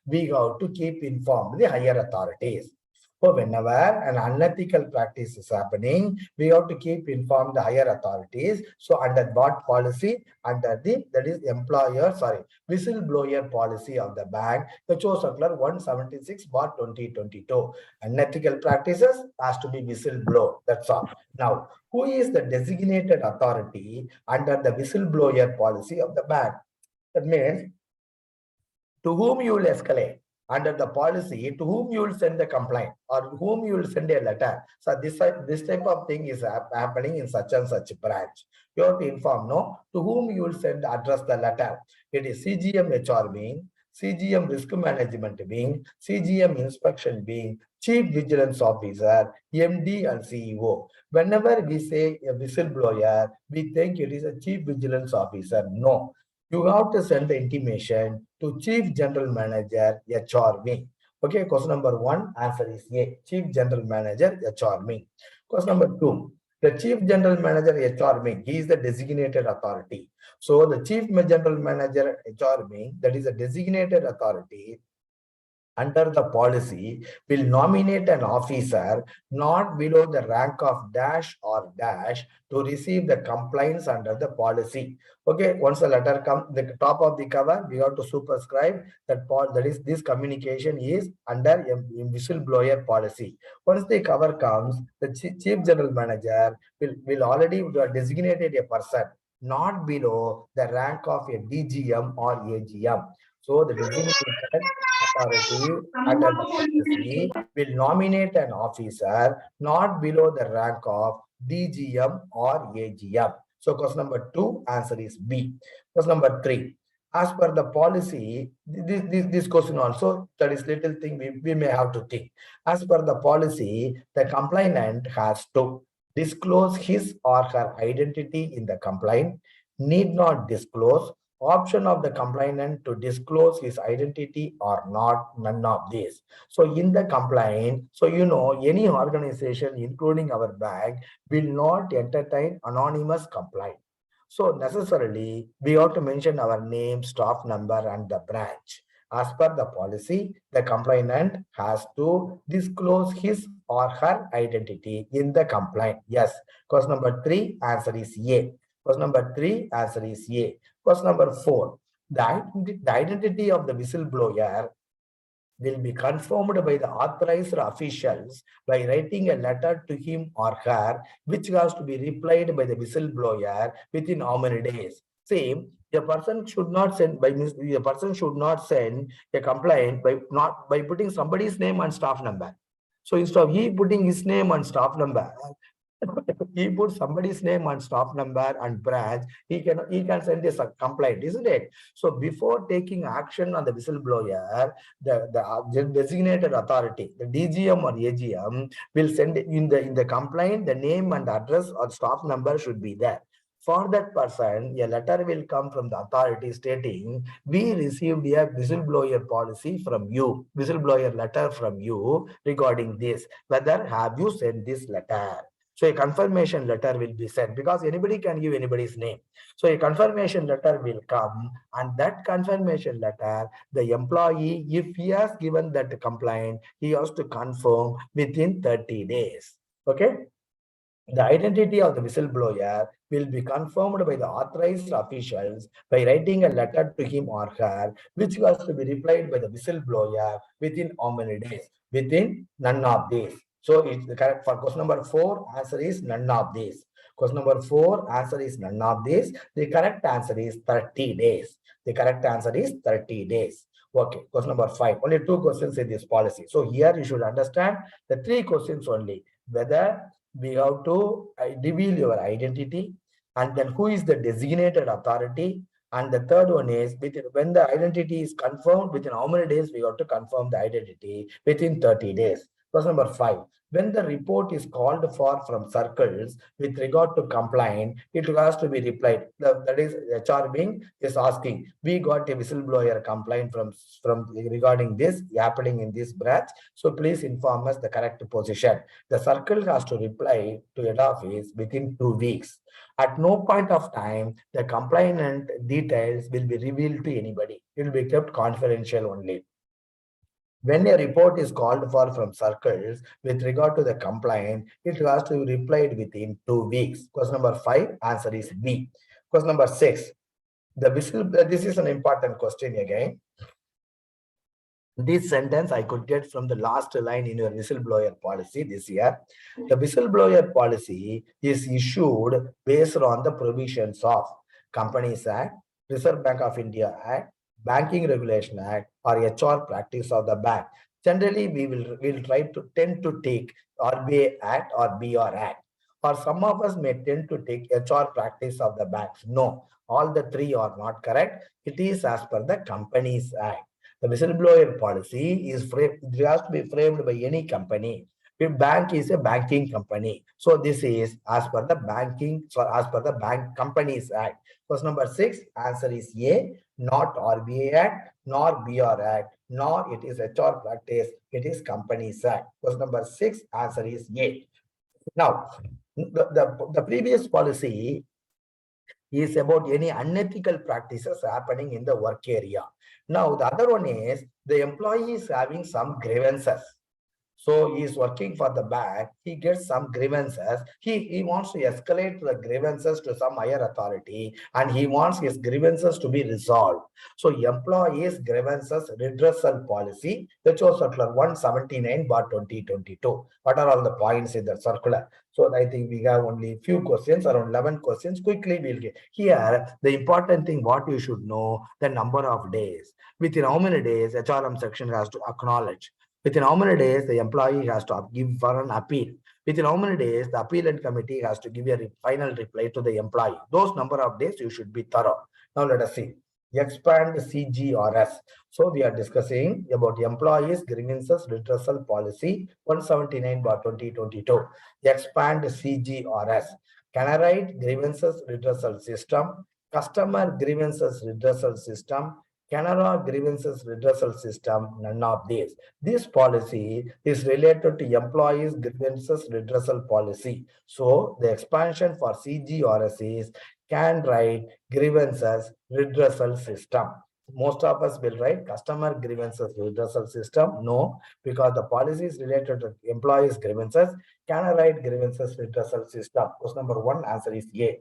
we have to keep informed the higher authorities. So whenever an unethical practice is happening, we have to keep informed the higher authorities. So under what policy? Under the, that is whistleblower policy of the bank, the HO Circular 176/2022. Unethical practices has to be whistleblower. That's all. Now, who is the designated authority under the whistleblower policy of the bank? That means to whom you will escalate under the policy, to whom you will send the complaint or whom you will send a letter. So this type of thing is happening in such and such branch. You have to inform, no, to whom you will send address the letter. It is CGM HR being, CGM Risk Management being, CGM Inspection being, Chief Vigilance Officer, MD and CEO. Whenever we say a whistleblower, we think it is a Chief Vigilance Officer. No. You have to send the intimation to Chief General Manager, HR wing. Okay, question number 1, answer is A, Chief General Manager, HR Ming. Question number 2, the Chief General Manager, HR Ming, he is the designated authority. So the Chief General Manager, HR Ming, that is a designated authority, under the policy will nominate an officer not below the rank of dash or dash to receive the complaints under the policy. Okay, once the letter comes, the top of the cover, we have to superscribe that is this communication is under a whistleblower policy. Once the cover comes, the chief general manager will already designated a person not below the rank of a DGM or AGM. So the designated authority under the policy will nominate an officer not below the rank of DGM or AGM. So question number 2, answer is B. Question number 3. As per the policy, this question also, that is little thing we may have to think. As per the policy, the complainant has to disclose his or her identity in the complaint, need not disclose, option of the complainant to disclose his identity or not, none of these. So in the complaint, so any organization, including our bank, will not entertain anonymous complaint. So necessarily, we have to mention our name, staff number, and the branch. As per the policy, the complainant has to disclose his or her identity in the complaint. Yes. Question number 3, answer is A. Question number 3, answer is A. Question number 4, the identity of the whistleblower will be confirmed by the authorized officials by writing a letter to him or her, which has to be replied by the whistleblower within how many days? Same, a person should not send a complaint by putting somebody's name and staff number. So instead of he putting his name and staff number, he put somebody's name and staff number and branch, he can send a complaint, isn't it? So before taking action on the whistleblower, the designated authority, the DGM or AGM, will send in the complaint, the name and address or staff number should be there. For that person, a letter will come from the authority stating, we received a whistleblower policy from you, whistleblower letter from you regarding this. Whether have you sent this letter? So a confirmation letter will be sent, because anybody can give anybody's name. So a confirmation letter will come, and that confirmation letter, the employee, if he has given that complaint, he has to confirm within 30 days. Okay. The identity of the whistleblower will be confirmed by the authorized officials by writing a letter to him or her, which has to be replied by the whistleblower within how many days? Within none of these. So it's the correct for question number 4, answer is none of these. Question number 4, answer is none of these. The correct answer is 30 days. The correct answer is 30 days. Okay, question number 5. Only 2 questions in this policy. So here you should understand the 3 questions only. Whether we have to reveal your identity, and then who is the designated authority, and the third one is when the identity is confirmed, within how many days we have to confirm the identity? Within 30 days. Question number 5, when the report is called for from circles with regard to complaint, it has to be replied. That is, HR Ming is asking, we got a whistleblower complaint from regarding this happening in this branch, so please inform us the correct position. The circle has to reply to head office within 2 weeks. At no point of time, the complainant details will be revealed to anybody. It will be kept confidential only. When a report is called for from circles with regard to the complaint, it has to be replied within 2 weeks. Question number 5, answer is B. Question number 6, this is an important question again. This sentence I could get from the last line in your whistleblower policy this year. The whistleblower policy is issued based on the provisions of Companies Act, Reserve Bank of India Act, Banking Regulation Act, or HR practice of the bank. Generally, we'll try to tend to take RBA Act or BR Act. Or some of us may tend to take HR practice of the banks. No, all the 3 are not correct. It is as per the Companies Act. The whistleblower policy is it has to be framed by any company. If bank is a banking company, so this is as per the Bank Companies Act. Question number 6, answer is A, not RBA Act, nor BR Act, nor it is HR practice, it is Companies Act. Question number 6, answer is A. Now, the previous policy is about any unethical practices happening in the work area. Now, the other one is the employee is having some grievances. So he is working for the bank. He gets some grievances. He wants to escalate the grievances to some higher authority, and he wants his grievances to be resolved. So employees grievances redressal policy, which was circular 179 bar 2022. What are all the points in the circular? So I think we have only few questions, around 11 questions. Quickly we'll get here. The important thing, what you should know, the number of days. Within how many days HRM section has to acknowledge. Within how many days the employee has to give for an appeal. Within how many days the appeal committee has to give a final reply to the employee. Those number of days you should be thorough. Now let us see. Expand CGRS. So we are discussing about employees grievances redressal policy 179 by 2022. Expand CGRS. Canara grievances redressal system. Customer grievances redressal system. Canara grievances redressal system, none of these. This policy is related to employees grievances redressal policy. So the expansion for CGRS is can write grievances redressal system. Most of us will write customer grievances redressal system. No, because the policy is related to employees grievances. Can I write grievances redressal system? Question number 1, answer is A.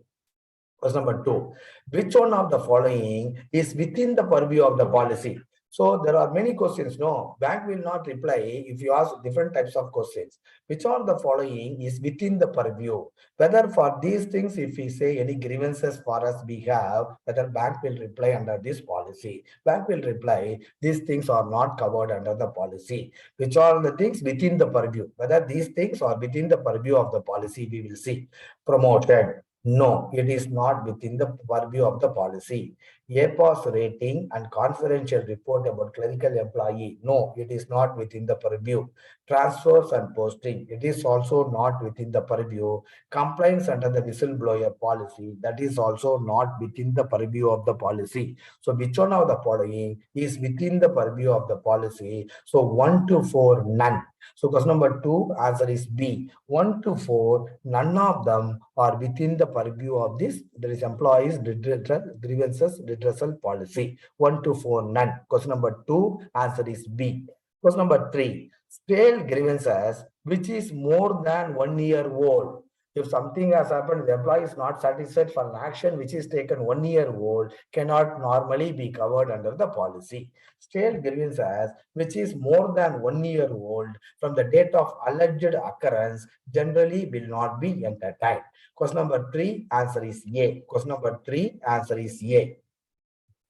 Question number 2, which one of the following is within the purview of the policy? So there are many questions. No, bank will not reply if you ask different types of questions. Which one of the following is within the purview? Whether for these things, if we say any grievances for us we have, whether bank will reply under this policy. Bank will reply, these things are not covered under the policy. Which are the things within the purview? Whether these things are within the purview of the policy, we will see. Promoted. No, it is not within the purview of the policy. APOS rating and confidential report about clerical employee. No, it is not within the purview. Transfers and posting. It is also not within the purview. Complaints under the whistleblower policy. That is also not within the purview of the policy. So which one of the following is within the purview of the policy? So 1 to 4, none. So question number 2, answer is B. 1 to 4, none of them are within the purview of this. There is employees grievances redressal policy. 1 to 4, none. Question number 2, answer is B. Question number 3, stale grievances which is more than 1 year old. If something has happened, the employee is not satisfied for an action which is taken 1 year old, cannot normally be covered under the policy. Stale grievances which is more than 1 year old from the date of alleged occurrence generally will not be entertained. Question number 3, answer is A. Question number 3, answer is A.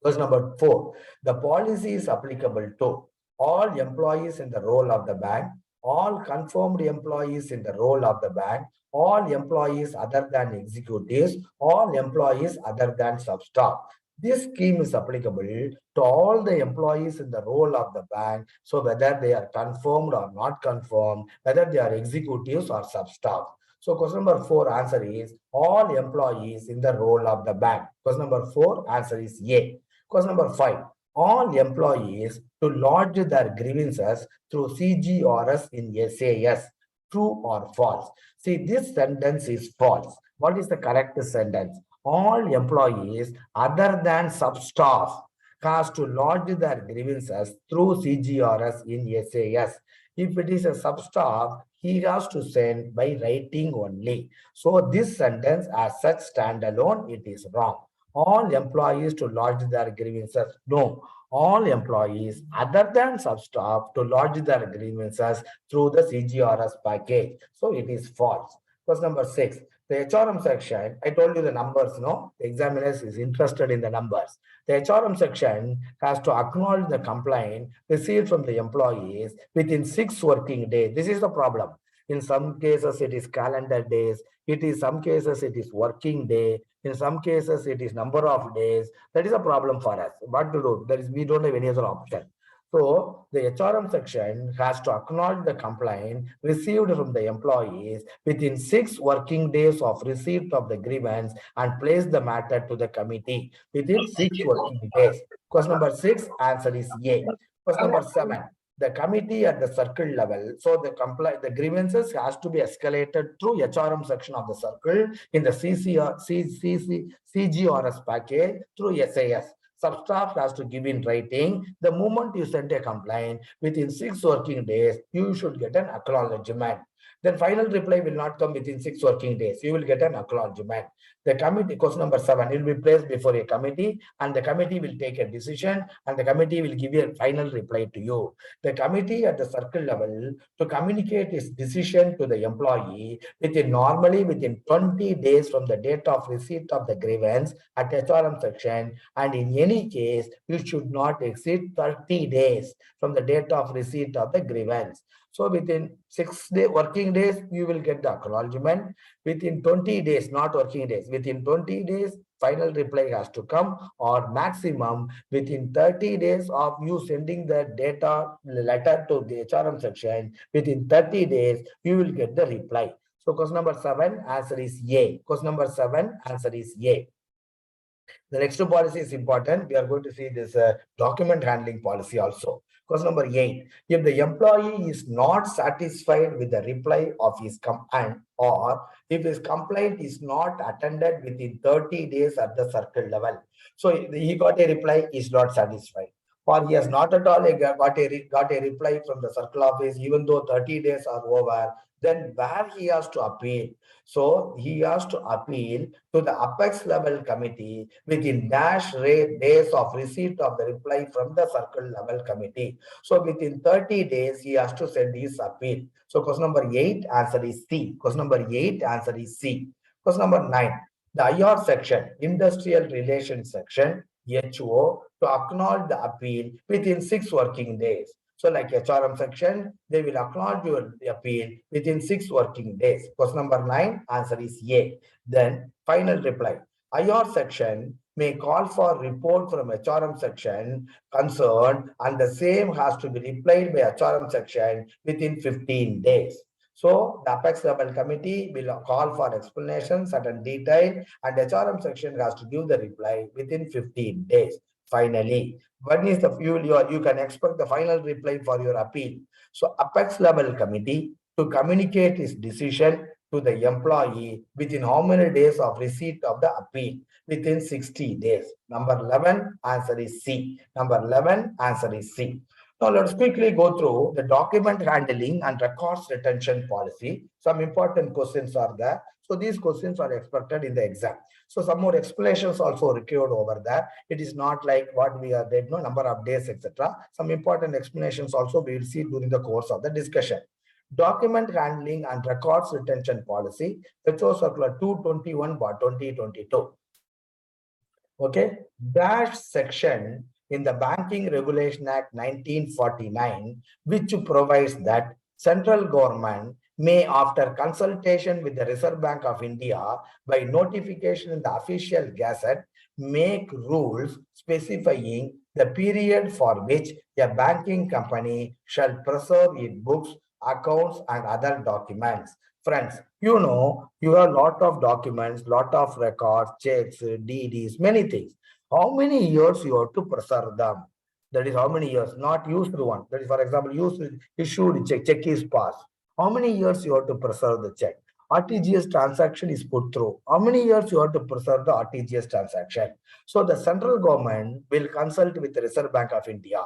Question number 4, the policy is applicable to all employees in the role of the bank, all confirmed employees in the role of the bank, all employees other than executives, all employees other than sub-staff. This scheme is applicable to all the employees in the role of the bank. So whether they are confirmed or not confirmed, whether they are executives or sub-staff. So question number 4, answer is all employees in the role of the bank. Question number 4, answer is A. Question number 5, all employees to lodge their grievances through CGRS in SAS. True or false? See, this sentence is false. What is the correct sentence? All employees other than sub-staff has to lodge their grievances through CGRS in SAS. If it is a sub-staff, he has to send by writing only. So this sentence as such standalone, it is wrong. All employees to lodge their grievances. No, all employees other than sub-staff to lodge their grievances through the CGRS package. So it is false. Question number 6. The HRM section, I told you the numbers, no? The examiners is interested in the numbers. The HRM section has to acknowledge the complaint received from the employees within 6 working days. This is the problem. In some cases, it is calendar days. It is some cases, it is working day. In some cases, it is number of days. That is a problem for us. What to do? We don't have any other option. So the HRM section has to acknowledge the complaint received from the employees within 6 working days of receipt of the grievance and place the matter to the committee within 6 working days. Question number 6, answer is A. Question number 7. The committee at the circle level. So the grievances has to be escalated through HRM section of the circle in the CGRS package through SAS. Substaff has to give in writing. The moment you send a complaint, within 6 working days, you should get an acknowledgement. Then final reply will not come within 6 working days. You will get an acknowledgement. The committee, question number 7, it will be placed before a committee and the committee will take a decision and the committee will give you a final reply to you. The committee at the circle level to communicate its decision to the employee normally within 20 days from the date of receipt of the grievance at HRM section, and in any case, you should not exceed 30 days from the date of receipt of the grievance. So within 6 working days, you will get the acknowledgement. Within 20 days, not working days, within 20 days, final reply has to come, or maximum within 30 days of you sending the data letter to the HRM section, within 30 days, you will get the reply. So question number 7, answer is A. Question number 7, answer is A. The next policy is important. We are going to see this document handling policy also. Question number 8. If the employee is not satisfied with the reply of his complaint, or if his complaint is not attended within 30 days at the circle level, so he got a reply, is not satisfied, or he has not at all got a reply from the circle office, even though 30 days are over, then where he has to appeal? So he has to appeal to the apex level committee within dash rate days of receipt of the reply from the circle level committee. So within 30 days, he has to send his appeal. So question number 8, answer is C. Question number 8, answer is C. Question number 9. The IR section, Industrial Relations section, HO, to acknowledge the appeal within 6 working days. So like HRM section, they will acknowledge your appeal within 6 working days. Question number 9, answer is A. Then final reply. IR section may call for report from HRM section concerned, and the same has to be replied by HRM section within 15 days. So the apex level committee will call for explanations and detail, and HRM section has to give the reply within 15 days. Finally, when is the you can expect the final reply for your appeal. So apex level committee to communicate its decision to the employee within how many days of receipt of the appeal? Within 60 days. Number 11, answer is C. Number 11, answer is C. Now let's quickly go through the document handling and records retention policy. Some important questions are there. So these questions are expected in the exam. So some more explanations also required over there. It is not like what we are read, no number of days, etc. Some important explanations also we will see during the course of the discussion. Document handling and records retention policy, HO Circular 221/2022. Okay, dash section in the Banking Regulation Act 1949, which provides that central government may, after consultation with the Reserve Bank of India by notification in the official gazette, make rules specifying the period for which a banking company shall preserve its books, accounts, and other documents. Friends, you know, you have a lot of documents, lot of records, checks, DDs, many things. How many years you have to preserve them? That is how many years, not used one. That is, for example, issued check is passed. How many years you have to preserve the check? RTGS transaction is put through. How many years you have to preserve the RTGS transaction? So the central government will consult with the Reserve Bank of India,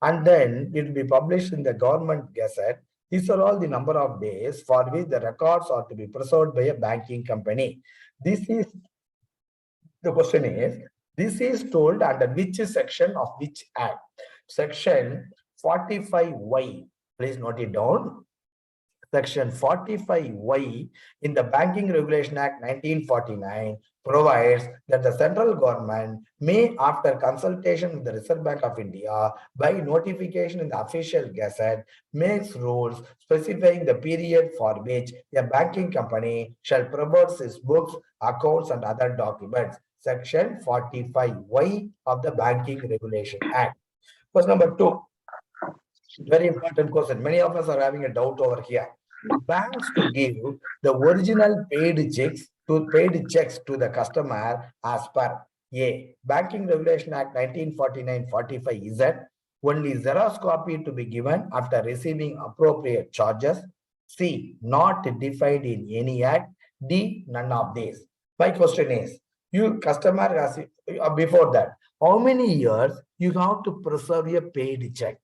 and then it will be published in the government gazette. These are all the number of days for which the records are to be preserved by a banking company. This is the question is, this is told under which section of which act? Section 45Y. Please note it down. Section 45Y in the Banking Regulation Act 1949 provides that the central government may, after consultation with the Reserve Bank of India, by notification in the official gazette, makes rules specifying the period for which a banking company shall preserve its books, accounts, and other documents. Section 45Y of the Banking Regulation Act. Question number 2. Very important question. Many of us are having a doubt over here. Banks to give the original paid checks to the customer as per A. Banking Regulation Act 1949-45 is that Only Xerox copy to be given after receiving appropriate charges. C. Not defined in any act. D. None of these. My question is, you customer has before that, how many years you have to preserve a paid check?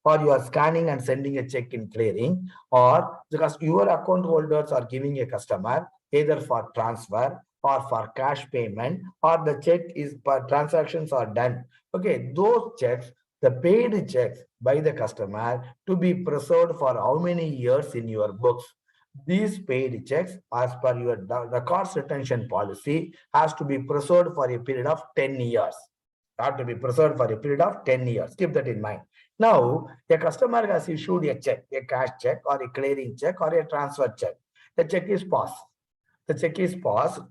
Or you are scanning and sending a check in clearing, or because your account holders are giving a customer either for transfer or for cash payment, or the check is per transactions are done. Okay, those checks, the paid checks by the customer to be preserved for how many years in your books? These paid checks, as per your records retention policy, has to be preserved for a period of 10 years. Have to be preserved for a period of 10 years. Keep that in mind. Now, a customer has issued a check, a cash check or a clearing check or a transfer check. The check is passed. The check is passed.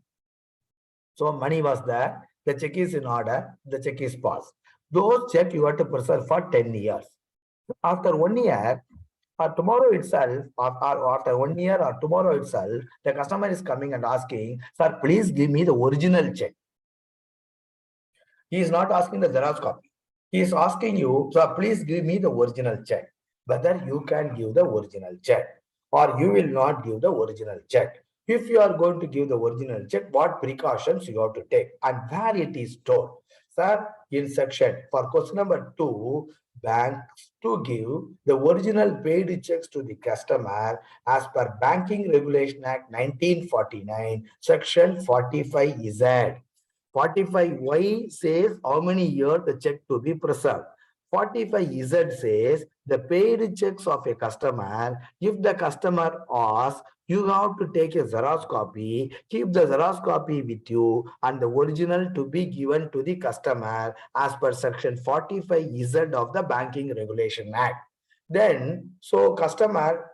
So money was there. The check is in order. The check is passed. Those checks you have to preserve for 10 years. After 1 year, or tomorrow itself, or after 1 year or tomorrow itself, the customer is coming and asking, sir, please give me the original check. He is not asking the Xerox copy. He is asking you, so please give me the original check. Whether you can give the original check or you will not give the original check. If you are going to give the original check, what precautions you have to take and where it is stored. Sir, in section for question number 2, banks to give the original paid checks to the customer as per Banking Regulation Act 1949, section 45Z. 45Y says how many years the check to be preserved. 45Z says the paid checks of a customer, if the customer asks, you have to take a Xerox copy, keep the Xerox copy with you and the original to be given to the customer as per section 45Z of the Banking Regulation Act. Then, so customer,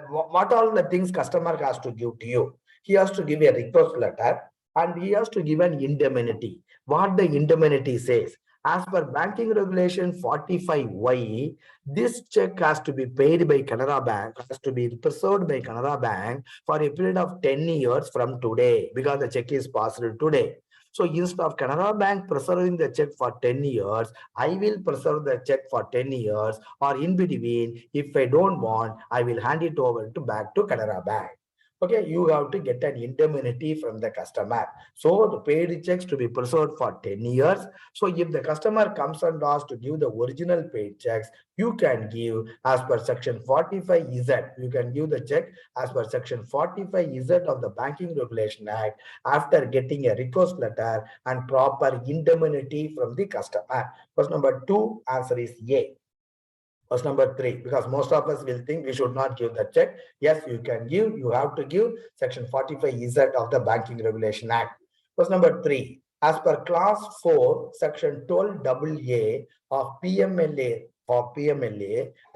what all the things customer has to give to you? He has to give a request letter, and he has to give an indemnity. What the indemnity says, as per Banking Regulation 45Y, this check has to be paid by Canara Bank, has to be preserved by Canara Bank for a period of 10 years from today, because the check is passed today. So instead of Canara Bank preserving the check for 10 years, I will preserve the check for 10 years, or in between, if I don't want, I will hand it over to back to Canara Bank. Okay, you have to get an indemnity from the customer. So the paid checks to be preserved for 10 years. So if the customer comes and asks to give the original paid checks, you can give as per section 45Z. You can give the check as per section 45Z of the Banking Regulation Act after getting a request letter and proper indemnity from the customer. Question number 2, answer is A. Question number 3, because most of us will think we should not give the check. Yes, you can give, you have to give section 45Z of the Banking Regulation Act. Question number 3, as per class 4, section 12AA of PMLA,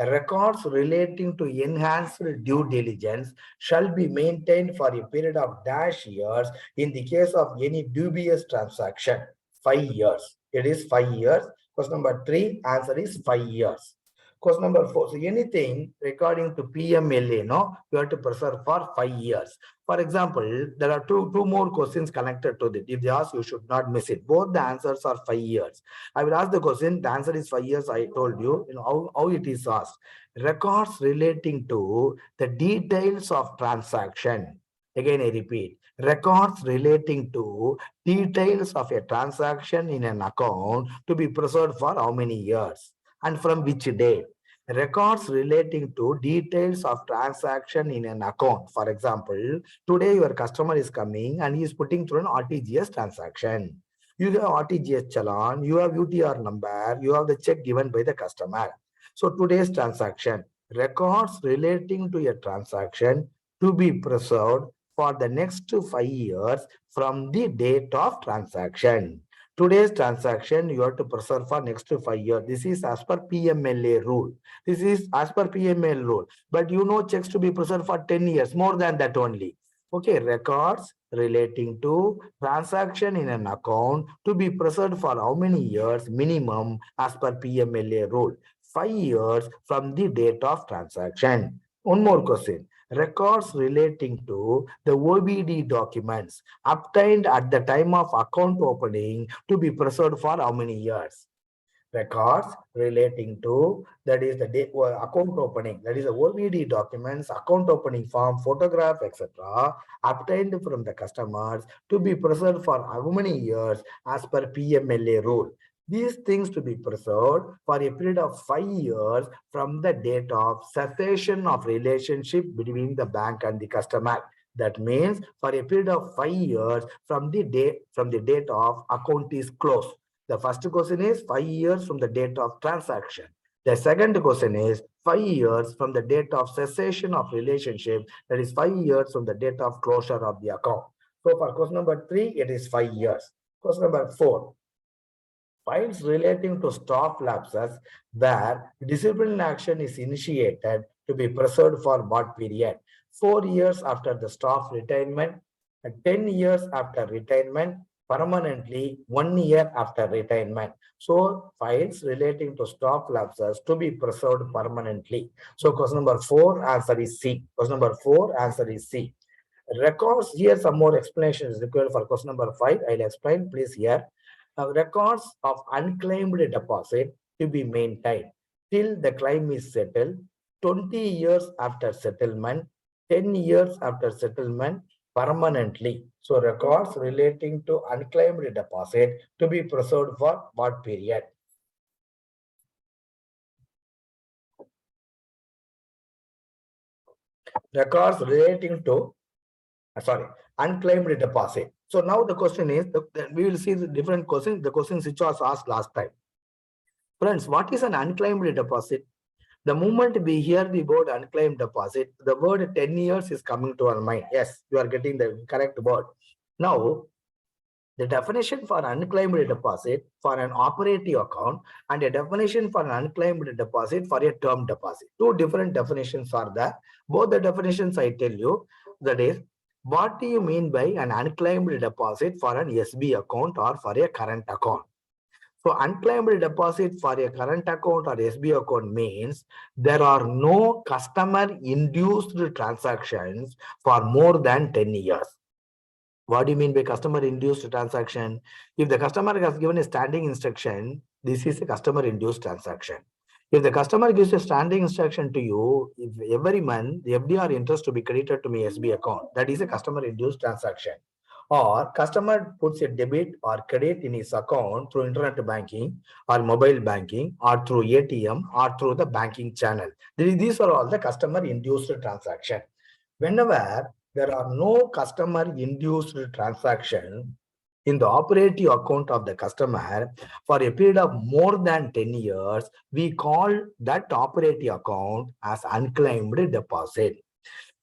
records relating to enhanced due diligence shall be maintained for a period of dash years in the case of any dubious transaction. 5 years. It is 5 years. Question number 3, answer is 5 years. Question number 4. So anything regarding to PMLA, no, you have to preserve for 5 years. For example, there are two more questions connected to it. If they ask, you should not miss it. Both the answers are 5 years. I will ask the question. The answer is 5 years. I told you, how it is asked. Records relating to the details of transaction. Again, I repeat. Records relating to details of a transaction in an account to be preserved for how many years? And from which date? Records relating to details of transaction in an account. For example, today your customer is coming and he is putting through an RTGS transaction. You have RTGS challan, you have UTR number, you have the check given by the customer. So today's transaction, records relating to a transaction to be preserved for the next 5 years from the date of transaction. Today's transaction, you have to preserve for next 5 years. This is as per PMLA rule. This is as per PML rule. But you know checks to be preserved for 10 years, more than that only. Okay, records relating to transaction in an account to be preserved for how many years? Minimum as per PMLA rule. 5 years from the date of transaction. One more question. Records relating to the OBD documents obtained at the time of account opening to be preserved for how many years? records relating to, that is the account opening, that is the OVD documents, account opening form, photograph, etc., obtained from the customers to be preserved for how many years as per PMLA rule. These things to be preserved for a period of 5 years from the date of cessation of relationship between the bank and the customer. That means for a period of 5 years from the date of account is closed. The first question is 5 years from the date of transaction. The second question is 5 years from the date of cessation of relationship. That is 5 years from the date of closure of the account. So for question number 3, it is 5 years. Question number 4. Files relating to staff lapses where disciplinary action is initiated to be preserved for what period? 4 years after the staff retirement, 10 years after retirement, permanently 1 year after retirement. So files relating to staff lapses to be preserved permanently. So question number 4, answer is C. Question number 4, answer is C. Records, here some more explanation is required for question number 5. I'll explain, please hear. Records of unclaimed deposit to be maintained till the claim is settled, 20 years after settlement, 10 years after settlement, permanently. So records relating to unclaimed deposit to be preserved for what period? Records relating to unclaimed deposit. So now the question is, we will see the different questions, the questions which was asked last time. Friends, what is an unclaimed deposit? The moment we hear the word unclaimed deposit, the word 10 years is coming to our mind. Yes, you are getting the correct word. Now, the definition for unclaimed deposit for an operative account and a definition for an unclaimed deposit for a term deposit. Two different definitions are there. Both the definitions I tell you, that is, what do you mean by an unclaimed deposit for an SB account or for a current account? So unclaimed deposit for a current account or SB account means there are no customer-induced transactions for more than 10 years. What do you mean by customer-induced transaction? If the customer has given a standing instruction, this is a customer-induced transaction. If the customer gives a standing instruction to you, if every month the FDR interest to be credited to my SB account, that is a customer-induced transaction. Or customer puts a debit or credit in his account through internet banking or mobile banking or through ATM or through the banking channel. These are all the customer-induced transaction. Whenever there are no customer-induced transaction in the operative account of the customer for a period of more than 10 years, we call that operative account as unclaimed deposit.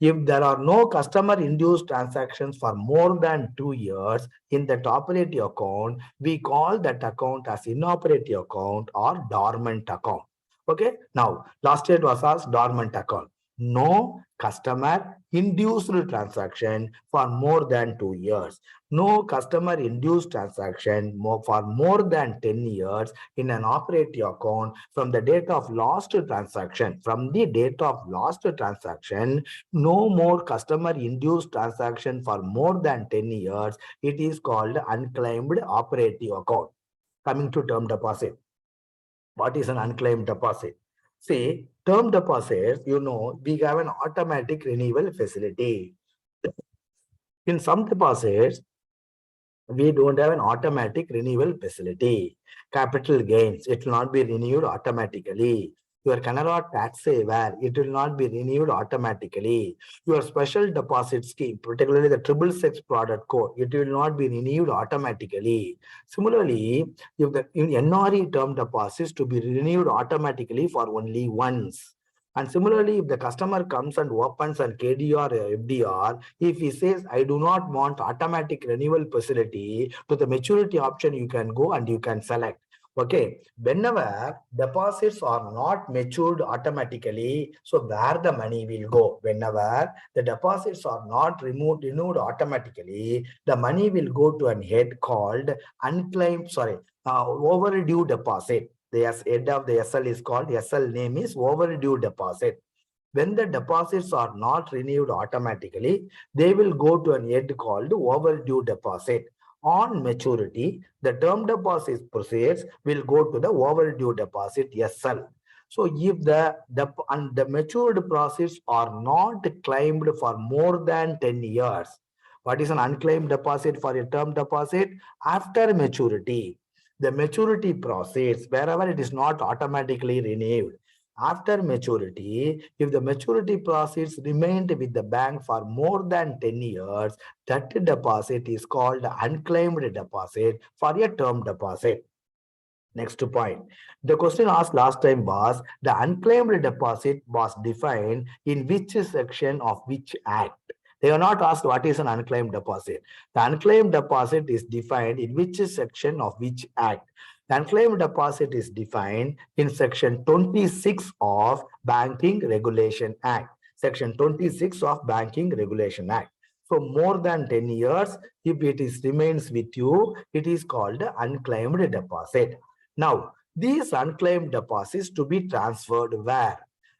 If there are no customer-induced transactions for more than 2 years in that operative account, we call that account as inoperative account or dormant account. Okay. Now, last year it was asked dormant account. No customer-induced transaction for more than 2 years. No customer-induced transaction for more than 10 years in an operative account from the date of last transaction. From the date of last transaction, no more customer-induced transaction for more than 10 years. It is called unclaimed operative account. Coming to term deposit. What is an unclaimed deposit? See, term deposits, we have an automatic renewal facility. In some deposits, we don't have an automatic renewal facility. Capital gains, it will not be renewed automatically. Your Canara tax saver, it will not be renewed automatically. Your special deposit scheme, particularly the 666 product code, it will not be renewed automatically. Similarly, if the NRE term deposits to be renewed automatically for only once. And similarly, if the customer comes and opens an KDR or FDR, if he says, I do not want automatic renewal facility, to the maturity option, you can go and you can select. Okay, whenever deposits are not matured automatically, so where the money will go? Whenever the deposits are not renewed automatically, the money will go to an head called overdue deposit. The head of the SL is called, the SL name is overdue deposit. When the deposits are not renewed automatically, they will go to an head called overdue deposit. On maturity, the term deposit proceeds will go to the overdue deposit SL. So if the matured proceeds are not claimed for more than 10 years, what is an unclaimed deposit for a term deposit? After maturity, the maturity proceeds, wherever it is not automatically renewed. After maturity, if the maturity proceeds remained with the bank for more than 10 years, that deposit is called unclaimed deposit for a term deposit. Next point. The question asked last time was the unclaimed deposit was defined in which section of which act? They are not asked what is an unclaimed deposit. The unclaimed deposit is defined in which section of which act? The unclaimed deposit is defined in section 26 of Banking Regulation Act. Section 26 of Banking Regulation Act. So more than 10 years, if it is remains with you, it is called unclaimed deposit. Now, these unclaimed deposits to be transferred where?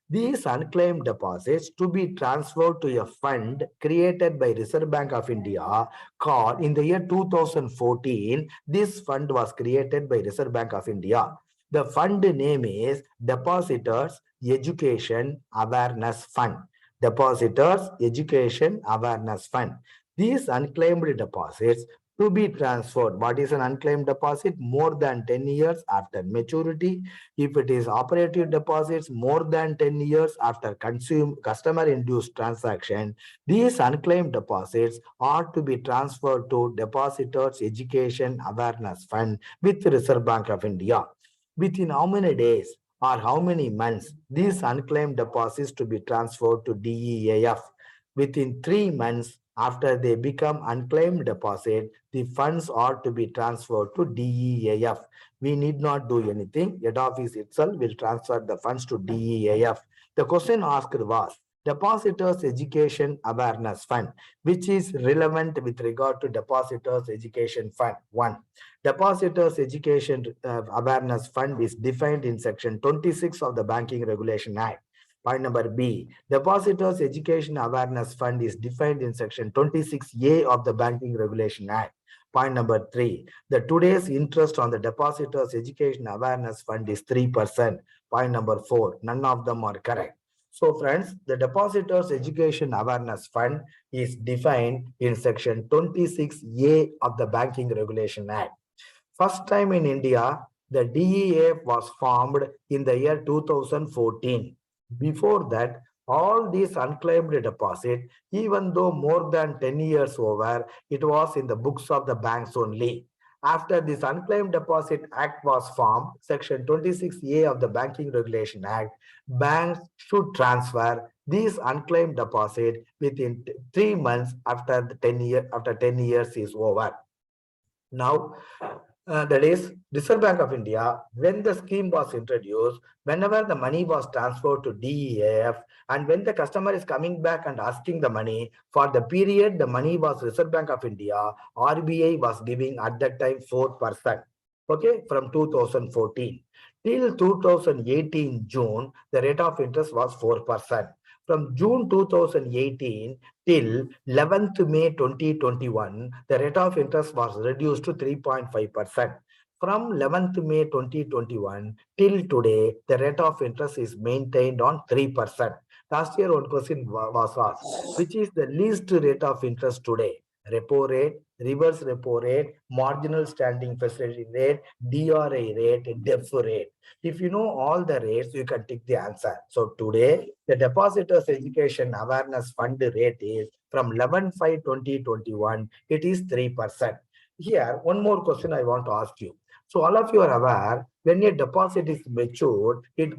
These unclaimed deposits to be transferred to a fund created by Reserve Bank of India called in the year 2014. This fund was created by Reserve Bank of India. The fund name is Depositors Education Awareness Fund. Depositors Education Awareness Fund. These unclaimed deposits to be transferred. What is an unclaimed deposit? More than 10 years after maturity. If it is operative deposits, more than 10 years after customer induced transaction, these unclaimed deposits are to be transferred to Depositors Education Awareness Fund with Reserve Bank of India. Within how many days or how many months these unclaimed deposits to be transferred to DEAF? Within 3 months after they become unclaimed deposit, the funds are to be transferred to DEAF. We need not do anything. Head office itself will transfer the funds to DEAF. The question asked was Depositors Education Awareness Fund, which is relevant with regard to Depositors Education Fund. 1. Depositors Education Awareness Fund is defined in Section 26 of the Banking Regulation Act. Point number B, Depositors Education Awareness Fund is defined in Section 26A of the Banking Regulation Act. Point number 3, the today's interest on the Depositors Education Awareness Fund is 3%. Point number 4, none of them are correct. So friends, the Depositors Education Awareness Fund is defined in Section 26A of the Banking Regulation Act. First time in India, the DEAF was formed in the year 2014. Before that, all these unclaimed deposit, even though more than 10 years over, it was in the books of the banks only. After this Unclaimed Deposit Act was formed, Section 26A of the Banking Regulation Act, banks should transfer these unclaimed deposit within 3 months after the 10 years is over. Now, that is Reserve Bank of India, when the scheme was introduced, whenever the money was transferred to DEAF and when the customer is coming back and asking the money, for the period the money was Reserve Bank of India, RBI was giving at that time 4%, okay, from 2014. Till 2018 June, the rate of interest was 4%. From June 2018 till 11th May 2021, the rate of interest was reduced to 3.5%. From 11th May 2021 till today, the rate of interest is maintained on 3%. Last year, one question was asked, which is the least rate of interest today? Repo rate, reverse repo rate, marginal standing facility rate, DRA rate, DEF rate. If you know all the rates, you can take the answer. So today, the Depositors Education Awareness Fund rate is from 11/5/2021, it is 3%. Here, one more question I want to ask you. So all of you are aware, when a deposit is matured, it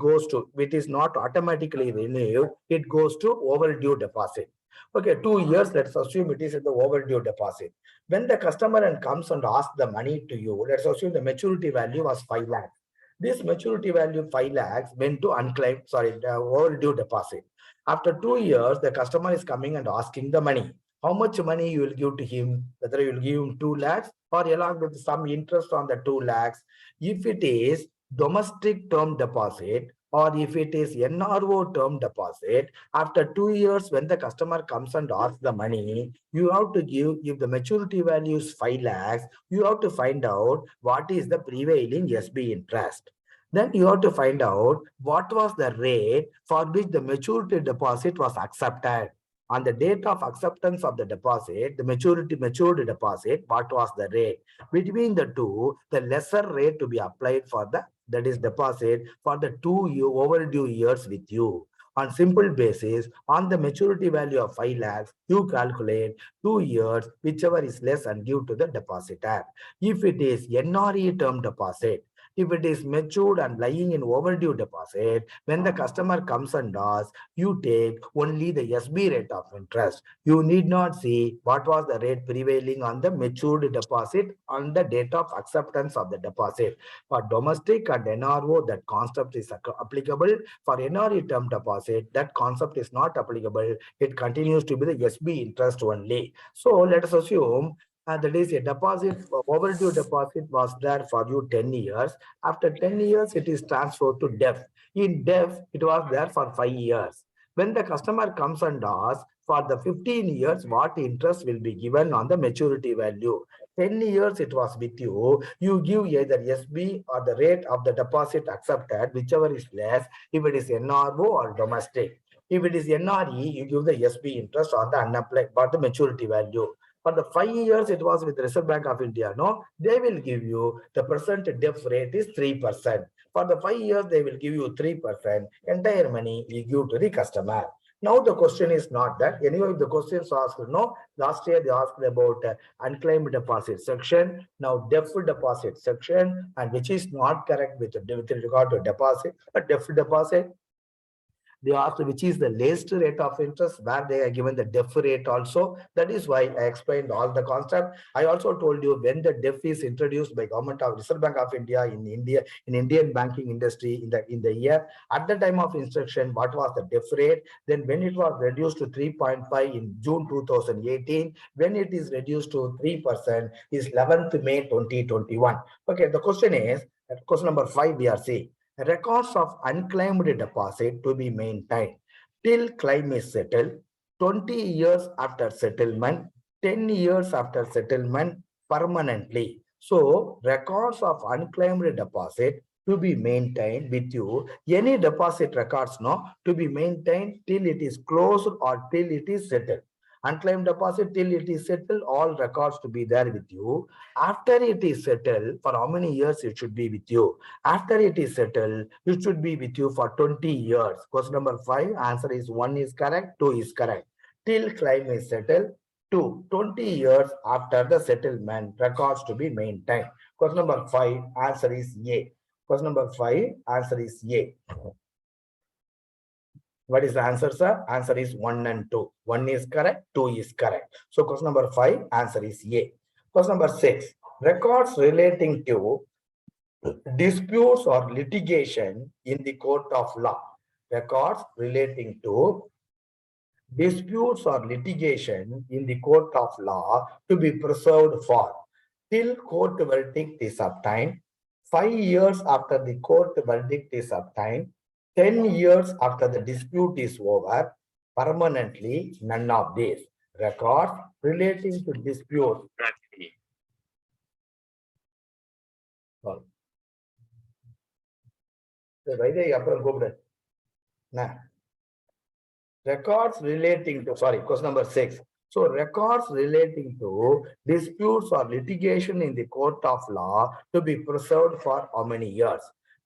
is not automatically renewed, it goes to overdue deposit. Okay, 2 years, let's assume it is in the overdue deposit. When the customer comes and asks the money to you, let's assume the maturity value was 5 lakhs. This maturity value 5 lakhs went to the overdue deposit. After 2 years, the customer is coming and asking the money. How much money you will give to him? Whether you will give him 2 lakhs or along with some interest on the 2 lakhs. If it is domestic term deposit or if it is NRO term deposit, after 2 years, when the customer comes and asks the money, you have to give, if the maturity value is 5 lakhs, you have to find out what is the prevailing SB interest. Then you have to find out what was the rate for which the maturity deposit was accepted. On the date of acceptance of the deposit, the matured deposit, what was the rate? Between the two, the lesser rate to be applied for the, that is deposit for the overdue years with you. On simple basis, on the maturity value of 5 lakhs, you calculate 2 years, whichever is less, and give to the depositor. If it is NRE term deposit, if it is matured and lying in overdue deposit, when the customer comes and asks, you take only the SB rate of interest. You need not see what was the rate prevailing on the matured deposit on the date of acceptance of the deposit. For domestic and NRO, that concept is applicable. For NRE term deposit, that concept is not applicable. It continues to be the SB interest only. So let us assume that is a deposit, overdue deposit was there for you 10 years. After 10 years, it is transferred to DEF. In DEF, it was there for 5 years. When the customer comes and asks for the 15 years, what interest will be given on the maturity value? 10 years it was with you, you give either SB or the rate of the deposit accepted, whichever is less, if it is NRO or domestic. If it is NRE, you give the SB interest on the unapplied, but the maturity value. For the 5 years, it was with Reserve Bank of India. No, they will give you the percent def rate is 3%. For the 5 years, they will give you 3%. Entire money you give to the customer. Now the question is not that. Anyway, the questions asked, no, last year they asked about unclaimed deposit section, now deferred deposit section, and which is not correct with regard to deposit, but deferred deposit. They asked which is the least rate of interest, where they are given the DEF rate also. That is why I explained all the concept. I also told you when the DEF is introduced by Government of Reserve Bank of India in Indian banking industry in the year, at the time of instruction, what was the DEF rate? Then when it was reduced to 3.5 in June 2018, when it is reduced to 3% is 11th May 2021. Okay, the question is, question number 5 we are seeing. Records of unclaimed deposit to be maintained till claim is settled, 20 years after settlement, 10 years after settlement permanently. So records of unclaimed deposit to be maintained with you. Any deposit records to be maintained till it is closed or till it is settled. Unclaimed deposit till it is settled, all records to be there with you. After it is settled, for how many years it should be with you? After it is settled, it should be with you for 20 years. Question number 5, answer is 1 is correct, 2 is correct. Till claim is settled, 2, 20 years after the settlement, records to be maintained. Question number 5, answer is A. Question number 5, answer is A. What is the answer, sir? Answer is 1 and 2. 1 is correct, 2 is correct. So question number 5, answer is A. Question number 6, records relating to disputes or litigation in the court of law. Records relating to disputes or litigation in the court of law to be preserved for till court verdict is obtained, 5 years after the court verdict is obtained, 10 years after the dispute is over, permanently none of these. Records relating to dispute. Records relating to, sorry, question number 6. So records relating to disputes or litigation in the court of law to be preserved for how many years?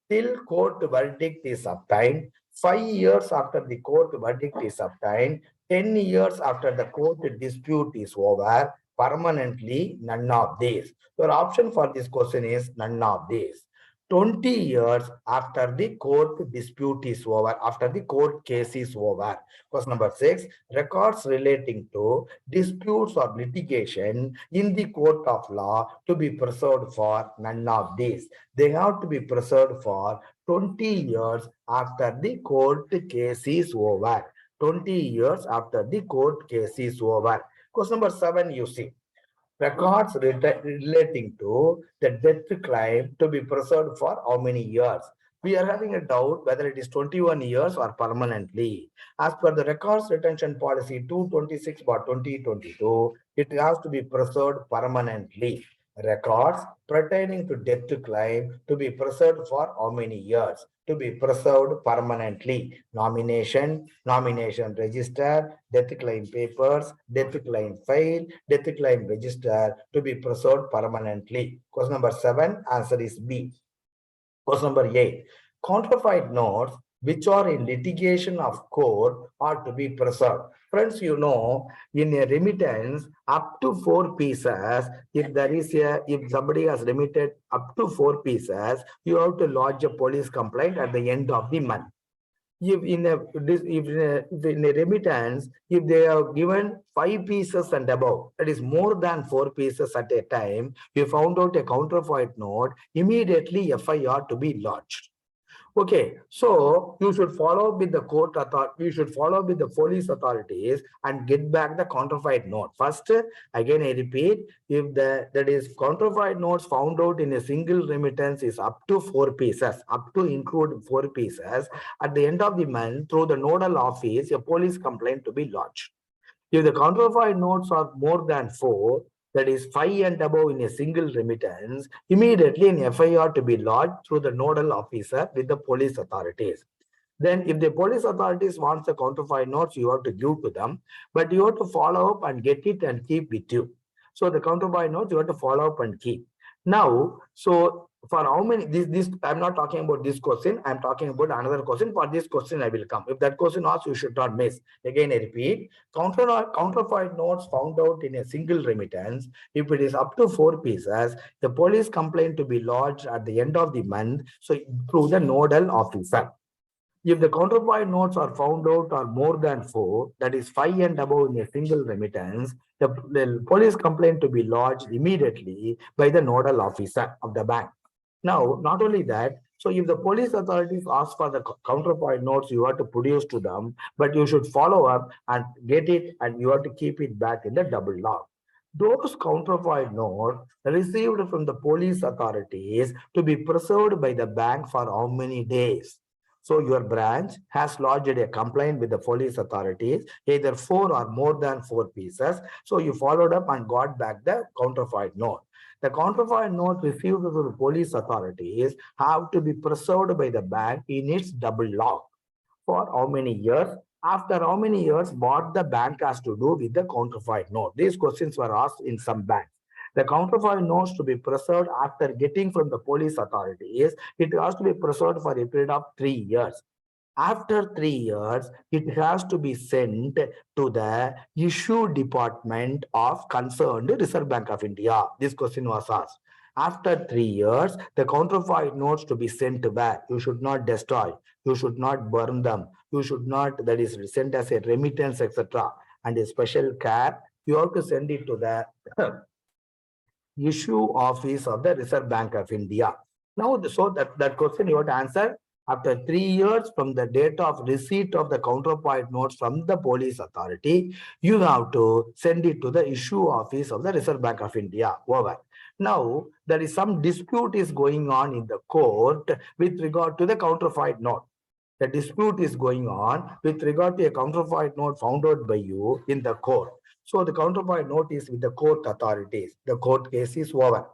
Till court verdict is obtained, 5 years after the court verdict is obtained, 10 years after the court dispute is over, permanently none of these. Your option for this question is none of these. 20 years after the court dispute is over, after the court case is over. Question number 6, records relating to disputes or litigation in the court of law to be preserved for none of these. They have to be preserved for 20 years after the court case is over. 20 years after the court case is over. Question number 7, you see. Records relating to the death claim to be preserved for how many years? We are having a doubt whether it is 21 years or permanently. As per the records retention policy 226/2022, it has to be preserved permanently. Records pertaining to death claim to be preserved for how many years? To be preserved permanently. Nomination register, death claim papers, death claim file, death claim register to be preserved permanently. Question number 7, answer is B. Question number 8. Counterfeit notes which are in litigation of court are to be preserved. Friends, you know, in a remittance up to 4 pieces, if somebody has remitted up to 4 pieces, you have to lodge a police complaint at the end of the month. If in a remittance, if they are given 5 pieces and above, that is more than 4 pieces at a time, you found out a counterfeit note, immediately FIR to be lodged. Okay, so you should follow with the court authority, you should follow with the police authorities and get back the counterfeit note. First, again, I repeat, if that is counterfeit notes found out in a single remittance is up to 4 pieces, up to include 4 pieces, at the end of the month, through the nodal office, a police complaint to be lodged. If the counterfeit notes are more than 4, that is 5 and above in a single remittance, immediately an FIR to be lodged through the nodal officer with the police authorities. Then if the police authorities want the counterfeit notes, you have to give to them, but you have to follow up and get it and keep with you. So the counterfeit notes, you have to follow up and keep. Now, so for how many, this I'm not talking about this question, I'm talking about another question. For this question, I will come. If that question asks, you should not miss. Again, I repeat, counterfeit notes found out in a single remittance, if it is up to 4 pieces, the police complaint to be lodged at the end of the month, so through the nodal officer. If the counterfeit notes are found out are more than 4, that is 5 and above in a single remittance, the police complaint to be lodged immediately by the nodal officer of the bank. Now, not only that, so if the police authorities ask for the counterfeit notes, you have to produce to them, but you should follow up and get it, and you have to keep it back in the double log. Those counterfeit notes received from the police authorities to be preserved by the bank for how many days? So your branch has lodged a complaint with the police authorities, either 4 or more than 4 pieces. So you followed up and got back the counterfeit note. The counterfeit note received from the police authorities have to be preserved by the bank in its double log. For how many years? After how many years, what the bank has to do with the counterfeit note? These questions were asked in some banks. The counterfeit notes to be preserved after getting from the police authorities, it has to be preserved for a period of 3 years. After 3 years, it has to be sent to the issue department of concerned Reserve Bank of India. This question was asked. After 3 years, the counterfeit notes to be sent back. You should not destroy. You should not burn them. You should not, that is sent as a remittance, etc. And a special care, you have to send it to the issue office of the Reserve Bank of India. Now, so that question you have to answer. After 3 years from the date of receipt of the counterfeit notes from the police authority, you have to send it to the issue office of the Reserve Bank of India. Over. Now, there is some dispute is going on in the court with regard to the counterfeit note. The dispute is going on with regard to a counterfeit note found out by you in the court. So the counterfeit note is with the court authorities. The court case is over.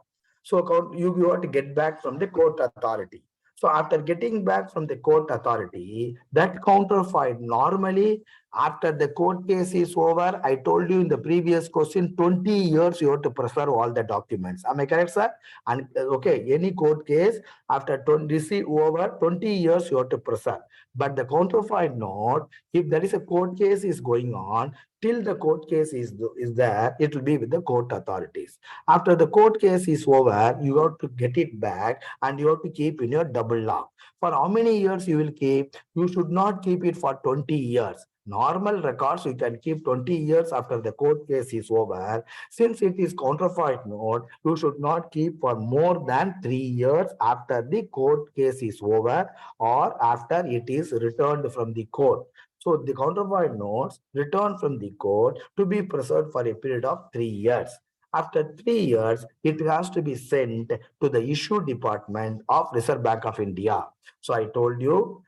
So you have to get back from the court authority. So after getting back from the court authority, that counterfeit normally after the court case is over, I told you in the previous question, 20 years you have to preserve all the documents. Am I correct, sir? And okay, any court case after 20 years you have to preserve. But the counterfeit note, if there is a court case is going on, till the court case is there, it will be with the court authorities. After the court case is over, you have to get it back and you have to keep in your double log. For how many years you will keep? You should not keep it for 20 years. Normal records you can keep 20 years after the court case is over. Since it is counterfeit note, you should not keep for more than 3 years after the court case is over or after it is returned from the court. So the counterfeit notes returned from the court to be preserved for a period of 3 years. After 3 years, it has to be sent to the issue department of Reserve Bank of India. So I told you,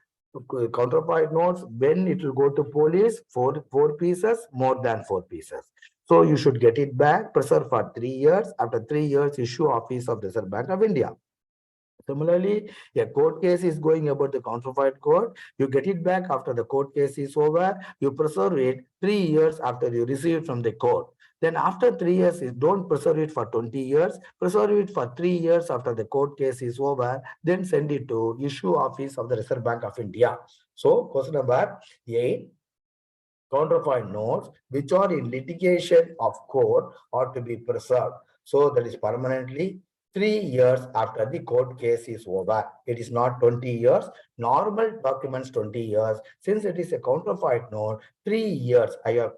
counterfeit notes, when it will go to police, four pieces, more than four pieces. So you should get it back, preserve for 3 years. After 3 years, issue office of Reserve Bank of India. Similarly, a court case is going about the counterfeit court. You get it back after the court case is over. You preserve it 3 years after you receive it from the court. Then after 3 years, don't preserve it for 20 years. Preserve it for 3 years after the court case is over. Then send it to issue office of the Reserve Bank of India. So question number 8. Counterfeit notes which are in litigation of court are to be preserved. So that is permanently 3 years after the court case is over. It is not 20 years. Normal documents 20 years. Since it is a counterfeit note, 3 years. I have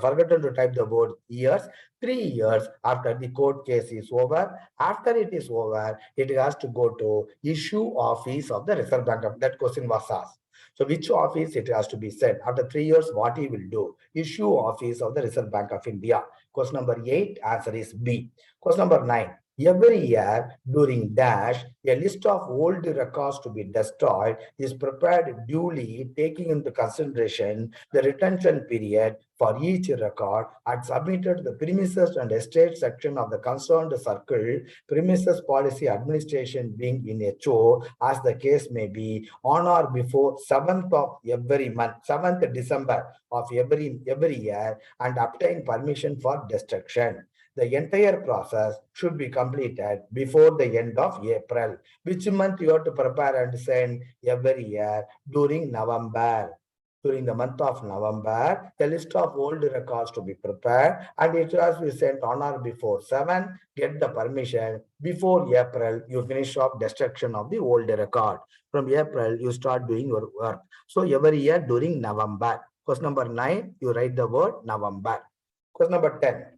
forgotten to type the word years. 3 years after the court case is over. After it is over, it has to go to issue office of the Reserve Bank. That question was asked. So which office it has to be sent? After 3 years, what he will do? Issue office of the Reserve Bank of India. Question number 8, answer is B. Question number 9. Every year during dash, a list of old records to be destroyed is prepared duly, taking into consideration the retention period for each record and submitted to the premises and estate section of the concerned circle, premises policy administration being in HO, as the case may be, on or before 7th of every month, 7th December of every year, and obtain permission for destruction. The entire process should be completed before the end of April. Which month you have to prepare and send? Every year during November. During the month of November, the list of old records to be prepared and it has to be sent on or before 7. Get the permission before April. You finish off destruction of the old record. From April, you start doing your work. So every year during November. Question number 9, you write the word November. Question number 10.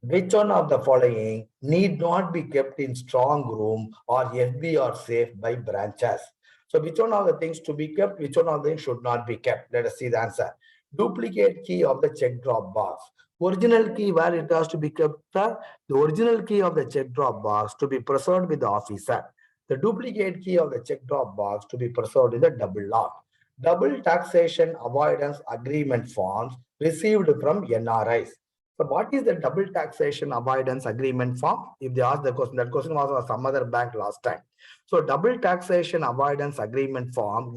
Which one of the following need not be kept in strong room or FB or safe by branches? So which one of the things to be kept, which one of the things should not be kept? Let us see the answer. Duplicate key of the check drop box. Original key where it has to be kept, the original key of the check drop box to be preserved with the officer. The duplicate key of the check drop box to be preserved in the double lock. Double taxation avoidance agreement forms received from NRIs. So what is the double taxation avoidance agreement form? If they ask the question, that question was on some other bank last time. So double taxation avoidance agreement form,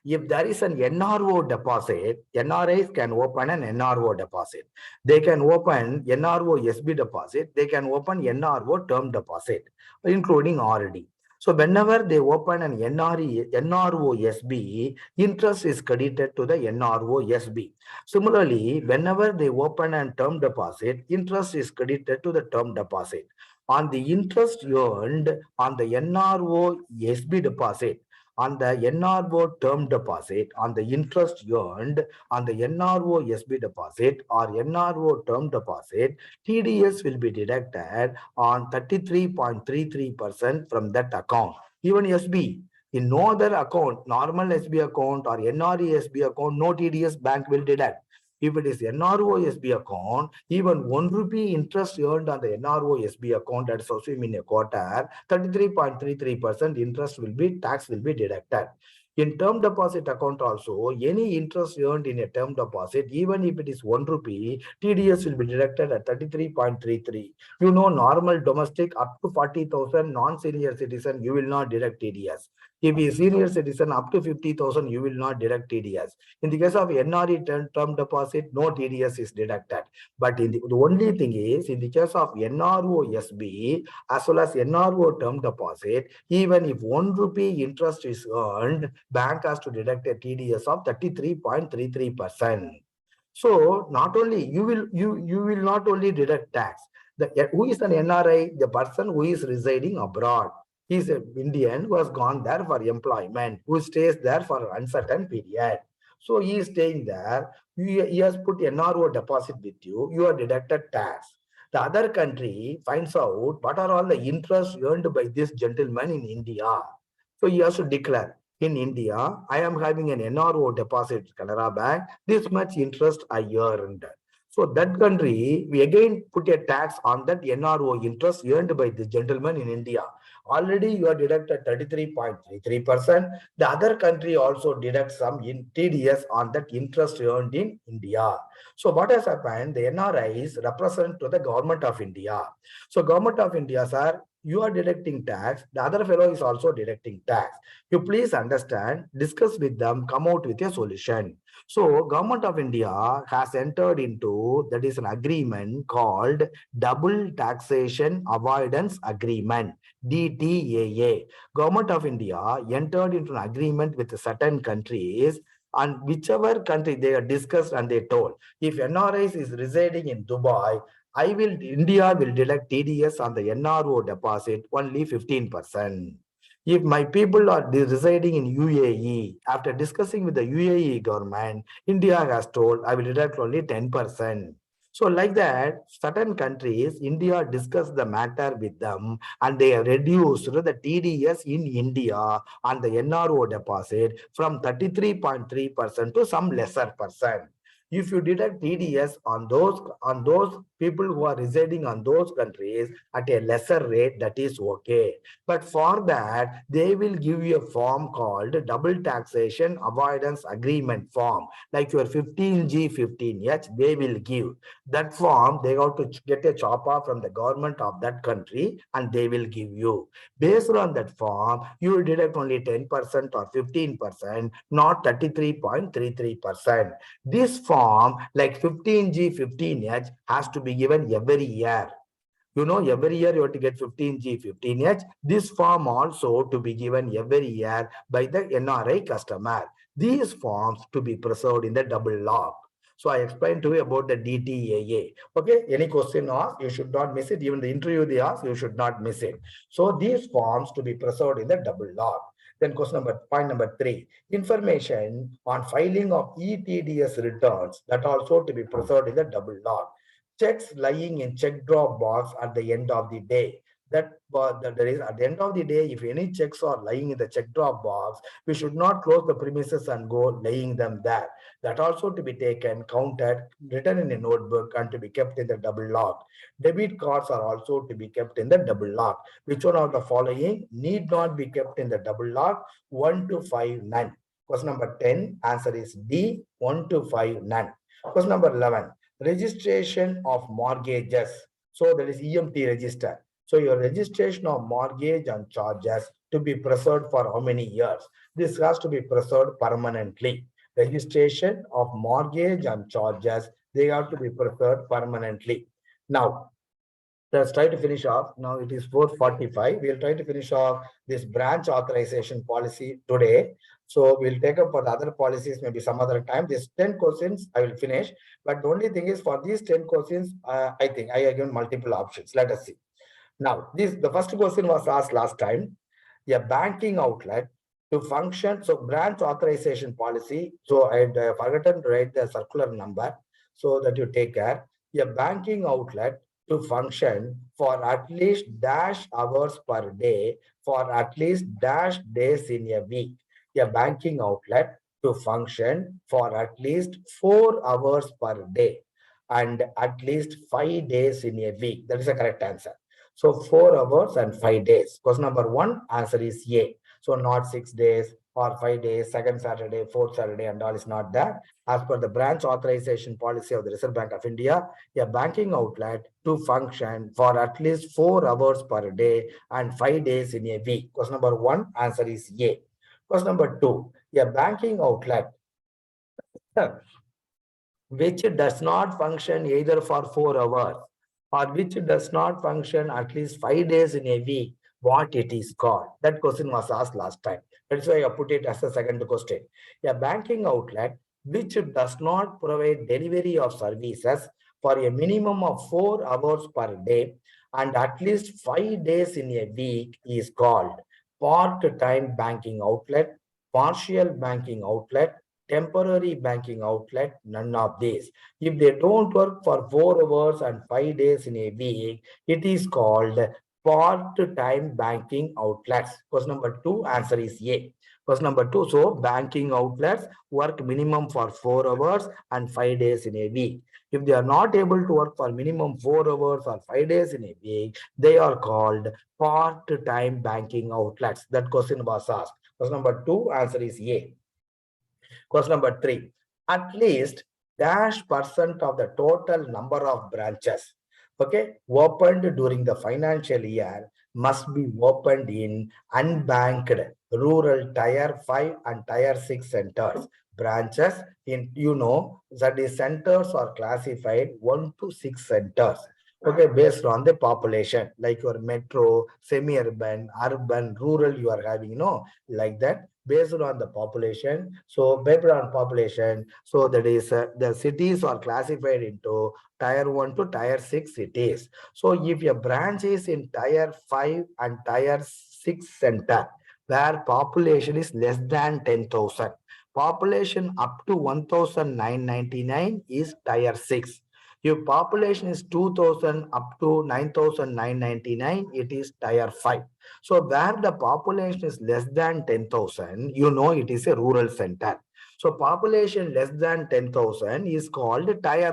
if there is an NRO deposit, NRIs can open an NRO deposit. They can open NRO SB deposit. They can open NRO term deposit, including RD. So whenever they open an NRO SB, interest is credited to the NRO SB. Similarly, whenever they open a term deposit, interest is credited to the term deposit. On the interest earned on the NRO SB deposit, on the NRO term deposit, on the interest earned on the NRO SB deposit or NRO term deposit, TDS will be deducted on 33.33% from that account. Even SB, in no other account, normal SB account or NRE SB account, no TDS bank will deduct. If it is NRO SB account, even 1 rupee interest earned on the NRO SB account, that's also in a quarter, 33.33% interest will be, tax will be deducted. In term deposit account also, any interest earned in a term deposit, even if it is 1 rupee, TDS will be deducted at 33.33. Normal domestic up to 40,000, non-senior citizen, you will not deduct TDS. If he is senior citizen up to 50,000, you will not deduct TDS. In the case of NRE term deposit, no TDS is deducted. But the only thing is, in the case of NRO SB as well as NRO term deposit, even if 1 rupee interest is earned, bank has to deduct a TDS of 33.33%. So not only you will not only deduct tax. Who is an NRI? The person who is residing abroad. He is an Indian who has gone there for employment, who stays there for an uncertain period. So he is staying there. He has put NRO deposit with you. You are deducted tax. The other country finds out what are all the interests earned by this gentleman in India. So he has to declare. In India, I am having an NRO deposit Canara Bank, this much interest I earned. So that country, we again put a tax on that NRO interest earned by this gentleman in India. Already you are deducted 33.33%. The other country also deducts some in TDS on that interest earned in India. So what has happened? The NRIs represent to the government of India. So government of India, sir, you are deducting tax. The other fellow is also deducting tax. You please understand, discuss with them, come out with a solution. So government of India has entered into, that is an agreement called Double Taxation Avoidance Agreement, DTAA. Government of India entered into an agreement with certain countries, and whichever country they are discussed and they told, if NRIs is residing in Dubai, India will deduct TDS on the NRO deposit only 15%. If my people are residing in UAE, after discussing with the UAE government, India has told I will deduct only 10%. So like that, certain countries, India discussed the matter with them and they have reduced the TDS in India on the NRO deposit from 33.3% to some lesser percent. If you deduct TDS on those people who are residing on those countries at a lesser rate, that is okay. But for that, they will give you a form called Double Taxation Avoidance Agreement form, like your 15G, 15H, they will give. That form, they have to get a chop off from the government of that country and they will give you. Based on that form, you will deduct only 10% or 15%, not 33.33%. This form, like 15G, 15H, has to be given every year. You know, every year you have to get 15G, 15H. This form also to be given every year by the NRI customer. These forms to be preserved in the double lock. So I explained to you about the DTAA. Okay, any question asked, you should not miss it. Even the interview they ask, you should not miss it. So these forms to be preserved in the double lock. Then point number 3, information on filing of ETDS returns, that also to be preserved in the double lock. Checks lying in check drop box at the end of the day. That is at the end of the day, if any checks are lying in the check drop box, we should not close the premises and go laying them there. That also to be taken, counted, written in a notebook and to be kept in the double lock. Debit cards are also to be kept in the double lock. Which one of the following need not be kept in the double lock? 1 to 5, none. Question number 10, answer is D, 1 to 5, none. Question number 11, registration of mortgages. So that is EMT register. So your registration of mortgage and charges to be preserved for how many years? This has to be preserved permanently. Registration of mortgage and charges, they have to be preserved permanently. Now, let's try to finish off. Now it is 4:45. We'll try to finish off this branch authorization policy today. So we'll take up for the other policies maybe some other time. These 10 questions I will finish. But the only thing is for these 10 questions, I think I have given multiple options. Let us see. Now, the first question was asked last time. A banking outlet to function. So branch authorization policy. So I had forgotten to write the circular number so that you take care. A banking outlet to function for at least dash hours per day for at least dash days in a week. A banking outlet to function for at least 4 hours per day and at least 5 days in a week. That is the correct answer. So 4 hours and 5 days. Question number 1, answer is A. So not 6 days or 5 days, second Saturday, fourth Saturday, and all is not that. As per the branch authorization policy of the Reserve Bank of India, a banking outlet to function for at least 4 hours per day and 5 days in a week. Question number 1, answer is A. Question number 2, a banking outlet which does not function either for 4 hours or which does not function at least 5 days in a week, what it is called. That question was asked last time. That's why I put it as a second question. A banking outlet which does not provide delivery of services for a minimum of 4 hours per day and at least 5 days in a week is called part-time banking outlet, partial banking outlet, temporary banking outlet, none of these. If they don't work for 4 hours and 5 days in a week, it is called part-time banking outlets. Question number 2, answer is A. Question number 2. So banking outlets work minimum for 4 hours and 5 days in a week. If they are not able to work for minimum 4 hours or 5 days in a week, they are called part-time banking outlets. That question was asked. Question number 2, answer is A. Question number 3. At least dash percent of the total number of branches, okay, opened during the financial year must be opened in unbanked rural tier 5 and tier 6 centers. Branches in, that is centers are classified 1 to 6 centers. Okay, based on the population, like your metro, semi-urban, urban, rural, you are having, like that, based on the population. So based on population, so that is the cities are classified into tier 1 to tier 6 cities. So if your branch is in tier 5 and tier 6 center, where population is less than 10,000, population up to 1,999 is tier 6. If population is 2,000 up to 9,999, it is tier 5. So where the population is less than 10,000, it is a rural center. So population less than 10,000 is called tier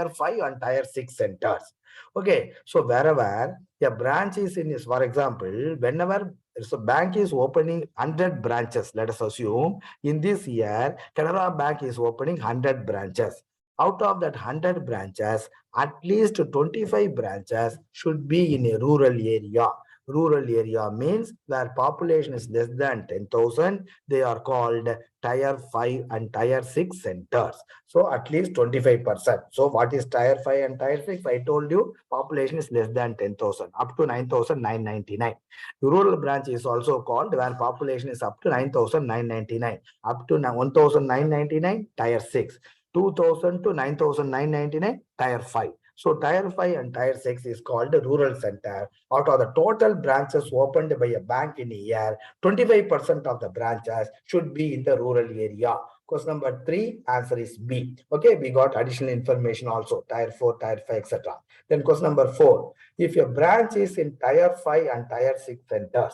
5 and tier 6 centers. Okay, so wherever a branch is in, for example, whenever so bank is opening 100 branches, let us assume in this year, Canara Bank is opening 100 branches. Out of that 100 branches, at least 25 branches should be in a rural area. Rural area means where population is less than 10,000, they are called tier 5 and tier 6 centers. So at least 25%. So what is tier 5 and tier 6? I told you population is less than 10,000, up to 9,999. Rural branch is also called where population is up to 9,999, up to 1,999, tier 6. 2,000 to 9,999, tier 5. So tier 5 and tier 6 is called the rural center. Out of the total branches opened by a bank in a year, 25% of the branches should be in the rural area. Question number 3, answer is B. Okay, we got additional information also, tier 4, tier 5, etc. Then question number 4, if your branch is in tier 5 and tier 6 centers,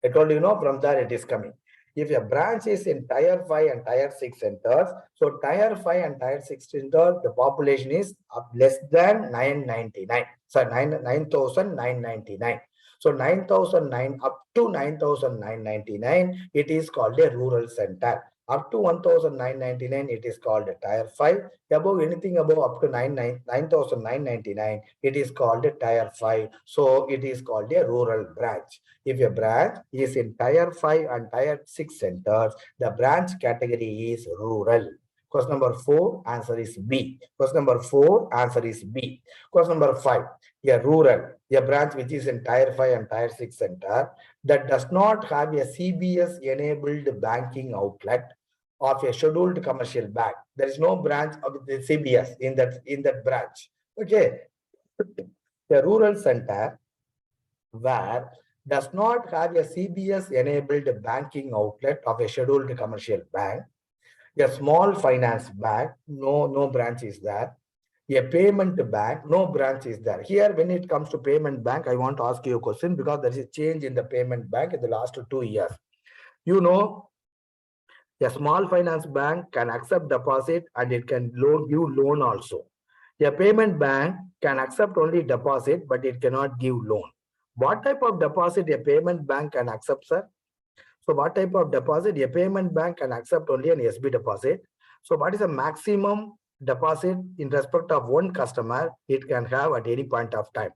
I told you, from there it is coming. If a branch is in tier 5 and tier 6 centers, so tier 5 and tier 6 centers, the population is less than 999. So 9,999. So 9,009 up to 9,999, it is called a rural center. Up to 1,999, it is called a tier 5. Above anything above up to 9,999, it is called a tier 5. So it is called a rural branch. If a branch is in tier 5 and tier 6 centers, the branch category is rural. Question number 4, answer is B. Question number 4, answer is B. Question number 5, a rural, a branch which is in tier 5 and tier 6 center that does not have a CBS enabled banking outlet of a scheduled commercial bank. There is no branch of the CBS in that branch. Okay. A rural center where does not have a CBS enabled banking outlet of a scheduled commercial bank, a small finance bank, no branch is there, a payment bank, no branch is there. Here, when it comes to payment bank, I want to ask you a question because there is a change in the payment bank in the last 2 years. A small finance bank can accept deposit and it can give loan also. A payment bank can accept only deposit, but it cannot give loan. What type of deposit a payment bank can accept, sir? So what type of deposit? A payment bank can accept only an SB deposit. So what is the maximum deposit in respect of one customer it can have at any point of time?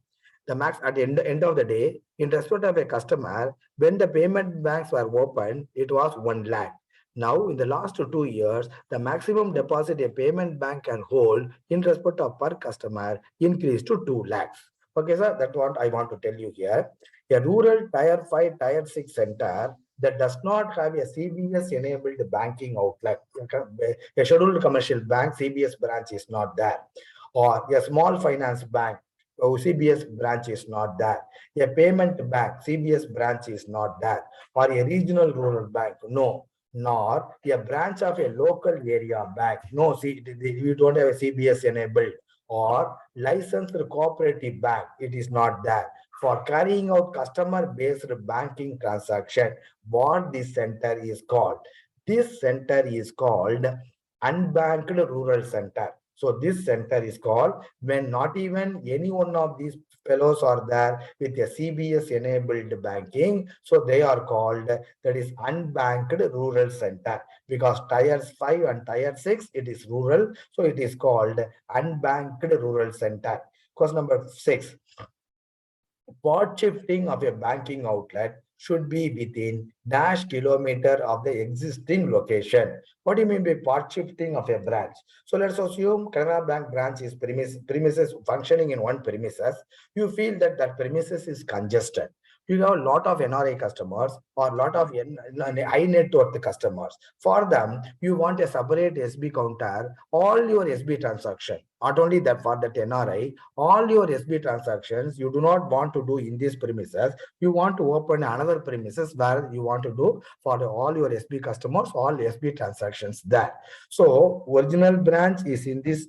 The max at the end of the day, in respect of a customer, when the payment banks were opened, it was 1 lakh. Now, in the last 2 years, the maximum deposit a payment bank can hold in respect of per customer increased to 2 lakhs. Okay, sir, that's what I want to tell you here. A rural tier 5, tier 6 center that does not have a CBS enabled banking outlet, a scheduled commercial bank, CBS branch is not there, or a small finance bank, CBS branch is not there, a payment bank, CBS branch is not there, or a regional rural bank, no, nor a branch of a local area bank, no, we don't have a CBS enabled, or licensed cooperative bank, it is not there. for carrying out customer-based banking transaction. What this center is called? This center is called unbanked rural center. So this center is called when not even any one of these fellows are there with a CBS enabled banking. So they are called, that is unbanked rural center, because tiers 5 and tier 6 it is rural. So it is called unbanked rural center. Question number 6. Part shifting of a banking outlet should be within dash kilometer of the existing location. What do you mean by part shifting of a branch? So let's assume Canara Bank branch is premises functioning in one premises. You feel that that premises is congested. You have a lot of NRI customers or a lot of high net worth customers. For them, you want a separate SB counter, all your SB transaction. Not only that, for that NRI, all your SB transactions you do not want to do in these premises. You want to open another premises where you want to do for all your SB customers, all SB transactions there. So original branch is in this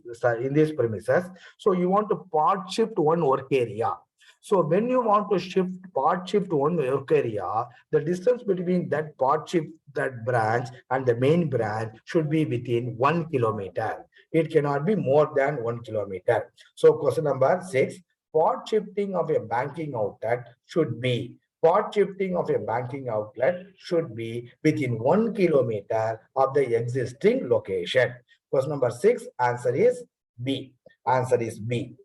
premises. So you want to part shift one work area. So when you want to part shift one work area, the distance between that part shift, that branch and the main branch should be within 1 kilometer. It cannot be more than 1 kilometer. So question number 6, part shifting of a banking outlet should be within 1 kilometer of the existing location. Question number 6, answer is B. Answer is B.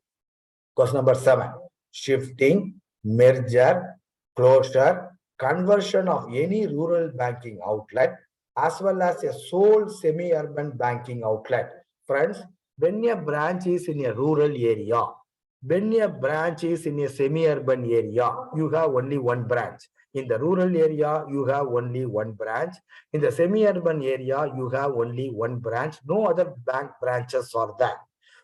Question number 7, shifting, merger, closure, conversion of any rural banking outlet as well as a sole semi-urban banking outlet. Friends, when a branch is in a rural area, when a branch is in a semi-urban area, you have only one branch. In the rural area, you have only one branch. In the semi-urban area, you have only one branch. No other bank branches are there.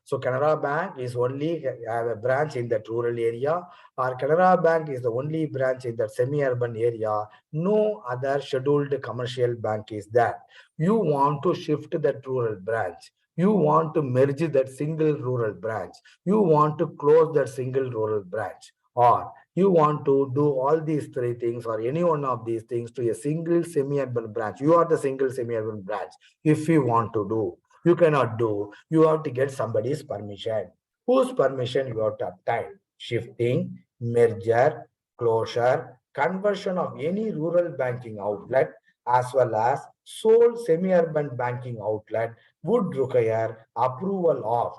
So Canara Bank is only have a branch in that rural area, or Canara Bank is the only branch in the semi-urban area. No other scheduled commercial bank is there. You want to shift that rural branch. You want to merge that single rural branch. You want to close that single rural branch. Or you want to do all these three things or any one of these things to a single semi-urban branch. You are the single semi-urban branch. If you want to do, you cannot do. You have to get somebody's permission. Whose permission you have to obtain? Shifting, merger, closure, conversion of any rural banking outlet as well as sole semi-urban banking outlet would require approval of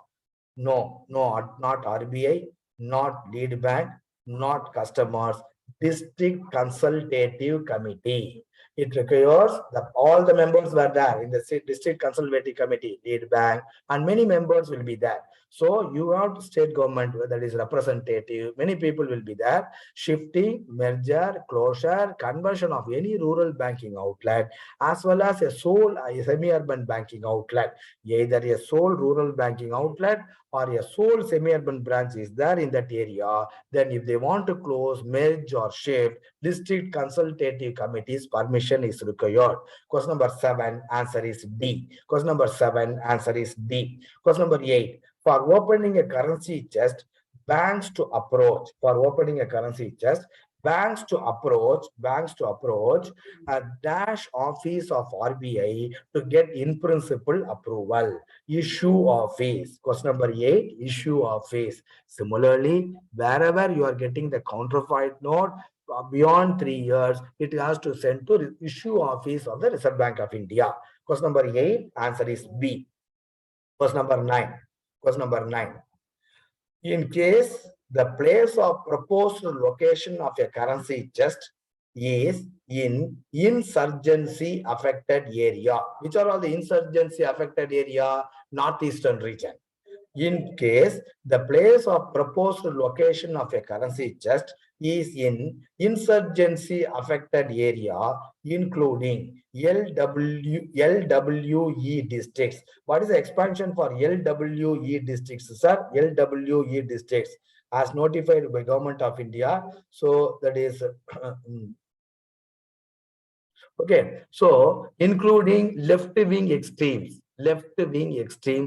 not RBI, not lead bank, not customers, district consultative committee. It requires that all the members were there in the district consultative committee, lead bank, and many members will be there. So you have state government that is representative, many people will be there. Shifting, merger, closure, conversion of any rural banking outlet as well as a sole semi-urban banking outlet, either a sole rural banking outlet or a sole semi-urban branch is there in that area. Then if they want to close, merge or shift, district consultative committee's permission is required. Question number 7, answer is D. Question number 7, answer is D. Question number 8, for opening a currency chest, banks to approach a dash office of RBI to get in principle approval. Issue office. Question number 8, issue office. Similarly, wherever you are getting the counterfeit note beyond 3 years, it has to send to issue office of the Reserve Bank of India. Question number 8, answer is B. Question number 9. Question number 9. In case the place of proposed location of a currency chest is in insurgency affected area. Which are all the insurgency affected area? Northeastern region. In case the place of proposed location of a currency chest is in insurgency affected area, including LWE districts. What is the expansion for LWE districts, sir? LWE districts as notified by Government of India. So that is okay. So including left wing extremes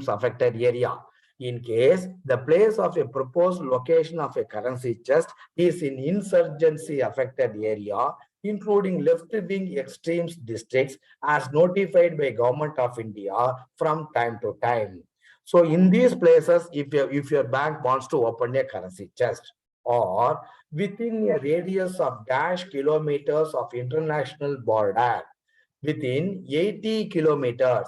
affected area. In case the place of a proposed location of a currency chest is in insurgency affected area, including left-wing extreme districts as notified by Government of India from time to time. So in these places, if your bank wants to open a currency chest, or within a radius of dash kilometers of international border, within 80 kilometers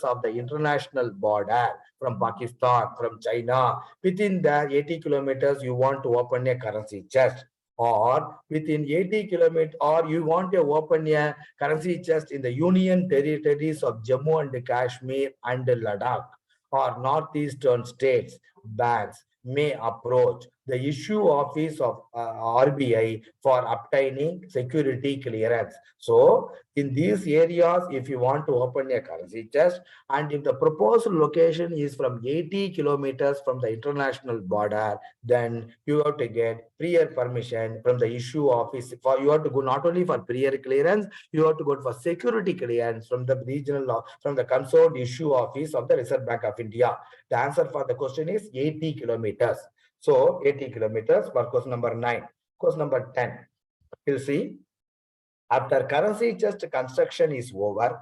of the international border from Pakistan, from China, within the 80 kilometers, you want to open a currency chest, or within 80 kilometers, or you want to open a currency chest in the union territories of Jammu and Kashmir and Ladakh, or northeastern states, banks may approach the issue office of RBI for obtaining security clearance. So in these areas, if you want to open a currency chest, and if the proposed location is from 80 kilometers from the international border, then you have to get prior permission from the issue office. For you have to go not only for prior clearance, you have to go for security clearance from the regional, from the concerned issue office of the Reserve Bank of India. The answer for the question is 80 kilometers. So 80 kilometers for question number 9. Question number 10. You'll see, after currency chest construction is over,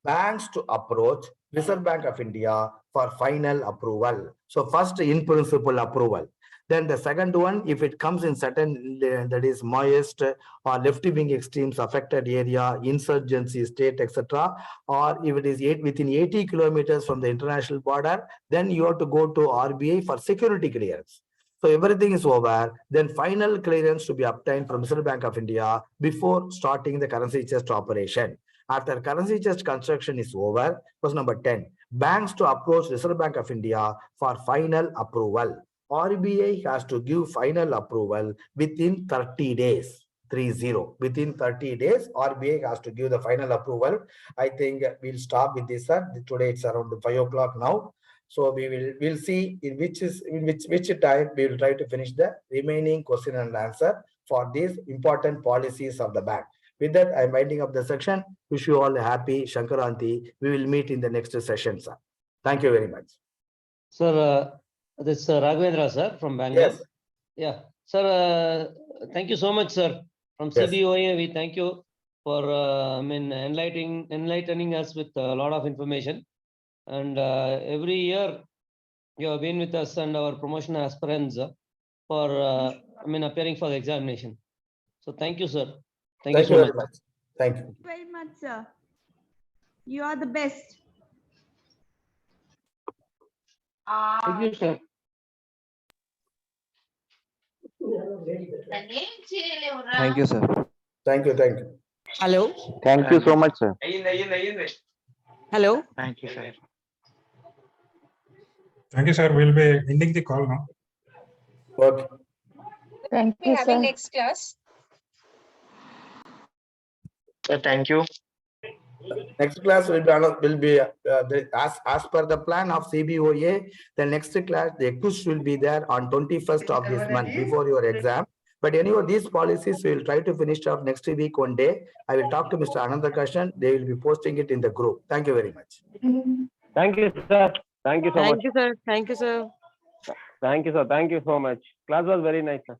banks to approach Reserve Bank of India for final approval. So first in principle approval. Then the second one, if it comes in certain, that is moist or left-wing extremes affected area, insurgency state, etc., or if it is within 80 kilometers from the international border, then you have to go to RBI for security clearance. So everything is over, then final clearance to be obtained from Reserve Bank of India before starting the currency chest operation. After currency chest construction is over, question number 10, banks to approach Reserve Bank of India for final approval. RBI has to give final approval within 30 days. 30. Within 30 days, RBI has to give the final approval. I think we'll stop with this, sir. Today it's around 5 o'clock now. So we'll see in which time we will try to finish the remaining question and answer for these important policies of the bank. With that, I'm winding up the section. Wish you all a happy Shankaranti. We will meet in the next session, sir. Thank you very much. Sir, this is Raghavendra, sir, from Bangalore. Yes. Yeah. Sir, thank you so much, sir. From Yes. CBOA, we thank you for enlightening us with a lot of information. And every year you have been with us and our promotion aspirants for appearing for the examination. So thank you, sir. Thank you so very much. Thank you very much, sir. You are the best. Thank you, sir. Thank you, sir. Thank you. Hello. Thank you so much, sir. Hello. Thank you, sir. Thank you, sir. We'll be ending the call now. Okay. Thank you, sir. Next class. Sir, thank you. Next class will be as per the plan of CBOA. The next class, the quiz will be there on 21st of this month before your exam. But anyway, these policies we will try to finish off next week one day. I will talk to Mr. Anandakashan. They will be posting it in the group. Thank you very much. Thank you, sir. Thank you so much. Thank you, sir. Thank you, sir. Thank you, sir. Thank you so much. Class was very nice, sir.